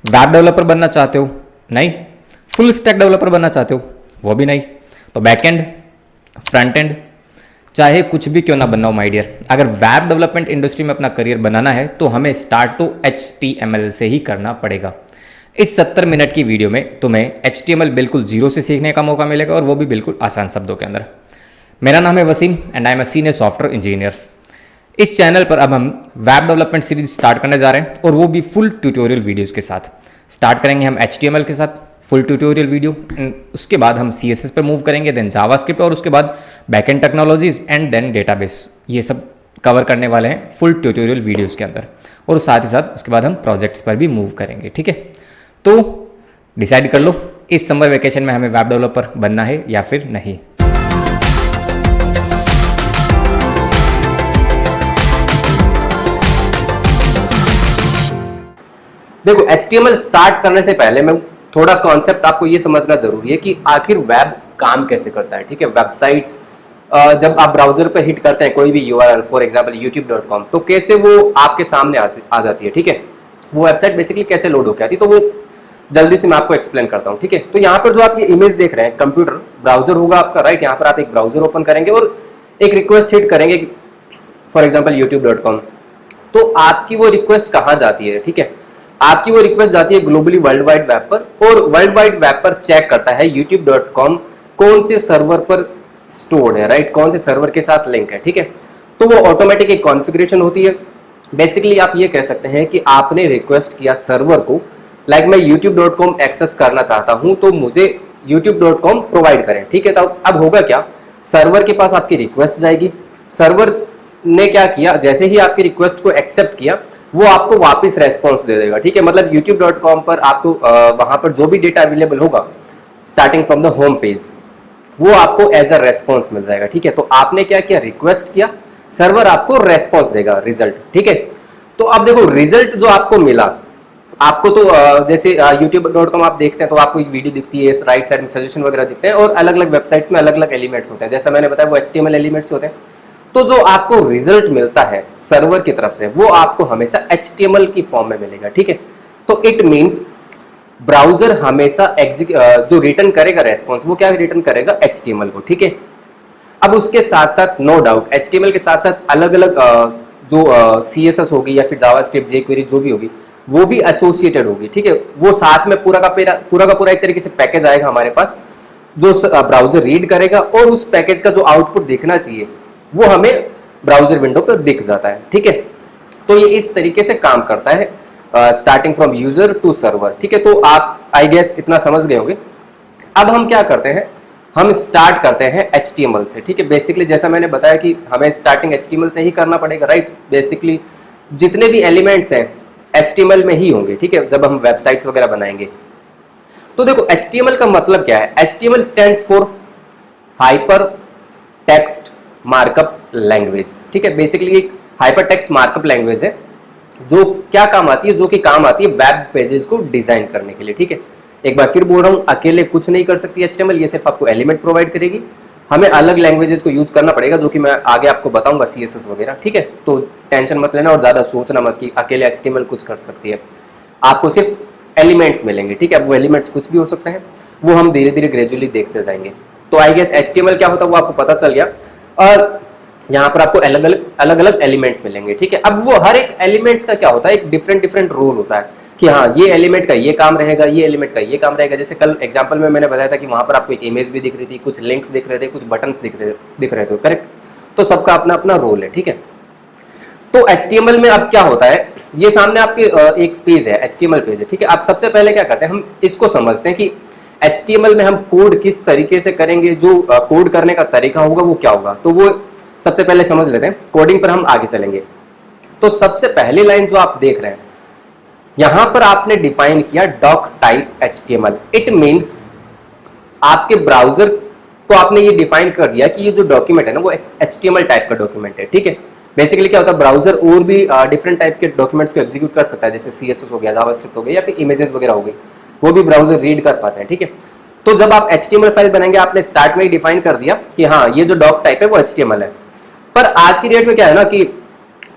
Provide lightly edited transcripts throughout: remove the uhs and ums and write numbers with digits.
Web developer बनना चाहते हो? नहीं। फुल स्टैक डेवलपर बनना चाहते हो? वो भी नहीं। तो बैक एंड, फ्रंट एंड, चाहे कुछ भी क्यों ना बनना हो माय डियर, अगर वेब डेवलपमेंट इंडस्ट्री में अपना करियर बनाना है तो हमें स्टार्ट तो HTML से ही करना पड़ेगा। इस 70 मिनट की वीडियो में तुम्हें HTML बिल्कुल जीरो से सीखने का मौका मिलेगा, और वो भी बिल्कुल आसान शब्दों के अंदर। मेरा नाम है Waseem and I am a senior software engineer. इस चैनल पर अब हम वेब डेवलपमेंट सीरीज स्टार्ट करने जा रहे हैं, और वो भी फुल ट्यूटोरियल वीडियोज़ के साथ। स्टार्ट करेंगे हम HTML के साथ फुल ट्यूटोरियल वीडियो, एंड उसके बाद हम CSS पे मूव करेंगे, देन जावास्क्रिप्ट, और उसके बाद backend technologies and then database. ये सब कवर करने वाले हैं फुल ट्यूटोरियल वीडियोज़ के अंदर, और साथ ही साथ उसके बाद हम प्रोजेक्ट्स पर भी मूव करेंगे। ठीक है, तो डिसाइड कर लो इस समर वेकेशन में हमें वेब डेवलपर बनना है या फिर नहीं। देखो, HTML स्टार्ट करने से पहले मैं थोड़ा कॉन्सेप्ट आपको ये समझना जरूरी है कि आखिर वेब काम कैसे करता है। ठीक है, वेबसाइट्स जब आप ब्राउजर पर हिट करते हैं कोई भी URL, फॉर एग्जांपल youtube.com, तो कैसे वो आपके सामने आ जाती है। ठीक है, वो वेबसाइट बेसिकली कैसे लोड होकर आती है, तो वो जल्दी से मैं आपको एक्सप्लेन करता हूँ। ठीक है, तो यहाँ पर जो आप ये इमेज देख रहे हैं, कंप्यूटर ब्राउजर होगा आपका, राइट। यहाँ पर आप एक ब्राउजर ओपन करेंगे और एक रिक्वेस्ट हिट करेंगे, फॉर एग्जाम्पल youtube.com, तो आपकी वो रिक्वेस्ट कहाँ जाती है? ठीक है, आपकी वो रिक्वेस्ट जाती है ग्लोबली वर्ल्ड वाइड वेब पर, और वर्ल्ड वाइड वेब पर चेक करता है youtube.com कौन से सर्वर पर स्टोर्ड है, राइट, कौन से सर्वर के साथ लिंक है। ठीक है, तो वो ऑटोमेटिक एक कॉन्फ़िगरेशन होती है। बेसिकली आप ये कह सकते हैं कि आपने रिक्वेस्ट किया सर्वर को, लाइक मैं youtube.com एक्सेस करना चाहता हूं, तो मुझे youtube.com प्रोवाइड करें। ठीक है, तो अब होगा क्या, सर्वर के पास आपकी रिक्वेस्ट जाएगी, सर्वर ने क्या किया, जैसे ही आपकी रिक्वेस्ट को एक्सेप्ट किया, वो आपको वापस रेस्पॉन्स दे देगा। ठीक है, मतलब youtube.com पर आपको वहां पर जो भी डेटा अवेलेबल होगा starting from the home page, वो आपको एज अ रेस्पॉन्स मिल जाएगा। ठीक है, तो आपने क्या किया, रिक्वेस्ट किया, सर्वर आपको रेस्पॉन्स देगा, रिजल्ट। ठीक है, तो अब देखो रिजल्ट जो आपको मिला, आपको तो जैसे youtube.com आप देखते हैं तो आपको एक वीडियो दिखती है, राइट साइड में सजेशन वगैरह दिखते हैं, और अलग अलग वेबसाइट्स में अलग अलग एलिमेंट्स होते हैं, जैसा मैंने बताया वो HTML एलिमेंट्स होते हैं। तो जो आपको रिजल्ट मिलता है सर्वर की तरफ से, वो आपको हमेशा HTML की फॉर्म में मिलेगा। ठीक है, तो इट मींस ब्राउजर हमेशा जो रिटर्न करेगा रेस्पॉन्स, वो क्या रिटर्न करेगा, HTML को। ठीक है, अब उसके साथ साथ नो डाउट HTML के साथ साथ अलग अलग जो CSS होगी या फिर जावास्क्रिप्ट, jQuery जो भी होगी, वो भी एसोसिएटेड होगी। ठीक है, वो साथ में पूरा का पूरा एक तरीके से पैकेज आएगा हमारे पास, जो ब्राउजर रीड करेगा, और उस पैकेज का जो आउटपुट दिखना चाहिए वो हमें ब्राउजर विंडो पर दिख जाता है। ठीक है, तो ये इस तरीके से काम करता है, starting from user to server. ठीक है, तो आप आई गेस इतना समझ गए होंगे। अब हम क्या करते हैं, हम स्टार्ट करते हैं HTML से। ठीक है, बेसिकली जैसा मैंने बताया कि हमें स्टार्टिंग HTML से ही करना पड़ेगा, राइट। बेसिकली जितने भी एलिमेंट्स हैं HTML में ही होंगे। ठीक है, जब हम वेबसाइट्स वगैरह बनाएंगे। तो देखो HTML का मतलब क्या है, HTML stands for hyper text markup language. ठीक है, बेसिकली एक हाइपर टेक्स्ट मार्कअप लैंग्वेज है, जो क्या काम आती है, जो कि काम आती है वेब पेजेस को डिजाइन करने के लिए। ठीक है, एक बार फिर बोल रहा हूँ, अकेले कुछ नहीं कर सकती HTML, ये सिर्फ आपको एलिमेंट प्रोवाइड करेगी। हमें अलग लैंग्वेजेस को यूज करना पड़ेगा, जो कि मैं आगे आपको बताऊंगा, CSS वगैरह। ठीक है, तो टेंशन मत लेना और ज्यादा सोचना मत कि अकेले HTML कुछ कर सकती है। आपको सिर्फ एलिमेंट्स मिलेंगे। ठीक है, अब वो एलिमेंट्स कुछ भी हो सकते हैं, वो हम धीरे धीरे ग्रेजुअली देखते जाएंगे। तो आई गेस HTML क्या होता है वो आपको पता चल गया, और यहाँ पर आपको अलग अलग एलिमेंट्स मिलेंगे। ठीक है, अब वो हर एक एलिमेंट्स का क्या होता है, एक डिफरेंट रोल होता है कि हाँ ये एलिमेंट का ये काम रहेगा, ये एलिमेंट का ये काम रहेगा। जैसे कल एग्जांपल में मैंने बताया था कि वहाँ पर आपको एक इमेज भी दिख रही थी, कुछ लिंक्स दिख रहे थे, कुछ बटन्स दिख रहे थे, करेक्ट। तो सबका अपना अपना रोल है। ठीक है, तो HTML में अब क्या होता है, ये सामने आपके एक पेज है, HTML पेज है। ठीक है, आप सबसे पहले क्या करते हैं, हम इसको समझते हैं कि HTML में हम कोड किस तरीके से करेंगे, जो कोड करने का तरीका होगा वो क्या होगा। तो वो सबसे पहले समझ लेते हैं, कोडिंग पर हम आगे चलेंगे। तो सबसे पहली लाइन जो आप देख रहे हैं, यहां पर आपने डिफाइन किया doc type HTML। It means आपके ब्राउजर को आपने ये डिफाइन कर दिया कि ये जो डॉक्यूमेंट है ना, वो HTML टाइप का डॉक्यूमेंट है। ठीक है, बेसिकली क्या होता है, ब्राउजर और भी डिफरेंट टाइप के डॉक्यूमेंट्स को एग्जीक्यूट कर सकता है, जैसे CSS हो गया, जावास्क्रिप्ट हो गया, या फिर इमेजेस वगैरह हो गई, वो भी ब्राउजर रीड कर पाते हैं। ठीक है, तो जब आप HTML फाइल बनाएंगे, आपने स्टार्ट में ही डिफाइन कर दिया कि हाँ ये जो डॉक टाइप है वो HTML है। पर आज की डेट में क्या है ना कि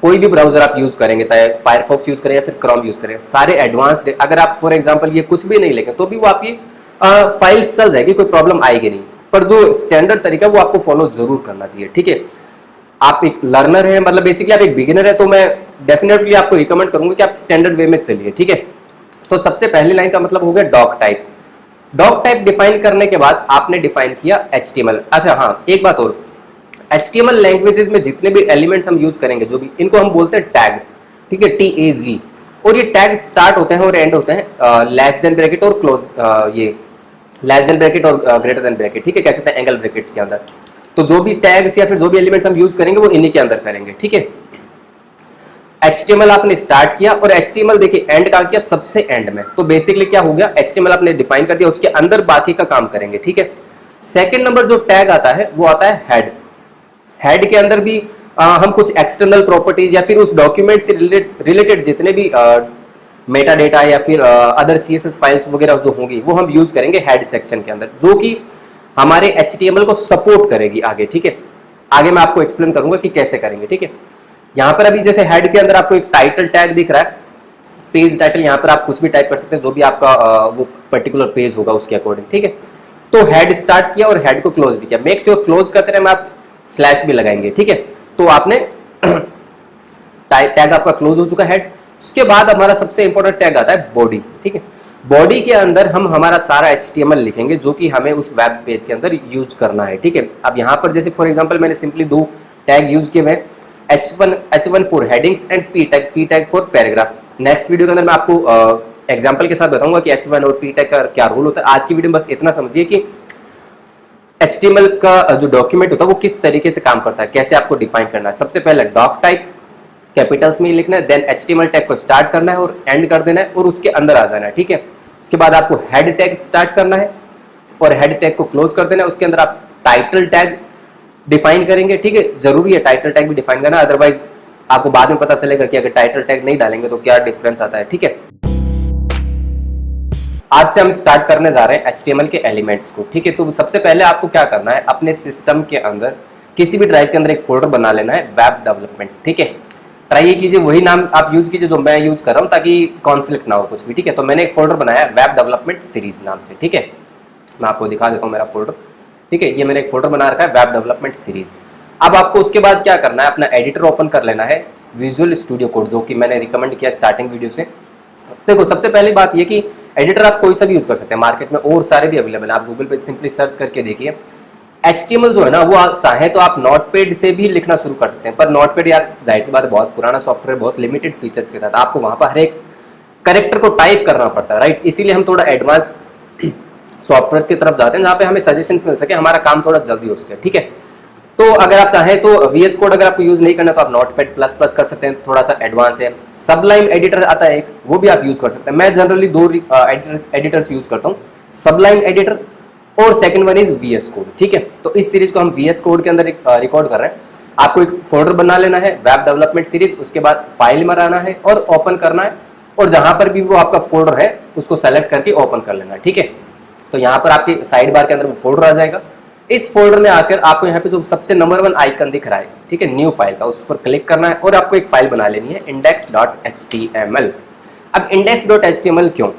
कोई भी ब्राउजर आप यूज करेंगे, चाहे फायरफॉक्स यूज करें या फिर क्रोम यूज करें, सारे एडवांस्ड, अगर आप फॉर एग्जांपल ये कुछ भी नहीं लिखें तो भी वो आपकी फाइल्स चल जाएगी, कोई प्रॉब्लम आएगी नहीं। पर जो स्टैंडर्ड तरीका वो आपको फॉलो जरूर करना चाहिए, ठीक है। आप एक लर्नर है, मतलब बेसिकली आप एक बिगिनर है, तो मैं डेफिनेटली आपको रिकमेंड करूंगा कि आप स्टैंडर्ड वे में चलिए, ठीक है। तो सबसे पहली लाइन का मतलब हो गया doc type. Doc type define करने के बाद आपने डिफाइन किया HTML। अच्छा हाँ, एक बात और, HTML लैंग्वेजेस में जितने भी एलिमेंट्स हम यूज करेंगे, जो भी, इनको हम बोलते हैं टैग, ठीक है, TAG। और ये टैग स्टार्ट होते हैं और एंड होते हैं लेस देन ब्रैकेट और क्लोज, ये लेस देन ब्रैकेट और ग्रेटर देन ब्रैकेट, ठीक है, कह सकते हैं एंगल ब्रैकेट्स के अंदर। तो जो भी टैग्स या फिर जो भी एलिमेंट्स हम यूज करेंगे वो इन्हीं के अंदर करेंगे, ठीक है। HTML आपने स्टार्ट किया और HTML देखिए एंड कहाँ किया, सबसे एंड में। तो बेसिकली क्या हो गया, HTML आपने डिफाइन कर दिया, उसके अंदर बाकी का काम करेंगे, ठीक है। सेकंड नंबर जो टैग आता है वो आता है हेड। हेड के अंदर भी हम कुछ एक्सटर्नल प्रॉपर्टीज या फिर उस डॉक्यूमेंट से रिलेटेड जितने भी मेटा डेटा या फिर अदर CSS फाइल्स वगैरह जो होंगी वो हम यूज करेंगे हेड सेक्शन के अंदर, जो कि हमारे HTML को सपोर्ट करेगी आगे, ठीक है। आगे मैं आपको एक्सप्लेन करूंगा कि कैसे करेंगे, ठीक है। यहाँ पर अभी जैसे हेड के अंदर आपको एक टाइटल टैग दिख रहा है, पेज टाइटल, यहाँ पर आप कुछ भी टाइप कर सकते हैं, जो भी आपका वो पर्टिकुलर पेज होगा उसके अकॉर्डिंग, ठीक है। तो हेड स्टार्ट किया और हेड को क्लोज भी किया। मेक श्योर क्लोज करते रहे, आप स्लैश भी लगाएंगे, ठीक है। तो आपने टैग आपका क्लोज हो चुका है हेड। उसके बाद हमारा सबसे इंपॉर्टेंट टैग आता है बॉडी, ठीक है। बॉडी के अंदर हम हमारा सारा HTML लिखेंगे जो कि हमें उस वेब पेज के अंदर यूज करना है, ठीक है। अब यहाँ पर जैसे फॉर एग्जांपल मैंने सिंपली 2 टैग यूज किए हुए, H1 for headings and P tag for paragraph. Next video के अंदर मैं आपको एग्जांपल के साथ बताऊंगा कि H1 और P टैग का क्या रोल होता है। आज की वीडियो में बस इतना समझिए कि HTML का जो डॉक्यूमेंट होता है वो किस तरीके से काम करता है, कैसे आपको डिफाइन करना है। सबसे पहले डॉक टाइप कैपिटल्स में ही लिखना है, देन HTML टैग को स्टार्ट करना है और एंड कर देना है और उसके अंदर आ जाना है, ठीक है। उसके बाद आपको हेड टैग स्टार्ट करना है और हेड टैग को क्लोज कर देना है। उसके अंदर आप टाइटल टैग डिफाइन करेंगे, ठीक है। जरूरी है टाइटल टैग भी डिफाइन करना, अदरवाइज आपको बाद में पता चलेगा कि अगर टाइटल टैग नहीं डालेंगे तो क्या डिफरेंस आता है, ठीक है। आज से हम स्टार्ट करने जा रहे हैं HTML के एलिमेंट्स को, ठीक है। तो सबसे पहले आपको क्या करना है, अपने सिस्टम के अंदर किसी भी ड्राइव के अंदर एक फोल्डर बना लेना है, वेब डेवलपमेंट, ठीक है। ट्राई ये कीजिए वही नाम आप यूज कीजिए जो मैं यूज कर रहा हूँ, ताकि कॉन्फ्लिक्ट ना हो कुछ भी, ठीक है। तो मैंने एक फोल्डर बनाया वेब डेवलपमेंट सीरीज नाम से, ठीक है। मैं आपको दिखा देता हूँ मेरा फोल्डर, ठीक है। ये मैंने एक फोल्डर बना रखा है वेब डेवलपमेंट सीरीज। अब आपको उसके बाद क्या करना है, अपना एडिटर ओपन कर लेना है, विजुअल स्टूडियो कोड, जो कि मैंने रिकमेंड किया स्टार्टिंग वीडियो से। देखो सबसे पहली बात ये कि एडिटर आप कोई सा भी यूज कर सकते हैं, मार्केट में और सारे भी अवेलेबल है। आप गूगल पे सिंपली सर्च करके देखिए। HTML जो है ना वो आप चाहे तो आप नोटपैड से भी लिखना शुरू कर सकते हैं, पर नोटपैड यार जाहिर सी बात है बहुत पुराना सॉफ्टवेयर, बहुत लिमिटेड फीचर्स के साथ, आपको वहां पर हर एक करेक्टर को टाइप करना पड़ता है, राइट। इसीलिए हम थोड़ा एडवांस सॉफ्टवेयर की तरफ जाते हैं जहाँ पे हमें सजेशंस मिल सके, हमारा काम थोड़ा जल्दी हो सके, ठीक है। तो अगर आप चाहें तो VS कोड अगर आपको यूज नहीं करना तो आप नोटपैड प्लस प्लस कर सकते हैं, थोड़ा सा एडवांस है। सबलाइम एडिटर आता है एक, वो भी आप यूज कर सकते हैं। मैं जनरली 2 एडिटर्स यूज करता हूँ, सबलाइम एडिटर और second one is VS code, ठीक है। तो इस सीरीज को हम VS कोड के अंदर रिकॉर्ड कर रहे हैं। आपको एक फोल्डर बना लेना है वेब डेवलपमेंट सीरीज, उसके बाद फाइल में आना है और ओपन करना है, और जहां पर भी वो आपका फोल्डर है उसको सेलेक्ट करके ओपन कर लेना है, ठीक है। तो यहाँ पर आपके साइड बार के अंदर वो फोल्डर आ जाएगा। इस फोल्डर में आकर आपको यहाँ पे जो सबसे नंबर 1 आइकन दिख रहा है, ठीक है, न्यू फाइल का, उस पर क्लिक करना है और आपको एक फाइल बना लेनी है index.html। अब index.html क्यों,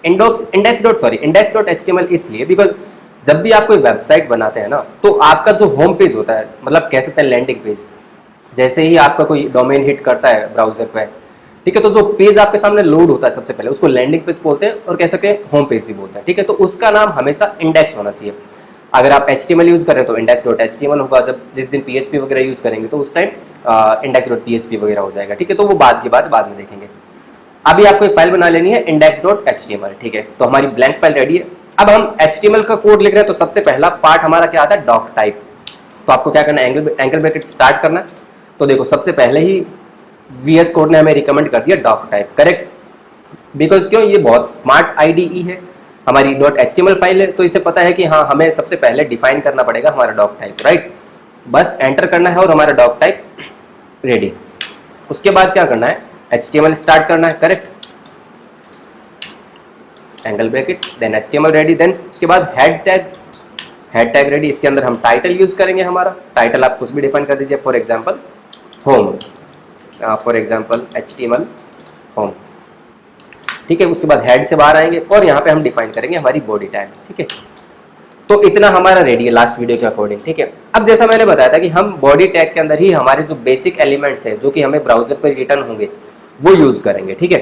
index.html इसलिए बिकॉज जब भी आप कोई वेबसाइट बनाते हैं ना, तो आपका जो होम पेज होता है, मतलब कह सकते हैं लैंडिंग पेज, जैसे ही आपका कोई डोमेन हिट करता है ब्राउजर पे, ठीक है, तो जो पेज आपके सामने लोड होता है सबसे पहले उसको लैंडिंग पेज बोलते हैं और कह सकते हैं होम पेज भी बोलते हैं, ठीक है। तो उसका नाम हमेशा इंडेक्स होना चाहिए। अगर आप HTML यूज करें तो index.html होगा, जब जिस दिन PHP वगैरह यूज करेंगे तो उस टाइम index.php वगैरह हो जाएगा, ठीक है। तो वो बाद में देखेंगे। अभी आपको एक फाइल बना लेनी है index.html, ठीक है। तो हमारी ब्लैंक फाइल रेडी है। अब हम HTML का कोड लिख रहे हैं, तो सबसे पहला पार्ट हमारा क्या आता है, डॉक टाइप। तो आपको क्या करना है, एंगल ब्रैकेट स्टार्ट करना है। तो देखो सबसे पहले ही VS कोड ने हमें रिकमेंड कर दिया डॉक टाइप, करेक्ट। बिकॉज क्यों, ये बहुत स्मार्ट IDE है, हमारी .html फाइल है, तो इसे पता है कि हाँ हमें सबसे पहले डिफाइन करना पड़ेगा हमारा डॉक टाइप, राइट। बस एंटर करना है और हमारा डॉक टाइप रेडी। उसके बाद क्या करना है, HTML स्टार्ट करना है, correct, angle bracket, then HTML ready, then उसके बाद हेड टैग रेडी। इसके अंदर हम टाइटल यूज करेंगे, हमारा टाइटल आप कुछ भी डिफाइन कर दीजिए, for example home, for example HTML home, ठीक है। उसके बाद हेड से बाहर आएंगे और यहाँ पे हम डिफाइन करेंगे हमारी बॉडी टैग, ठीक है। तो इतना हमारा रेडी है लास्ट वीडियो के अकॉर्डिंग, ठीक है। अब जैसा मैंने बताया था कि हम बॉडी टैग के अंदर ही हमारे जो बेसिक एलिमेंट्स हैं जो कि हमें ब्राउजर पर रिटर्न होंगे वो यूज करेंगे, ठीक है।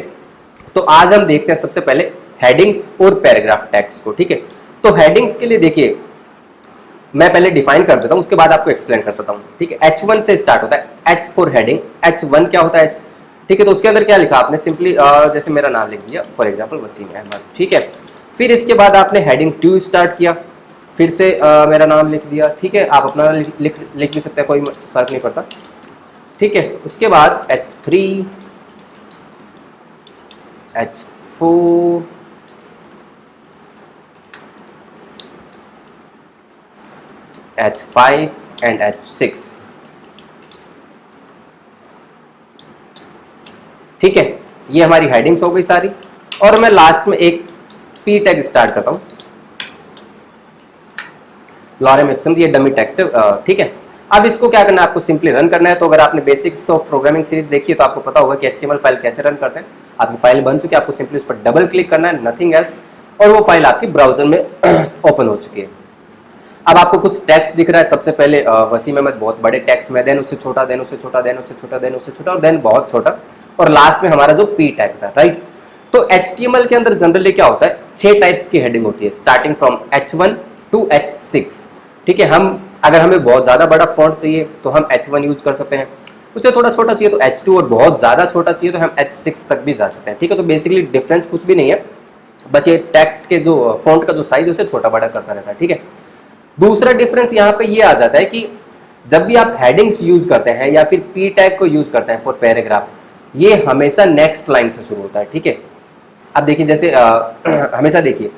तो आज हम देखते हैं सबसे पहले हेडिंग्स और पैराग्राफ टैग्स को, ठीक है। तो हेडिंग्स के लिए देखिए मैं पहले डिफाइन कर देता हूँ, उसके बाद आपको एक्सप्लेन कर देता हूँ, ठीक है। H1 से स्टार्ट होता है, H फॉर हेडिंग। H1 क्या होता है? H, ठीक है। तो उसके अंदर क्या लिखा आपने? सिंपली जैसे मेरा नाम लिख दिया, फॉर एग्जांपल वसीम अहमद, ठीक है। फिर इसके बाद आपने हेडिंग 2 स्टार्ट किया, फिर से मेरा नाम लिख दिया, ठीक है। आप अपना लिख भी सकते हैं, कोई फर्क नहीं पड़ता, ठीक है। उसके बाद H3, H4, H5 and H6, ठीक है। ये हमारी हेडिंग्स हो गई सारी। और मैं लास्ट में एक पी टैग स्टार्ट करता हूं, लॉरेम इप्सम, ये डमी टेक्स्ट है, ठीक है। अब इसको क्या करना है, आपको सिंपली रन करना है। तो अगर आपने बेसिक्स ऑफ प्रोग्रामिंग सीरीज देखी है तो आपको पता होगा कि HTML फाइल कैसे रन करते हैं। आपकी फाइल बन चुकी है, आपको सिंपली उस पर डबल क्लिक करना है, नथिंग एल्स, और वो फाइल आपकी ब्राउजर में ओपन हो चुकी है। अब आपको कुछ टेक्स्ट दिख रहा है, सबसे पहले वसीम अहमद बहुत बड़े टेक्स्ट में, देन उससे छोटा, देन उससे छोटा, देन उससे छोटा, देन उससे छोटा, और देन बहुत छोटा, और लास्ट में हमारा जो पी टैग था, राइट। तो HTML के अंदर जनरली क्या होता है, 6 टाइप्स की हेडिंग होती है, starting from H1 to H6, ठीक है। अगर हमें बहुत ज़्यादा बड़ा फॉन्ट चाहिए तो हम H1 यूज कर सकते हैं, उससे थोड़ा छोटा चाहिए तो H2, और बहुत ज़्यादा छोटा चाहिए तो हम H6 तक भी जा सकते हैं, ठीक है। तो बेसिकली डिफरेंस कुछ भी नहीं है, बस ये टेक्स्ट के जो फॉन्ट का जो साइज उसे छोटा बड़ा करता रहता है, ठीक है। दूसरा डिफरेंस यहाँ पे ये आ जाता है कि जब भी आप हेडिंग्स यूज करते हैं या फिर पी टैग को यूज करते हैं फॉर पैराग्राफ, ये हमेशा नेक्स्ट लाइन से शुरू होता है, ठीक है। अब देखिए जैसे हमेशा देखिए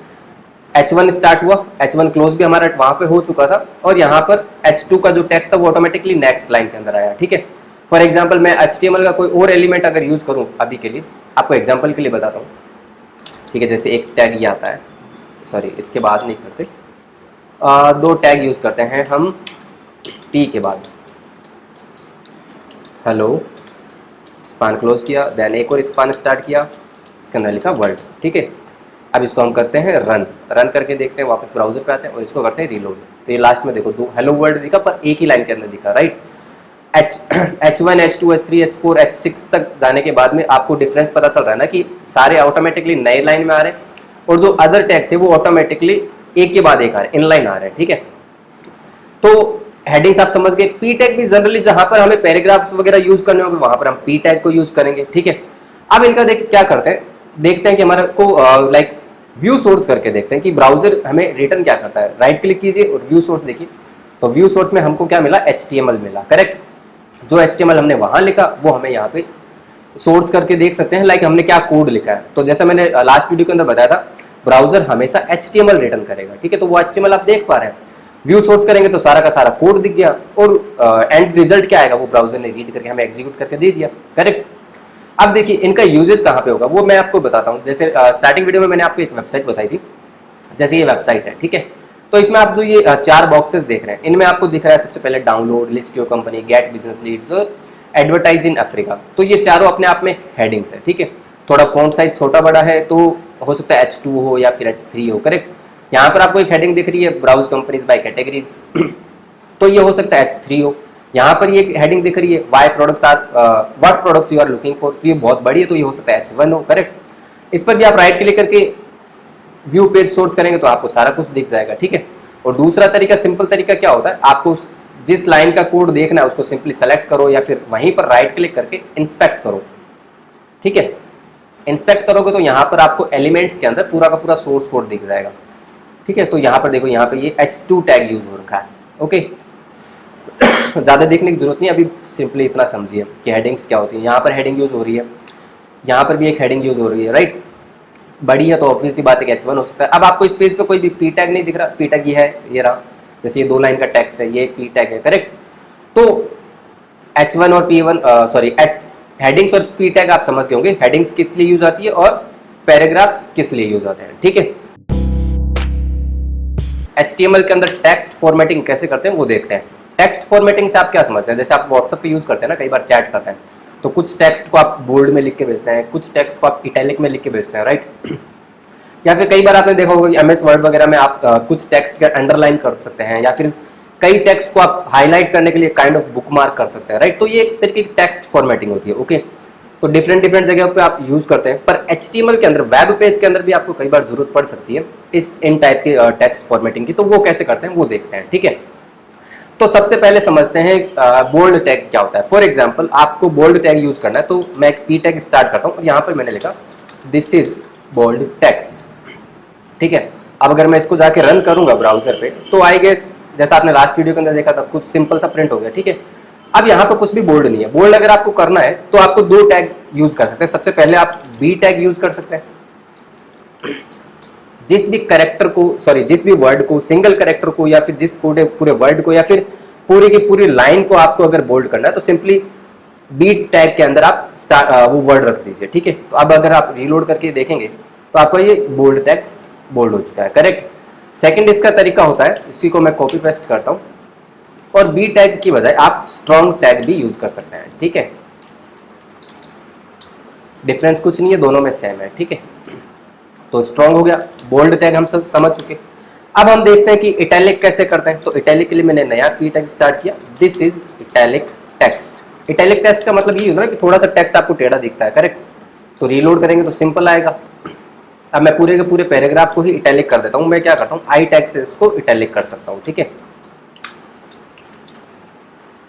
H1 स्टार्ट हुआ, H1 क्लोज भी हमारा वहां पे हो चुका था, और यहाँ पर H2 का जो टेक्स्ट था वो ऑटोमेटिकली नेक्स्ट लाइन के अंदर आया, ठीक है। फॉर एग्जाम्पल मैं HTML का कोई और एलिमेंट अगर यूज करूँ अभी के लिए, आपको एग्जाम्पल के लिए बताता हूँ, ठीक है। जैसे एक टैग ये आता है, सॉरी इसके बाद नहीं करते, 2 टैग यूज करते हैं हम P के बाद, हेलो, स्पान क्लोज किया, देन एक और स्पान स्टार्ट किया, इसके अंदर लिखा वर्ल्ड, ठीक है। अब इसको हम करते हैं रन करके देखते हैं, वापस ब्राउजर पे आते हैं और इसको करते हैं रीलोड। तो ये लास्ट में देखो 2 हेलो वर्ल्ड दिखा, पर एक ही लाइन के अंदर दिखा, right. H1, H2, H3, H4, H6 तक जाने के बाद में आपको डिफरेंस पता चल रहा है ना कि सारे ऑटोमेटिकली नए लाइन में आ रहे हैं, और जो अदर टैग थे वो ऑटोमेटिकली एक के बाद एक आ रहे हैं, इनलाइन आ रहे हैं, ठीक है। तो हेडिंग्स आप समझ गए। पी टैग भी जनरली जहां पर हमें पैराग्राफ्स वगैरह यूज करने होंगे वहां पर हम पी टैग को यूज करेंगे, ठीक है। अब इनका क्या करते हैं, देखते हैं कि हमारा को लाइक व्यू सोर्स करके देखते हैं कि ब्राउजर हमें रिटर्न क्या करता है। राइट क्लिक कीजिए और व्यू सोर्स देखिए, तो व्यू सोर्स में हमको क्या मिला, HTML मिला, करेक्ट। जो HTML हमने वहां लिखा वो हमें यहाँ पे सोर्स करके देख सकते हैं, लाइक हमने क्या कोड लिखा है। तो जैसा मैंने लास्ट वीडियो के अंदर बताया था, ब्राउजर हमेशा HTML रिटर्न करेगा, ठीक है। तो वो HTML आप देख पा रहे हैं, व्यू सोर्स करेंगे तो सारा का सारा कोड दिख गया, और एंड रिजल्ट क्या आएगा वो ब्राउजर ने रीड करके हमें एग्जीक्यूट करके दे दिया, करेक्ट। अब देखिए इनका यूजेज कहाँ पे होगा वो मैं आपको बताता हूँ। जैसे स्टार्टिंग वीडियो में मैंने आपको एक वेबसाइट बताई थी, जैसे ये वेबसाइट है, ठीक है। तो इसमें आप जो ये 4 बॉक्सेस देख रहे हैं, इनमें आपको दिख रहा है सबसे पहले download, list your company, get business leads और एडवर्टाइज इन अफ्रीका। तो ये चारों अपने आप में हेडिंग्स है, ठीक है। थोड़ा फॉन्ट साइज छोटा बड़ा है तो हो सकता है H2 हो या फिर H3 हो, करेक्ट। यहाँ पर आपको एक हेडिंग दिख रही है, ब्राउज कंपनीज बाय कैटेगरीज, तो ये हो सकता है H3 हो। यहाँ पर ये हेडिंग दिख रही है, what products you are looking for, ये बहुत बड़ी है तो ये हो सकता है H1 हो, करेक्ट। इस पर भी आप राइट क्लिक करके व्यू पेज सोर्स करेंगे तो आपको सारा कुछ दिख जाएगा, ठीक है। और दूसरा तरीका, सिंपल तरीका क्या होता है, आपको जिस लाइन का कोड देखना है उसको सिंपली सेलेक्ट करो या फिर वहीं पर राइट क्लिक करके इंस्पेक्ट करो, ठीक है। इंस्पेक्ट करोगे तो यहाँ पर आपको एलिमेंट्स के अंदर पूरा का पूरा सोर्स कोड दिख जाएगा, ठीक है। तो यहाँ पर देखो, यहाँ पे ये H2 टैग यूज हो रखा है, ओके। ज़्यादा देखने की जरूरत नहीं, अभी सिंपली इतना समझिए कि हेडिंग्स क्या होती है। यहाँ पर हेडिंग यूज हो रही है, यहाँ पर भी एक हेडिंग यूज हो रही है, राइट। बड़ी है तो ऑब्वियस सी बात है कि H1 हो सकता है। अब आपको इस पेज पे कोई भी पी टैग नहीं दिख रहा, पी टैग ये है, ये रहा, जैसे ये 2 लाइन का टेक्स्ट है, ये एक पी टैग है, करेक्ट। तो H1 और P1 सॉरी हेडिंग्स और पी टैग आप समझ गए होंगे, हेडिंग्स किस लिए यूज आती है और पैराग्राफ्स किस लिए यूज आते हैं, ठीक है। HTML के अंदर टेक्स्ट फॉर्मेटिंग कैसे करते हैं वो देखते हैं। टेक्स्ट फॉर्मेटिंग से आप क्या समझते हैं, जैसे आप व्हाट्सएप पे यूज करते हैं ना, कई बार चैट करते हैं, तो कुछ टेक्स्ट को आप बोल्ड में लिख के भेजते हैं, कुछ टेक्स्ट को आप इटैलिक में लिख के भेजते हैं, राइट। या फिर कई बार आपने देखा होगा कि एमएस वर्ड वगैरह में आप कुछ टेक्स्ट का अंडरलाइन कर सकते हैं, या फिर कई टेक्स्ट को आप हाईलाइट करने के लिए काइंड ऑफ बुकमार्क कर सकते हैं, राइट। तो ये एक तरीके की टेक्स्ट फॉर्मेटिंग होती है, ओके। तो डिफरेंट डिफरेंट जगह पे आप यूज करते हैं, पर HTML के अंदर, वेब पेज के अंदर भी आपको कई बार जरूरत पड़ सकती है इन टाइप की टेक्स्ट फॉर्मेटिंग की। तो वो कैसे करते हैं वो देखते हैं, ठीक है। तो सबसे पहले समझते हैं बोल्ड टैग क्या होता है। फॉर एग्जाम्पल आपको बोल्ड टैग यूज करना है, तो मैं एक P टैग स्टार्ट करता हूँ और यहाँ पर मैंने लिखा दिस इज बोल्ड टेक्स्ट, ठीक है। अब अगर मैं इसको जाके रन करूंगा ब्राउजर पे, तो आई गेस जैसा आपने लास्ट वीडियो के अंदर देखा था, कुछ सिंपल सा प्रिंट हो गया, ठीक है। अब यहाँ पे कुछ भी बोल्ड नहीं है। बोल्ड अगर आपको करना है तो आपको दो टैग यूज कर सकते हैं। सबसे पहले आप बी टैग यूज कर सकते हैं। जिस भी कैरेक्टर को, सॉरी जिस भी वर्ड को, सिंगल कैरेक्टर को, या फिर जिस पूरे वर्ड को, या फिर पूरी की पूरी लाइन को आपको अगर बोल्ड करना है, तो सिंपली बी टैग के अंदर आप वो वर्ड रख दीजिए, ठीक है। तो अब अगर आप रीलोड करके देखेंगे तो आपका ये बोल्ड टेक्स्ट बोल्ड हो चुका है, करेक्ट। सेकंड इसका तरीका होता है, इसी को मैं कॉपी पेस्ट करता हूं, और बी टैग की बजाय आप स्ट्रॉन्ग टैग भी यूज कर सकते हैं, ठीक है। डिफरेंस कुछ नहीं है, दोनों में सेम है, ठीक है। तो स्ट्रॉन्ग हो गया, बोल्ड टैग हम सब समझ चुके। अब हम देखते हैं कि इटैलिक कैसे करते हैं। तो इटैलिक के लिए मैंने नया पी टैग स्टार्ट किया, this is italic text. Italic text का मतलब ये होता है कि थोड़ा सा टेक्स्ट आपको टेढ़ा दिखता है, करेक्ट। तो रीलोड करेंगे तो सिंपल आएगा। अब मैं पूरे के पूरे पैराग्राफ को ही इटैलिक कर देता हूं। मैं क्या करता हूं, आई टैग से इसको इटैलिक कर सकता हूं, ठीक है।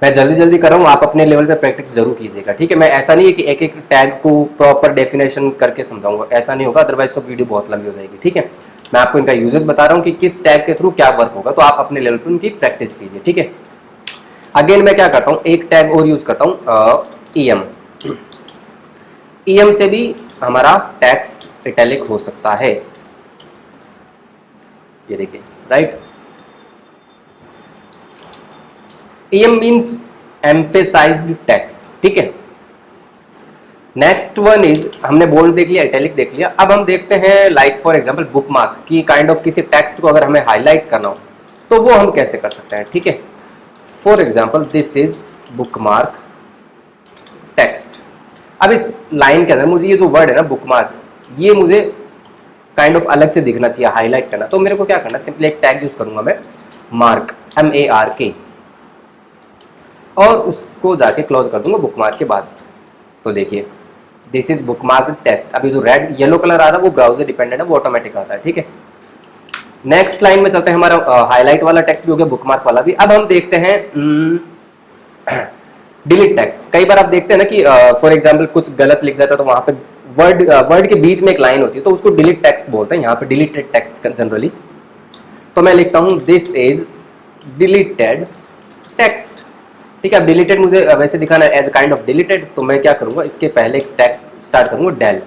मैं जल्दी जल्दी कर रहा हूँ, आप अपने लेवल पे प्रैक्टिस जरूर कीजिएगा, ठीक है। मैं ऐसा नहीं है कि एक एक टैग को प्रॉपर डेफिनेशन करके समझाऊंगा, ऐसा नहीं होगा, अदरवाइज तो वीडियो बहुत लंबी हो जाएगी, ठीक है। मैं आपको इनका यूजेस बता रहा हूँ कि किस टैग के थ्रू क्या वर्क होगा, तो आप अपने लेवल पे उनकी प्रैक्टिस कीजिए, ठीक है। अगेन मैं क्या करता हूँ, एक टैग और यूज करता हूँ, EM से भी हमारा टेक्स्ट इटैलिक हो सकता है, ये देखिए, right. EM means emphasised text, ठीक है। नेक्स्ट वन इज, हमने बोल्ड देख लिया, इटैलिक देख लिया। अब हम देखते हैं लाइक फॉर एग्जांपल बुकमार्क की काइंड ऑफ किसी टेक्स्ट को अगर हमें हाईलाइट करना हो तो वो हम कैसे कर सकते हैं, ठीक है। For example this is bookmark text. अब इस लाइन के अंदर मुझे ये जो वर्ड है ना बुकमार्क, ये मुझे काइंड ऑफ अलग से दिखना चाहिए, हाईलाइट करना। तो मेरे को क्या करना, सिंपली एक टैग यूज करूंगा मैं, मार्क, MARK, और उसको जाके क्लोज कर दूंगा बुकमार्क के बाद। तो देखिए दिस इज बुकमार्क टेक्स्ट। अभी जो रेड येलो कलर आ रहा है वो ब्राउजर डिपेंडेंट है, वो ऑटोमेटिक आता है, ठीक है। नेक्स्ट लाइन में चलते हैं, हमारा हाईलाइट वाला टेक्स्ट भी हो गया, बुकमार्क वाला भी। अब हम देखते हैं डिलीट टेक्स्ट। कई बार आप देखते हैं ना कि फॉर एग्जांपल कुछ गलत लिख जाता है, तो वहां पे वर्ड के बीच में एक लाइन होती है, तो उसको डिलीट टेक्स्ट बोलते हैं, यहाँ पे डिलीटेड टेक्स्ट जनरली। तो मैं लिखता हूँ दिस इज डिलीटेड टेक्स्ट, ठीक है। अब डिलीटेड मुझे वैसे दिखाना है as a kind of deleted, तो मैं क्या करूंगा, इसके पहले एक टैग स्टार्ट करूंगा डेल,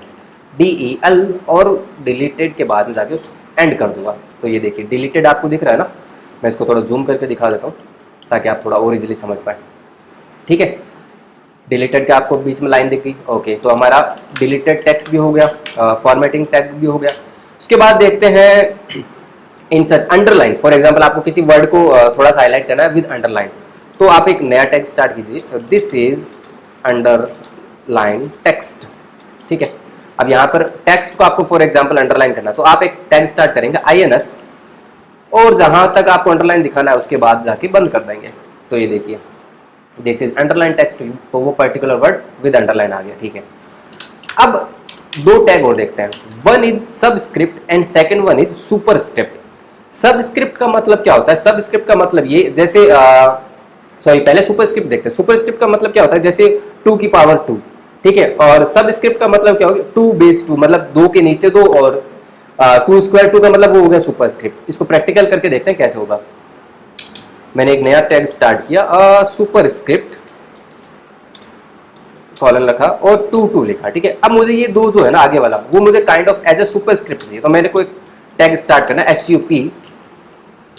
DEL, और डिलीटेड के बाद में जाके उस एंड कर दूंगा। तो ये देखिए डिलीटेड आपको दिख रहा है ना। मैं इसको थोड़ा जूम करके दिखा देता हूँ ताकि आप थोड़ा और इजीली समझ पाए, ठीक है। डिलीटेड के आपको बीच में लाइन दिख गई, ओके। तो हमारा डिलीटेड टेक्स्ट भी हो गया, फॉर्मेटिंग टैग भी हो गया। उसके बाद देखते हैं इंसर्ट, अंडरलाइन। फॉर एग्जांपल आपको किसी वर्ड को थोड़ा सा हाईलाइट करना है विद अंडरलाइन, तो आप एक नया टेक्स्ट स्टार्ट कीजिए, दिस इज अंडरलाइन टेक्स्ट, ठीक है। अब यहाँ पर टेक्स्ट को आपको फॉर एग्जांपल अंडरलाइन करना है, तो आप एक टैग स्टार्ट करेंगे INS, और जहां तक आपको अंडरलाइन दिखाना है उसके बाद जाके बंद कर देंगे। तो ये देखिए this is underline text to you, तो वो पर्टिकुलर वर्ड विद अंडरलाइन आ गया, ठीक है। अब दो टैग और देखते हैं, one is subscript and second one is superscript. Subscript का मतलब क्या होता है, सबस्क्रिप्ट का मतलब ये, जैसे सॉरी पहले सुपरस्क्रिप्ट देखते हैं। सुपरस्क्रिप्ट का मतलब क्या होता है, जैसे 2 की पावर 2, ठीक है। और सबस्क्रिप्ट का मतलब क्या होगा, 2 बेस 2, मतलब 2 के नीचे 2, और 2 स्क्वायर 2 का मतलब वो हो गया सुपरस्क्रिप्ट। इसको प्रैक्टिकल करके देखते हैं कैसे होगा। मैंने एक नया टैग स्टार्ट किया, सुपरस्क्रिप्ट कॉलन रखा और 2 लिखा, ठीक है। अब मुझे ये दो जो है ना आगे वाला, वो मुझे kind of as a superscript चाहिए, तो मैंने कोई टैग स्टार्ट करना है SUP,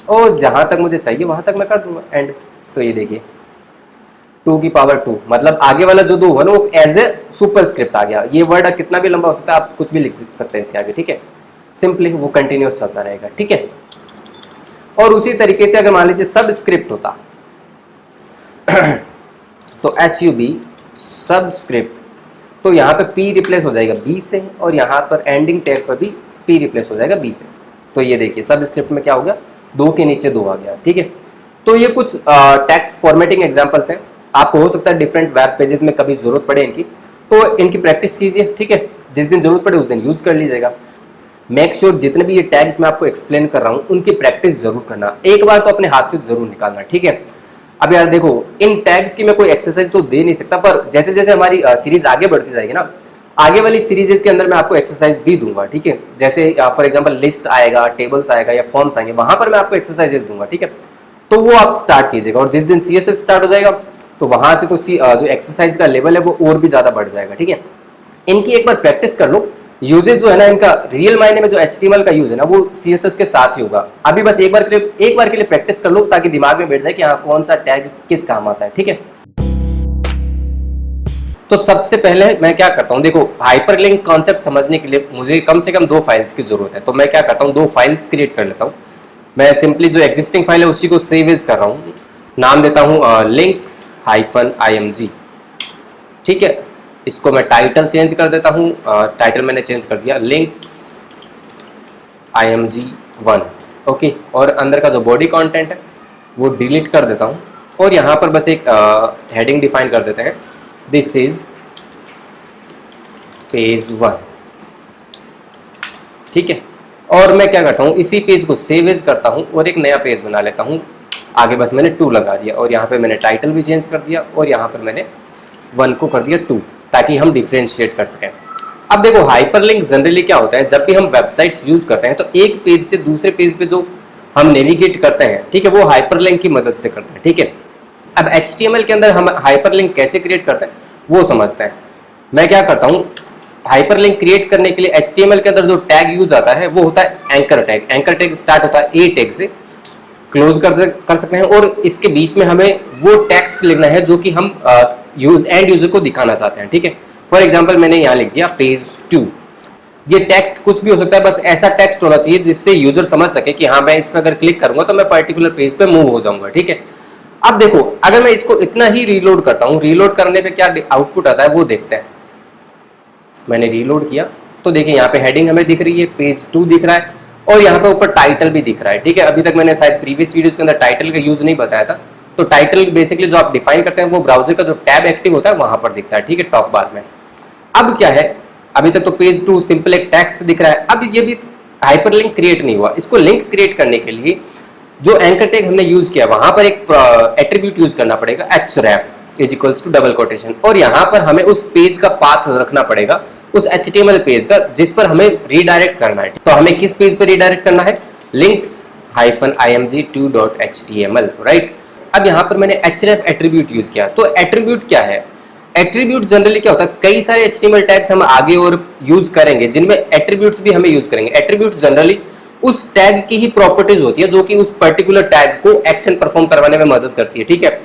और जहां तक मुझे चाहिए वहां तक मैं कर दूंगा एंड। तो ये देखिए 2 की पावर 2, मतलब आगे वाला जो 2 है ना वो एज ए सुपरस्क्रिप्ट आ गया। ये वर्ड कितना भी लंबा हो सकता है, आप कुछ भी लिख सकते हैं इसके आगे, ठीक है। सिंपली वो कंटिन्यूअस चलता रहेगा, ठीक है। और उसी तरीके से अगर मान लीजिए सबस्क्रिप्ट होता तो SUB सबस्क्रिप्ट, तो यहाँ पे पी रिप्लेस हो जाएगा बी से, और यहाँ पर एंडिंग टैग पर भी पी रिप्लेस हो जाएगा बी से। तो ये देखिए सबस्क्रिप्ट में क्या हो गया, 2 के नीचे 2 आ गया, ठीक है। तो ये कुछ टेक्स्ट फॉर्मेटिंग एग्जांपल्स हैं। आपको हो सकता है डिफरेंट वेब पेजेस में कभी जरूरत पड़े इनकी, तो इनकी प्रैक्टिस कीजिए, ठीक है। जिस दिन जरूरत पड़े उस दिन यूज कर लीजिएगा। मेक श्योर जितने भी ये टैग्स मैं आपको एक्सप्लेन कर रहा हूँ उनकी प्रैक्टिस जरूर करना, एक बार तो अपने हाथ से जरूर निकालना, ठीक है। अब यार देखो, इन टैग्स की मैं कोई एक्सरसाइज तो दे नहीं सकता, पर जैसे जैसे हमारी सीरीज आगे बढ़ती जाएगी ना, आगे वाली सीरीजेस के अंदर मैं आपको एक्सरसाइज भी दूंगा, ठीक है। जैसे फॉर एग्जांपल लिस्ट आएगा, टेबल्स आएगा या फॉर्म्स आएंगे, वहां पर मैं आपको एक्सरसाइजेस दूंगा, ठीक है। तो वो आप स्टार्ट कीजिएगा, और जिस दिन सीएसएस स्टार्ट हो जाएगा तो वहां से तो जो एक्सरसाइज का लेवल है वो और भी ज्यादा बढ़ जाएगा, ठीक है। इनकी एक बार प्रैक्टिस कर लो। यूजेज जो है ना इनका, रियल मायने में जो HTML का यूज है ना वो CSS के साथ ही होगा। अभी बस एक बार के लिए प्रैक्टिस कर लो, ताकि दिमाग में बैठ जाए कि हाँ कौन सा टैग किस काम आता है, ठीक है। तो सबसे पहले मैं क्या करता हूँ, देखो हाइपरलिंक कॉन्सेप्ट समझने के लिए मुझे कम से कम 2 फाइल्स की जरूरत है। तो मैं क्या करता हूँ, 2 फाइल्स क्रिएट कर लेता हूँ। मैं सिंपली जो एग्जिस्टिंग फाइल है उसी को सेव एज कर रहा हूँ, नाम देता हूँ links-img, ठीक है। इसको मैं टाइटल चेंज कर देता हूँ, टाइटल मैंने चेंज कर दिया links-img1, ओके। और अंदर का जो बॉडी कंटेंट है वो डिलीट कर देता हूँ, और यहाँ पर बस एक हेडिंग डिफाइन कर देते हैं, दिस इज पेज 1, ठीक है। और मैं क्या करता हूँ, इसी पेज को सेव एज करता हूँ और एक नया पेज बना लेता हूँ। आगे बस मैंने 2 लगा दिया, और यहाँ पे मैंने टाइटल भी चेंज कर दिया, और यहाँ पर मैंने 1 को कर दिया 2, ताकि हम डिफरेंशिएट कर सकें। अब देखो हाइपरलिंक जनरली क्या होता है, जब भी हम वेबसाइट्स यूज करते हैं तो एक पेज से दूसरे पेज पे जो हम नेविगेट करते हैं, ठीक है, वो हाइपरलिंक की मदद से करते हैं, ठीक है। अब HTML के अंदर हम हाइपरलिंक कैसे क्रिएट करते हैं वो समझते हैं। मैं क्या करता हूँ, हाइपरलिंक क्रिएट करने के लिए HTML के अंदर जो टैग यूज आता है वो होता है anchor tag. Anchor tag start होता है ए टैग से, क्लोज कर सकते हैं, और इसके बीच में हमें वो टेक्स्ट लिखना है जो कि हम एंड यूजर को दिखाना चाहते हैं, ठीक है। फॉर एग्जांपल मैंने यहाँ लिख दिया पेज 2। ये टेक्स्ट कुछ भी हो सकता है, बस ऐसा टेक्स्ट होना चाहिए जिससे यूजर समझ सके कि हाँ मैं इस पर अगर क्लिक करूंगा तो मैं पर्टिकुलर पेज पे मूव हो जाऊंगा, ठीक है। अब देखो, अगर मैं इसको इतना ही रीलोड करता हूँ, रीलोड करने पे क्या आउटपुट आता है वो देखते हैं। मैंने रीलोड किया तो देखिए यहाँ पे हेडिंग हमें दिख रही है, पेज 2 दिख रहा है, और यहाँ पे ऊपर टाइटल भी दिख रहा है, ठीक है। अभी तक मैंने शायद प्रीवियस वीडियोस के अंदर टाइटल का यूज नहीं बताया था। तो टाइटल बेसिकली जो आप डिफाइन करते हैं वो ब्राउजर का जो टैब एक्टिव होता है वहां पर दिखता है, ठीक है, टॉप बार में। अब क्या है, अभी तक तो पेज 2 सिंपल एक टेक्स्ट दिख रहा है। अब ये भी हाइपरलिंक क्रिएट नहीं हुआ। इसको लिंक क्रिएट करने के लिए जो एंकर टैग हमने यूज किया वहां पर एक एट्रीब्यूट यूज करना पड़ेगा, href = डबल कोटेशन, और यहाँ पर हमें उस पेज का पाथ रखना पड़ेगा, उस HTML पेज का जिस पर हमें रीडायरेक्ट करना है। तो हमें किस पेज पर रीडायरेक्ट करना है, links-img2.html, राइट। अब यहाँ पर मैंने href एट्रीब्यूट यूज किया। तो एट्रीब्यूट क्या है, एट्रीब्यूट जनरली क्या होता है, कई सारे HTML टैग्स हम आगे और यूज करेंगे जिनमें एट्रीब्यूट्स भी हमें यूज करेंगे। एट्रीब्यूट जनरली उस टैग की ही प्रॉपर्टीज होती है जो कि उस पर्टिकुलर टैग को एक्शन परफॉर्म करवाने में मदद करती है, ठीक है।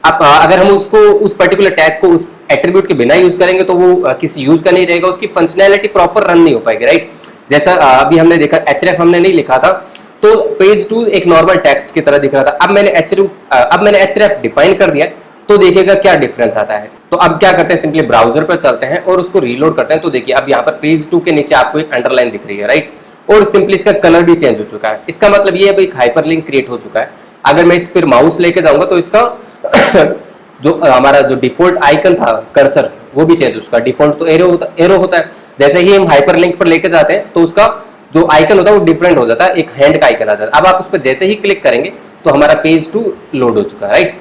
अब अगर हम उसको उस पर्टिकुलर टैग को उस एट्रीब्यूट के बिना यूज करेंगे तो वो किसी यूज का नहीं रहेगा, उसकी फंक्शनैलिटी प्रॉपर रन नहीं हो पाएगी, राइट। जैसा अभी हमने देखा href हमने नहीं लिखा था तो पेज 2 एक नॉर्मल टेक्स्ट की तरह दिख रहा था। अब मैंने href डिफाइन कर दिया, तो देखिएगा क्या डिफरेंस आता है। तो अब क्या करते हैं, सिंपली ब्राउजर पर चलते हैं और उसको रीलोड करते हैं। तो देखिए अब यहाँ पर पेज 2 के नीचे आपको एक अंडरलाइन दिख रही है, राइट, और सिंपली इसका कलर भी चेंज हो चुका है। इसका मतलब ये है एक हाइपरलिंक क्रिएट हो चुका है। अगर मैं इस पर माउस लेके जाऊंगा तो इसका जो हमारा जो डिफॉल्ट आइकन था कर्सर वो भी चेंज हो चुका है। डिफॉल्ट तो एरो होता है, जैसे ही हम हाइपरलिंक पर लेके जाते हैं तो उसका जो आइकन होता है वो डिफरेंट हो जाता है, एक हैंड का आइकन आ जाता है। अब आप उस पर जैसे ही क्लिक करेंगे तो हमारा पेज 2 लोड हो चुका है, राइट।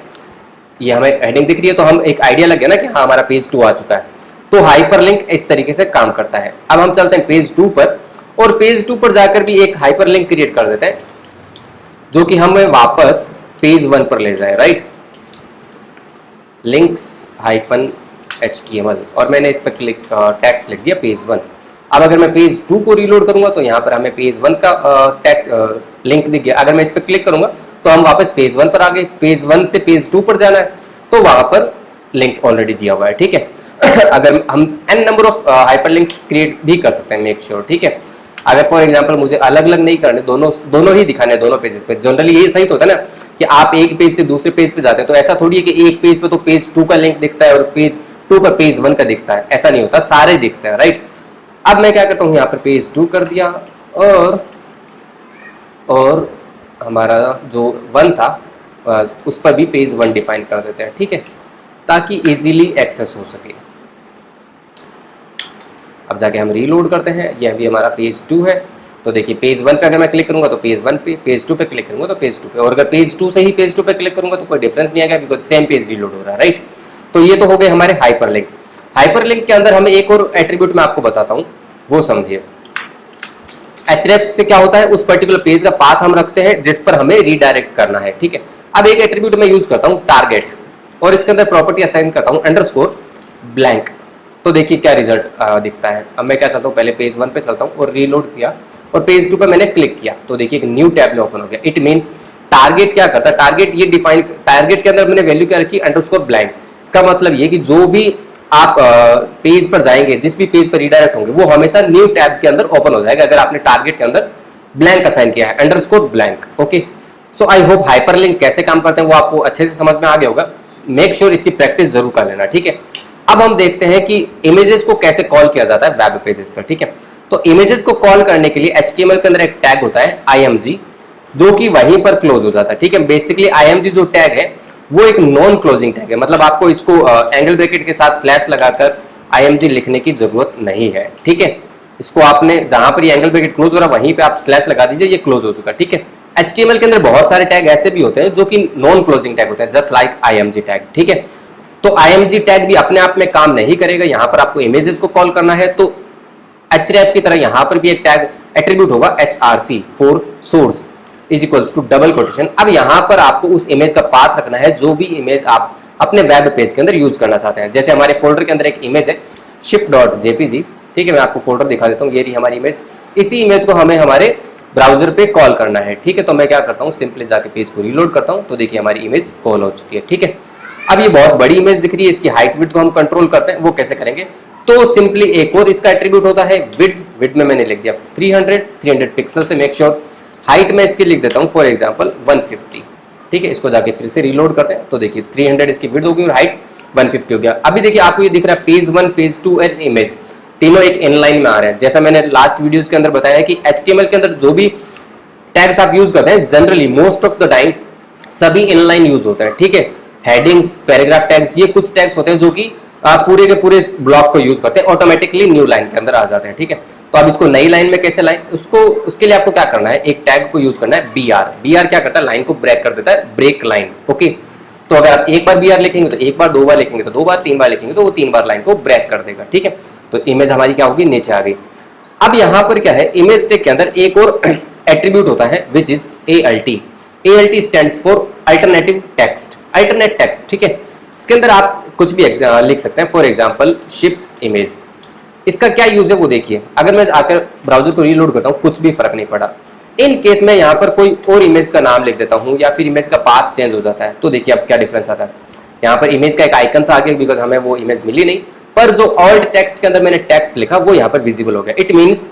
ये हमें हेडिंग दिख रही है तो हम एक आइडिया लग गया ना कि हाँ हमारा पेज 2 आ चुका है। तो हाइपरलिंक इस तरीके से काम करता है। अब हम चलते हैं पेज 2 पर, और पेज 2 पर जाकर भी एक हाइपरलिंक क्रिएट कर देते हैं जो कि हमें वापस पेज 1 पर ले जाए, राइट। links-html, और मैंने इस पर क्लिक टेक्स्ट लिख दिया पेज 1। अब अगर मैं पेज 2 को रीलोड करूंगा तो यहाँ पर हमें पेज 1 का लिंक दिख गया। अगर मैं इस पर क्लिक करूंगा तो हम वापस पेज 1 पर आ गए। पेज 1 से पेज 2 पर जाना है तो वहां पर लिंक ऑलरेडी दिया हुआ है, ठीक है। अगर हम n number of hyperlinks create भी कर सकते हैं, मेक श्योर, ठीक है। अगर फॉर एग्जांपल मुझे अलग अलग नहीं करने, दोनों ही दिखाने हैं दोनों पेजेस पे। जनरली ये सही तो होता है ना कि आप एक पेज से दूसरे पेज पे जाते हैं, तो ऐसा थोड़ी है कि एक पेज पे तो पेज 2 का लिंक दिखता है और पेज 2 पर पेज 1 का दिखता है, ऐसा नहीं होता, सारे दिखते हैं, राइट। अब मैं क्या करता हूँ, यहाँ पर पेज 2 कर दिया और हमारा जो 1 था उस पर भी पेज 1 डिफाइन कर देते हैं, ठीक है, ताकि इजीली एक्सेस हो सके। अब जाके हम रीलोड करते हैं, यह भी हमारा पेज 2 है। तो देखिए पेज 1 पे अगर मैं क्लिक करूंगा तो पेज 1 पे, पेज 2 पे क्लिक करूंगा तो पेज 2 पे, और अगर पेज 2 से ही पेज 2 पे क्लिक करूंगा तो कोई डिफरेंस नहीं आएगा, बिकॉज सेम पेज रीलोड हो रहा है, राइट। तो ये तो हो गए हमारे हाइपरलिंक। हाइपरलिंक के अंदर हमें एक और एट्रीब्यूट मैं आपको बताता हूँ, वो समझिए। href से क्या होता है, उस पर्टिकुलर पेज का पाथ हम रखते हैं जिस पर हमें रीडायरेक्ट करना है, ठीक है। अब एक एट्रीब्यूट मैं यूज करता हूँ टारगेट, और इसके अंदर प्रॉपर्टी असाइन करता हूँ अंडरस्कोर ब्लैंक। तो देखिए क्या रिजल्ट दिखता है। अब मैं क्या चाहता हूँ, पहले पेज 1 पे चलता हूँ और रीलोड किया और पेज 2 पे मैंने क्लिक किया, तो देखिए एक न्यू टैब में ओपन हो गया। इट मींस टारगेट क्या करता है, टारगेट ये डिफाइन, टारगेट के अंदर मैंने वैल्यू क्या रखी, अंडरस्कोर ब्लैंक। इसका मतलब ये कि जो भी आप पेज पर जाएंगे, जिस भी पेज पर रीडायरेक्ट होंगे, वो हमेशा न्यू टैब के अंदर ओपन हो जाएगा अगर आपने टारगेट के अंदर ब्लैंक असाइन किया है, underscore blank. Okay, so I hope hyperlink कैसे काम करते हैं वो आपको अच्छे से समझ में आ गया होगा। मेक श्योर इसकी प्रैक्टिस जरूर कर लेना, ठीक है। अब हम देखते हैं कि इमेजेस को कैसे कॉल किया जाता है वेब पेजेस पर, ठीक है। तो इमेजेस को कॉल करने के लिए HTML के अंदर एक टैग होता है img, जो कि वहीं पर क्लोज हो जाता है, ठीक है। बेसिकली img जो टैग है वो एक नॉन क्लोजिंग टैग है, मतलब आपको इसको एंगल ब्रैकेट के साथ स्लैश लगाकर img लिखने की जरूरत नहीं है, ठीक है। इसको आपने जहां पर ये एंगल ब्रैकेट क्लोज हो रहा है वहीं पे आप स्लैश लगा दीजिए, ये क्लोज हो चुका है, ठीक है। HTML के अंदर बहुत सारे टैग ऐसे भी होते हैं जो कि नॉन क्लोजिंग टैग होते हैं, जस्ट लाइक img टैग, ठीक है। तो img टैग भी अपने आप में काम नहीं करेगा, यहां पर आपको इमेजेस को कॉल करना है। तो href की तरह यहां पर भी एक टैग एट्रीब्यूट होगा src for source is equals to double quotation. अब यहां पर आपको उस इमेज का पाथ रखना है जो भी इमेज आप अपने वेब पेज के अंदर यूज करना चाहते हैं। जैसे हमारे फोल्डर के अंदर एक इमेज है ship.jpg, ठीक है, मैं आपको फोल्डर दिखा देता हूँ, ये रही हमारी इमेज। इसी इमेज को हमें हमारे ब्राउजर पे कॉल करना है, ठीक है। तो मैं क्या करता हूँ, सिंपली जाके पेज को रीलोड करता हूँ, तो देखिए हमारी इमेज कॉल हो चुकी है, ठीक है। अब ये बहुत बड़ी इमेज दिख रही है, इसकी हाइट विड्थ को हम कंट्रोल करते हैं, वो कैसे करेंगे, तो सिंपली एक और इसका एट्रीब्यूट होता है विड्थ में मैंने लिख दिया 300 पिक्सल से। मेक श्योर हाइट में इसकी लिख देता हूँ फॉर एग्जांपल 150, ठीक है। इसको जाके फिर से रीलोड करते हैं, तो देखिए 300 इसकी विड्थ होगी और हाइट 150 हो गया। अभी देखिए आपको ये दिख रहा है पेज 1, पेज 2 एंड इमेज तीनों एक इनलाइन में आ रहे हैं। जैसा मैंने लास्ट वीडियोस के अंदर बताया कि HTML के अंदर जो भी टैग्स आप यूज करते हैं, generally most of the time सभी इनलाइन यूज होते हैं, ठीक है। हेडिंग्स, पैराग्राफ टैग्स, ये कुछ टैग्स होते हैं जो कि पूरे के पूरे ब्लॉक को यूज करते हैं, ऑटोमेटिकली न्यू लाइन के अंदर आ जाते हैं, ठीक है। तो अब इसको नई लाइन में कैसे लाइन, उसके लिए आपको क्या करना है, एक टैग को यूज करना है br क्या करता है, लाइन को ब्रेक कर देता है, ब्रेक लाइन, ओके। तो अगर आप एक बार br लिखेंगे तो एक बार, 2 बार लिखेंगे तो 2 बार, 3 बार लिखेंगे तो वो 3 बार लाइन को ब्रेक कर देगा, ठीक है। तो इमेज हमारी क्या होगी, नीचे आ गई। अब यहाँ पर क्या है, इमेज टैग के अंदर एक और एट्रीब्यूट होता है which is ALT stands for alternative text, alternate text, ठीक है। इसके अंदर आप कुछ भी लिख सकते हैं, फॉर एग्जांपल शिप इमेज। इसका क्या यूज है वो देखिए। अगर मैं आकर ब्राउजर को रीलोड करता हूँ, कुछ भी फर्क नहीं पड़ा। इन केस में यहाँ पर कोई और इमेज का नाम लिख देता हूँ या फिर इमेज का पाथ चेंज हो जाता है, तो देखिए अब क्या डिफरेंस आता है। यहाँ पर इमेज का एक आइकन सा आ गया, बिकॉज हमें वो इमेज मिली नहीं, पर जो ऑल्ट टेक्स्ट के अंदर मैंने टेक्स्ट लिखा वो यहाँ पर विजिबल हो गया। इट मीन्स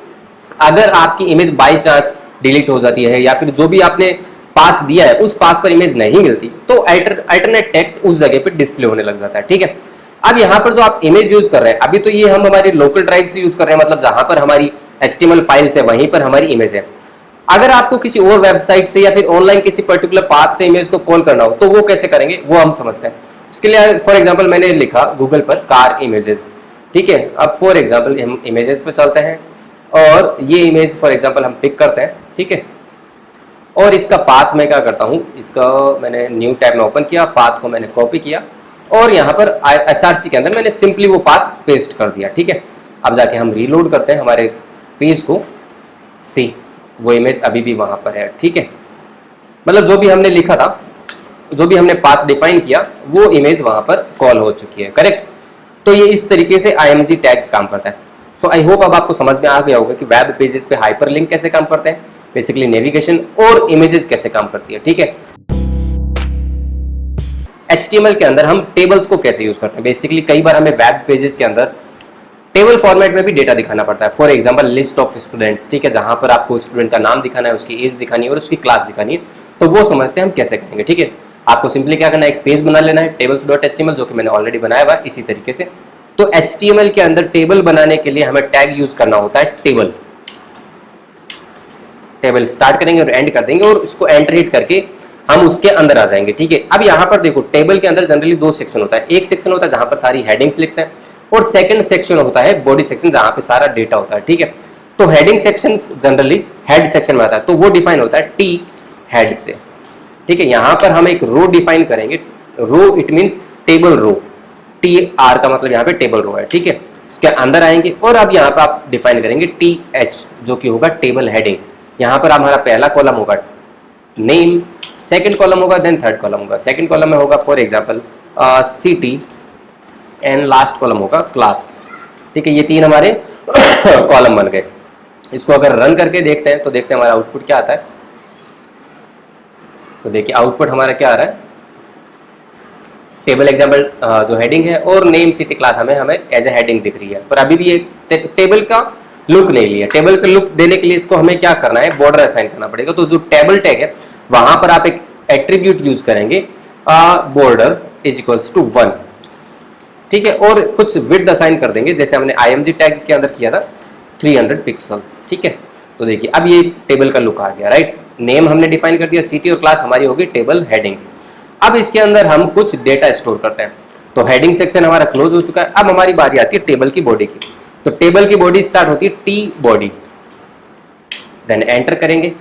अगर आपकी इमेज बाई चांस डिलीट हो जाती है या फिर जो भी आपने पाथ दिया है उस पाथ पर इमेज नहीं मिलती, तो अल्टरनेट टेक्स्ट उस जगह पे डिस्प्ले होने लग जाता है, ठीक है। अब यहाँ पर जो आप इमेज यूज कर रहे हैं, अभी तो ये हम हमारी लोकल ड्राइव से यूज कर रहे हैं, मतलब जहां पर हमारी HTML फाइल्स है वहीं पर हमारी इमेज है। अगर आपको किसी और वेबसाइट से या फिर ऑनलाइन किसी पर्टिकुलर पाथ से इमेज को कॉल करना हो तो वो कैसे करेंगे, वो हम समझते हैं। उसके लिए फॉर एग्जाम्पल मैंने लिखा गूगल पर कार इमेजेस, ठीक है। अब फॉर एग्जाम्पल हम इमेजेस पे चलते हैं और ये इमेज फॉर एग्जाम्पल हम पिक करते हैं, ठीक है। और इसका पाथ मैं क्या करता हूँ, इसका मैंने न्यू टैब में ओपन किया, पाथ को मैंने कॉपी किया और यहाँ पर SRC के अंदर मैंने सिंपली वो पाथ पेस्ट कर दिया, ठीक है। अब जाके हम रीलोड करते हैं हमारे पेज को, सी वो इमेज अभी भी वहाँ पर है, ठीक है। मतलब जो भी हमने लिखा था, जो भी हमने पाथ डिफाइन किया, वो इमेज वहाँ पर कॉल हो चुकी है, करेक्ट। तो ये इस तरीके से IMG टैग काम करता है। सो आई होप अब आपको समझ में आ गया होगा कि वेब पेजेस पे हाइपरलिंक कैसे काम करते हैं, बेसिकली नेविगेशन और इमेजेस कैसे काम करती है, ठीक है। HTML के अंदर हम टेबल्स को कैसे यूज करते हैं, बेसिकली कई बार हमें वेब पेजेस के अंदर टेबल फॉर्मेट में भी डेटा दिखाना पड़ता है। For example list of students, ठीक है, जहां पर आपको स्टूडेंट का नाम दिखाना है, उसकी एज दिखानी है और उसकी क्लास दिखानी है, तो वो समझते हैं हम कैसे करेंगे, ठीक है। आपको सिंपली क्या करना है, एक पेज बना लेना है टेबल्स.html, जो कि मैंने ऑलरेडी बनाया हुआ है इसी तरीके से। तो HTML के अंदर टेबल बनाने के लिए हमें टैग यूज करना होता है टेबल। टेबल स्टार्ट करेंगे और एंड कर देंगे और इसको एंटर हिट करके हम उसके अंदर आ जाएंगे, ठीक है। अब यहाँ पर देखो टेबल के अंदर जनरली दो सेक्शन होता है। एक सेक्शन होता है जहां पर सारी हेडिंग्स लिखते हैं और सेकंड सेक्शन होता है बॉडी सेक्शन जहां पे सारा डेटा होता है, ठीक है। तो heading section generally head section में आता है, तो वो डिफाइन होता है टी हेड से, ठीक है। यहाँ पर हम एक रो डिफाइन करेंगे। Row it means table row, TR का मतलब यहाँ पे टेबल रो है, ठीक है। इसके अंदर आएंगे और अब यहाँ पर आप डिफाइन करेंगे TH जो कि होगा टेबल हेडिंग। यहाँ पर हमारा पहला कॉलम होगा नेम, सेकंड कॉलम होगा, देन थर्ड कॉलम होगा। सेकंड कॉलम में होगा for example city and last column होगा क्लास, ठीक है। ये तीन हमारे कॉलम बन गए। इसको अगर रन करके देखते हैं तो देखते हैं हमारा आउटपुट क्या आता है। तो देखिए आउटपुट हमारा क्या आ रहा है, टेबल एग्जाम्पल जो हेडिंग है और नेम सिटी क्लास हमें एज ए हेडिंग दिख रही है, पर अभी भी ये टेबल का लुक नहीं लिया। टेबल का लुक देने के लिए इसको हमें क्या करना है, बॉर्डर असाइन करना पड़ेगा। तो जो टेबल टैग है वहां पर आप एक एट्रीब्यूट यूज करेंगे बॉर्डर इज इक्वल्स टू 1, ठीक है। और कुछ विड्थ असाइन कर देंगे जैसे हमने IMG टैग के अंदर किया था 300 पिक्सल्स, ठीक है। तो देखिए अब ये टेबल का लुक आ गया, राइट। नेम हमने डिफाइन कर दिया, सिटी और क्लास हमारी होगी टेबल हेडिंग्स। अब इसके अंदर हम कुछ डेटा स्टोर करते हैं। तो हेडिंग सेक्शन हमारा क्लोज हो चुका है। अब हमारी बारी आती है टेबल की बॉडी की। तो टेबल की बॉडी स्टार्ट होती है टी बॉडी, देन एंटर करेंगे।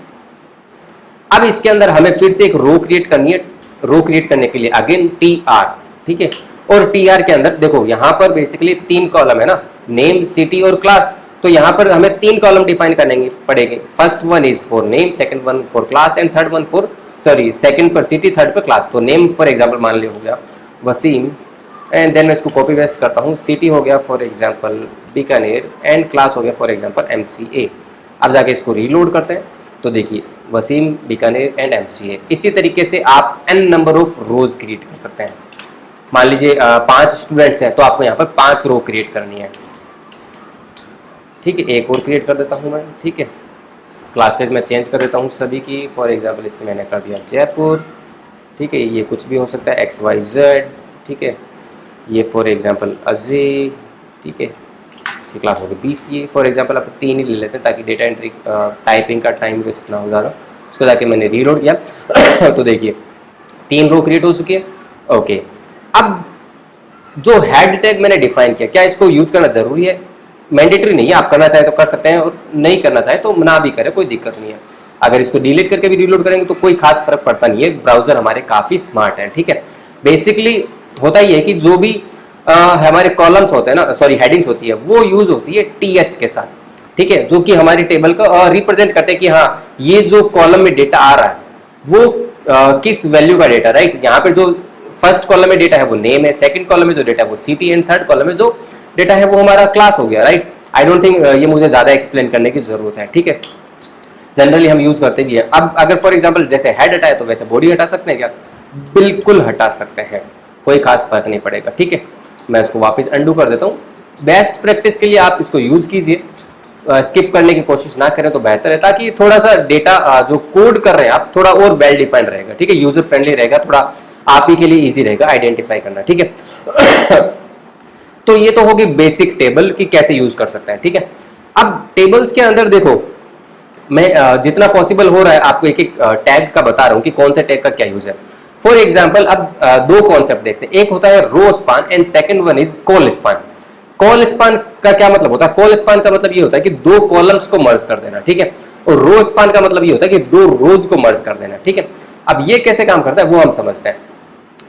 अब इसके अंदर हमें फिर से एक रो क्रिएट करनी है। रो क्रिएट करने के लिए अगेन TR, ठीक है। और TR के अंदर देखो यहाँ पर बेसिकली तीन कॉलम है ना, नेम सिटी और क्लास। तो यहाँ पर हमें तीन कॉलम डिफाइन करने पड़ेंगे। First one is for name, second one for class and third one for second पर सिटी, थर्ड पर क्लास। तो नेम फॉर एग्जांपल मान लिया हो गया वसीम, एंड देन मैं इसको कॉपी पेस्ट करता हूँ। सिटी हो गया for example Bikaner and class हो गया फॉर एग्जांपल MCA। अब जाके इसको रीलोड करते हैं तो देखिए वसीम, बीकानेर एंड MCA। इसी तरीके से आप n number of rose create कर सकते हैं। मान लीजिए 5 स्टूडेंट्स हैं तो आपको यहाँ पर 5 रो क्रिएट करनी है, ठीक है। एक और क्रिएट कर देता हूँ मैं, ठीक है। क्लासेज में चेंज कर देता हूँ सभी की। फॉर एग्जांपल इसमें मैंने कर दिया जयपुर, ठीक है। ये कुछ भी हो सकता है XYZ, ठीक है। ये फॉर एग्जांपल अजय, ठीक है। इसकी क्लास होगी BCA फॉर एग्जांपल। आप 3 ही ले लेते हैं ताकि डेटा एंट्री टाइपिंग का टाइम वेस्ट ना हो ज़्यादा। उसको जाके मैंने रीलोड किया तो देखिए 3 रो क्रिएट हो चुकी है, ओके। अब जो हेड टैग मैंने डिफाइन किया, क्या इसको यूज करना जरूरी है? मैंडेटरी नहीं है, आप करना चाहे तो कर सकते हैं और नहीं करना चाहे तो ना भी करें, कोई दिक्कत नहीं है। अगर इसको डिलीट करके भी रीलोड करेंगे तो कोई खास फर्क पड़ता नहीं है। ब्राउजर हमारे काफ़ी स्मार्ट है, ठीक है। बेसिकली होता ही है कि जो भी हमारे कॉलम्स होते हैं ना, सॉरी हेडिंग्स होती है, वो यूज होती है TH के साथ, ठीक है, जो कि हमारी टेबल का रिप्रेजेंट करते हैं कि हाँ ये जो कॉलम में डेटा आ रहा है वो किस वैल्यू का डेटा, राइट। यहाँ पे जो फर्स्ट कॉलम में डेटा है वो नेम है, सेकंड कॉलम में जो डेटा है वो सिटी एंड थर्ड कॉलम में जो डेटा है वो हमारा क्लास हो गया, राइट। आई डोंट थिंक ये मुझे ज्यादा एक्सप्लेन करने की जरूरत है, ठीक है। जनरली हम यूज करते भी है। अब अगर फॉर एग्जांपल जैसे हेड हटाए तो वैसे बॉडी हटा सकते हैं क्या? बिल्कुल हटा सकते हैं, कोई खास फर्क नहीं पड़ेगा, ठीक है। मैं इसको वापस अंडू कर देता हूँ। बेस्ट प्रैक्टिस के लिए आप इसको यूज कीजिए, स्किप करने की कोशिश ना करें तो बेहतर है, ताकि थोड़ा सा डेटा जो कोड कर रहे हैं आप थोड़ा और वेल डिफाइंड रहेगा, ठीक है। यूजर फ्रेंडली रहेगा, थोड़ा आप ही के लिए इजी रहेगा आइडेंटिफाई करना, ठीक है। तो ये तो होगी बेसिक टेबल की कैसे यूज कर सकते हैं, ठीक है। अब टेबल्स के अंदर देखो मैं जितना पॉसिबल हो रहा है आपको एक एक टैग का बता रहा हूँ कि कौन से टैग का क्या यूज है। फॉर एग्जाम्पल अब दो कॉन्सेप्ट देखते हैं। एक होता है row span and second one is call span. Call span का क्या मतलब होता है? कॉल स्पान का मतलब ये होता है कि 2 कॉलम्स को मर्ज कर देना, ठीक है। और रो स्पान का मतलब ये होता है कि 2 रोज को मर्ज कर देना, ठीक है। अब ये कैसे काम करता है वो हम समझते हैं,